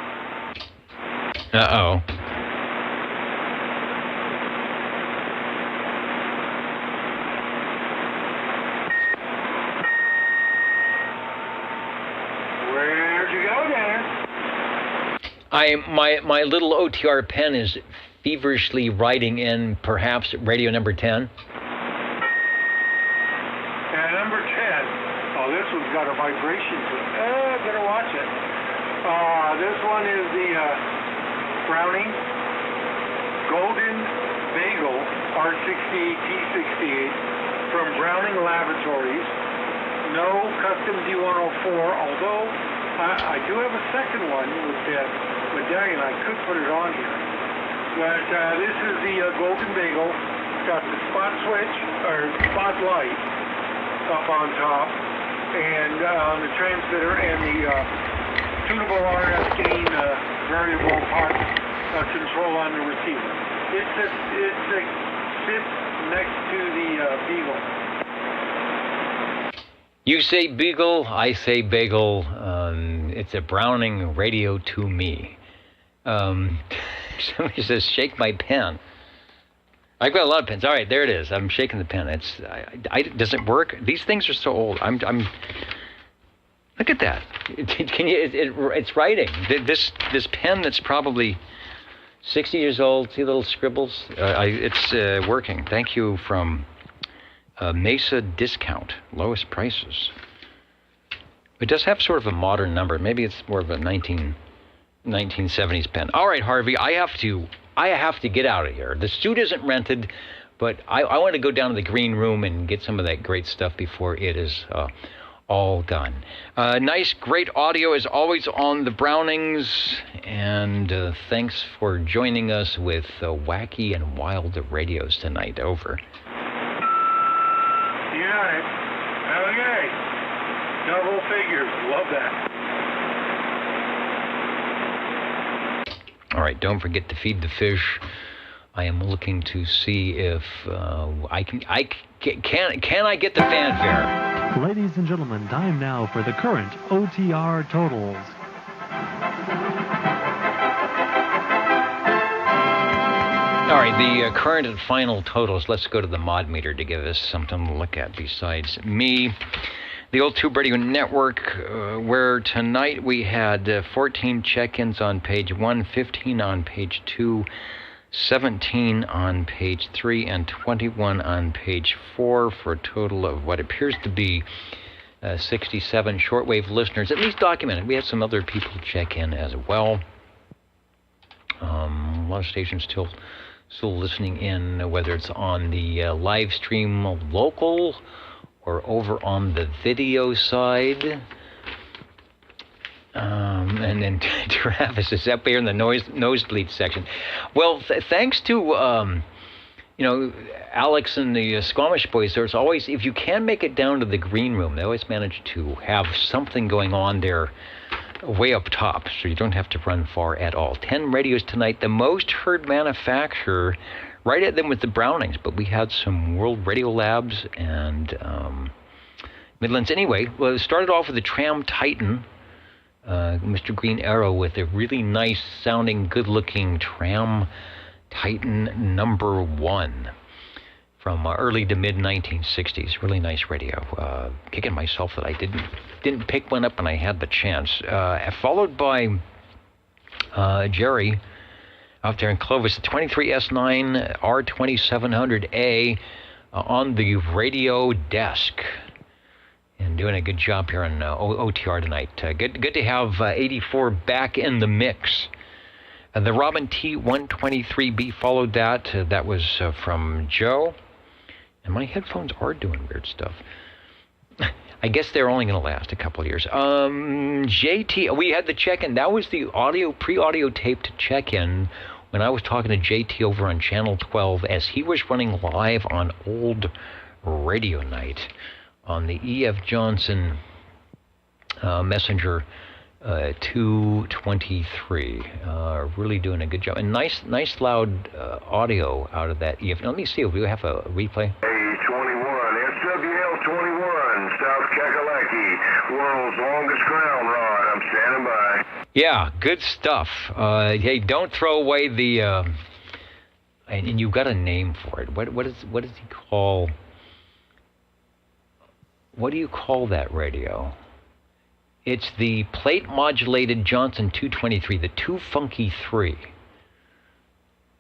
Uh-oh. Where'd you go, Dennis? My little OTR pen is feverishly writing in perhaps radio number 10. Yeah, number 10. Oh, this one's got a vibration to it. Better watch it. This one is the Browning Golden Bagel R68T68 from Browning Laboratories. No custom D104, although I do have a second one with the medallion. I could put it on here. But this is the Golden Bagel. It's got the spot switch, or spotlight up on top, and the transmitter, and the tunable RF gain variable part control on the receiver. It sits next to the Beagle. You say Beagle, I say Bagel. It's a Browning radio to me. Somebody says, shake my pen. I've got a lot of pens. All right, there it is. I'm shaking the pen. Does it work? These things are so old. I'm look at that. It's writing. This pen that's probably 60 years old. See little scribbles? It's working. Thank you from Mesa Discount. Lowest prices. It does have sort of a modern number. Maybe it's more of a 1970s pen. All right, Harvey, I have to get out of here. The suit isn't rented, but I want to go down to the green room and get some of that great stuff before it is all done. Nice, great audio as always on the Brownings, and thanks for joining us with wacky and wild radios tonight. Over. You got it. Okay. Double figures. Love that. All right, don't forget to feed the fish. I am looking to see if can I get the fanfare? Ladies and gentlemen, time now for the current OTR totals. All right, the current and final totals. Let's go to the mod meter to give us something to look at besides me. The Old Tube Radio Network, where tonight we had 14 check-ins on page 1, 15 on page 2, 17 on page 3, and 21 on page 4, for a total of what appears to be 67 shortwave listeners, at least documented. We had some other people check in as well. A lot of stations still listening in, whether it's on the live stream local or over on the video side. And then Travis is up here in the nosebleed section. Well, thanks to Alex and the Squamish boys, there's always, if you can make it down to the green room, they always manage to have something going on there way up top, so you don't have to run far at all. 10 radios tonight, the most heard manufacturer. Right at them with the Brownings, but we had some World Radio Labs and Midlands. Anyway, well, it started off with the Tram Titan, Mr. Green Arrow, with a really nice sounding, good looking Tram Titan number 1 from early to mid 1960s. Really nice radio. Kicking myself that I didn't pick one up when I had the chance. Followed by Jerry out there in Clovis, the 23S9 R2700A on the radio desk, and doing a good job here on OTR tonight. Good to have 84 back in the mix. The Robin T123B followed that. That was from Joe. And my headphones are doing weird stuff. I guess they're only going to last a couple of years. JT, we had the check-in. That was the pre-audio taped check-in when I was talking to JT over on Channel 12 as he was running live on Old Radio Night on the E.F. Johnson Messenger 223. Really doing a good job. And nice loud audio out of that E.F. Let me see if we have a replay. SWL 21, South Kakalaki, world's longest ground rod, I'm standing by. Yeah, good stuff. Hey, don't throw away the. And you've got a name for it. What does he call? What do you call that radio? It's the plate modulated Johnson 223, the 2 Funky 3.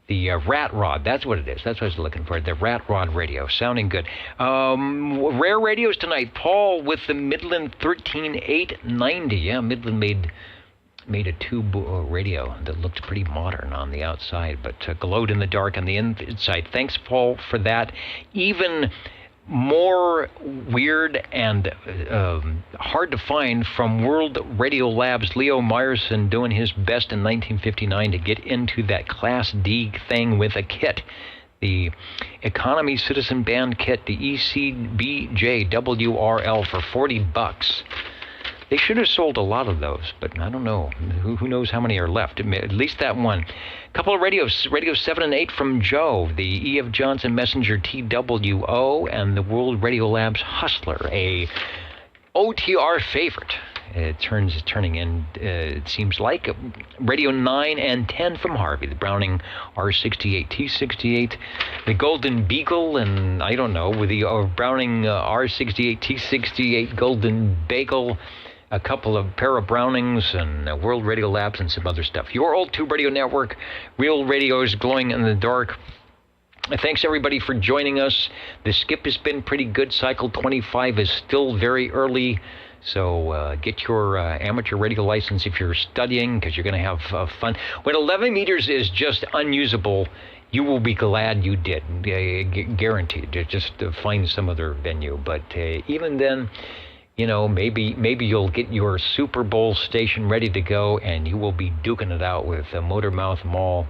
The Rat Rod, that's what it is. That's what I was looking for. The Rat Rod radio, sounding good. Rare radios tonight. Paul with the Midland 13890. Yeah, Midland made a tube radio that looked pretty modern on the outside, but glowed in the dark on the inside. Thanks, Paul, for that. Even more weird and hard to find from World Radio Labs, Leo Meyerson doing his best in 1959 to get into that Class D thing with a kit. The Economy Citizen Band kit, the ECBJ WRL for $40. They should have sold a lot of those, but I don't know. Who knows how many are left? At least that one. A couple of radios, Radio 7 and 8 from Joe, the E.F. Johnson Messenger TWO, and the World Radio Labs Hustler, a OTR favorite. It's turning in, it seems like. Radio 9 and 10 from Harvey, the Browning R68 T68, the Golden Beagle, and I don't know, with the Browning R68 T68 Golden Bagel, a couple of pair of Brownings, and World Radio Labs, and some other stuff. Your Old Tube Radio Network, real radios glowing in the dark. Thanks, everybody, for joining us. The skip has been pretty good. Cycle 25 is still very early, so get your amateur radio license if you're studying, because you're going to have fun. When 11 meters is just unusable, you will be glad you did. Guaranteed. Just find some other venue. But even then, you know, maybe you'll get your Super Bowl station ready to go, and you will be duking it out with Motormouth Mall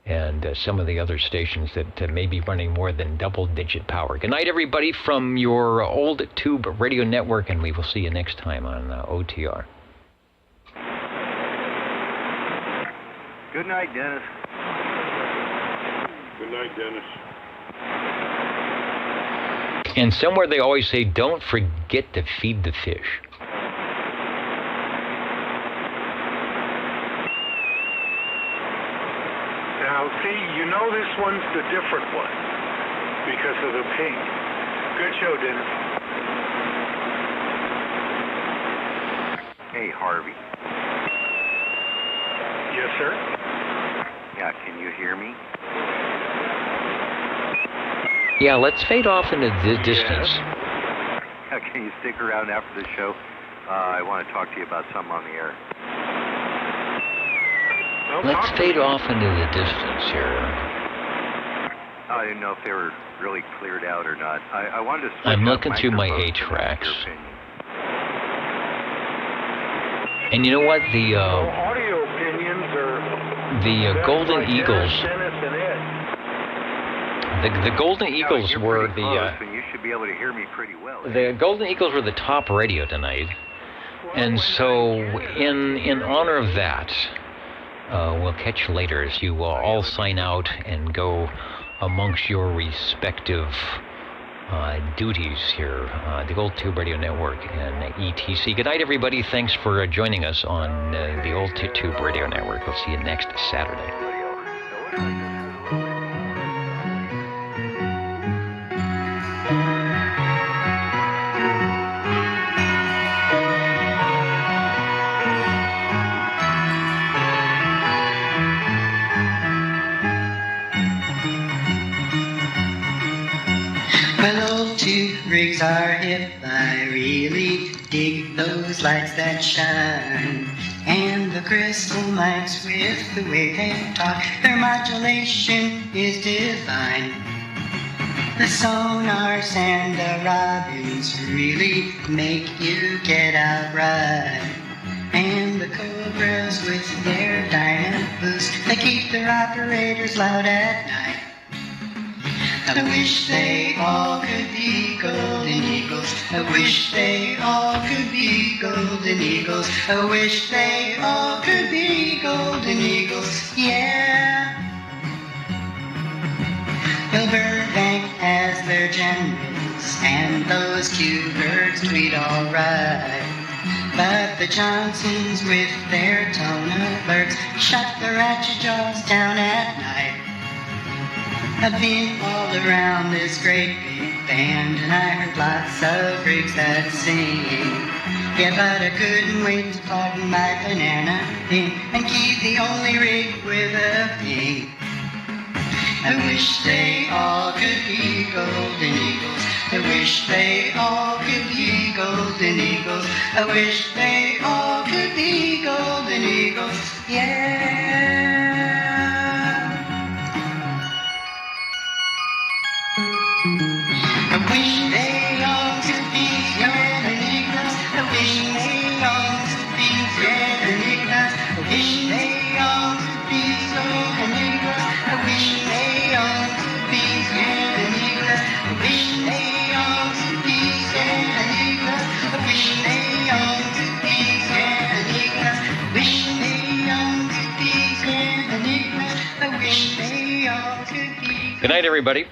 and some of the other stations that may be running more than double-digit power. Good night, everybody, from your Old Tube Radio Network, and we will see you next time on OTR. Good night, Dennis. Good night, Dennis. And somewhere they always say, don't forget to feed the fish. Now, see, you know this one's the different one because of the pink. Good show, Dennis. Hey, Harvey. Yes, sir? Yeah, can you hear me? Yeah, let's fade off into the distance. Yeah, can you stick around after the show? I want to talk to you about something on the air. Let's fade off into the distance here. I didn't know if they were really cleared out or not. I wanted to switch I'm looking up through my microphones 8-tracks. to your opinion. And you know what? The audio opinions are the Golden Eagles. Dennis and Ed. The Golden Eagles were the and you should be able to hear me pretty well. the Golden Eagles were the top radio tonight, and so in honor of that, we'll catch you later as you all sign out and go amongst your respective duties here, the Old Tube Radio Network and ETC. Good night, everybody. Thanks for joining us on the Old Tube Radio Network. We'll see you next Saturday. Well, old tube rigs are hip, I really dig those lights that shine. And the crystal mics with the way they talk, their modulation is divine. The sonars and the robins really make you get out right. And the cobras with their dynamic boost, they keep their operators loud at night. I wish they all could be golden eagles. I wish they all could be golden eagles. I wish they all could be golden eagles. Yeah. Well, Burbank has their generals, and those Q-birds tweet all right. But the Johnsons with their toner birds shut the ratchet jaws down at night. I've been all around this great big band, and I heard lots of rigs that sing. Yeah, but I couldn't wait to plug my banana in and keep the only rig with a ping. I wish they all could be golden eagles. I wish they all could be golden eagles. I wish they all could be golden eagles. Yeah. I wish they all could be golden eagles. I wish they all could be golden eagles. I wish they all could be golden eagles. I wish they all could be golden eagles. I wish they all could be golden eagles. I wish they all could be golden eagles. I wish they all could be golden eagles. I wish they all could be. Good night, everybody.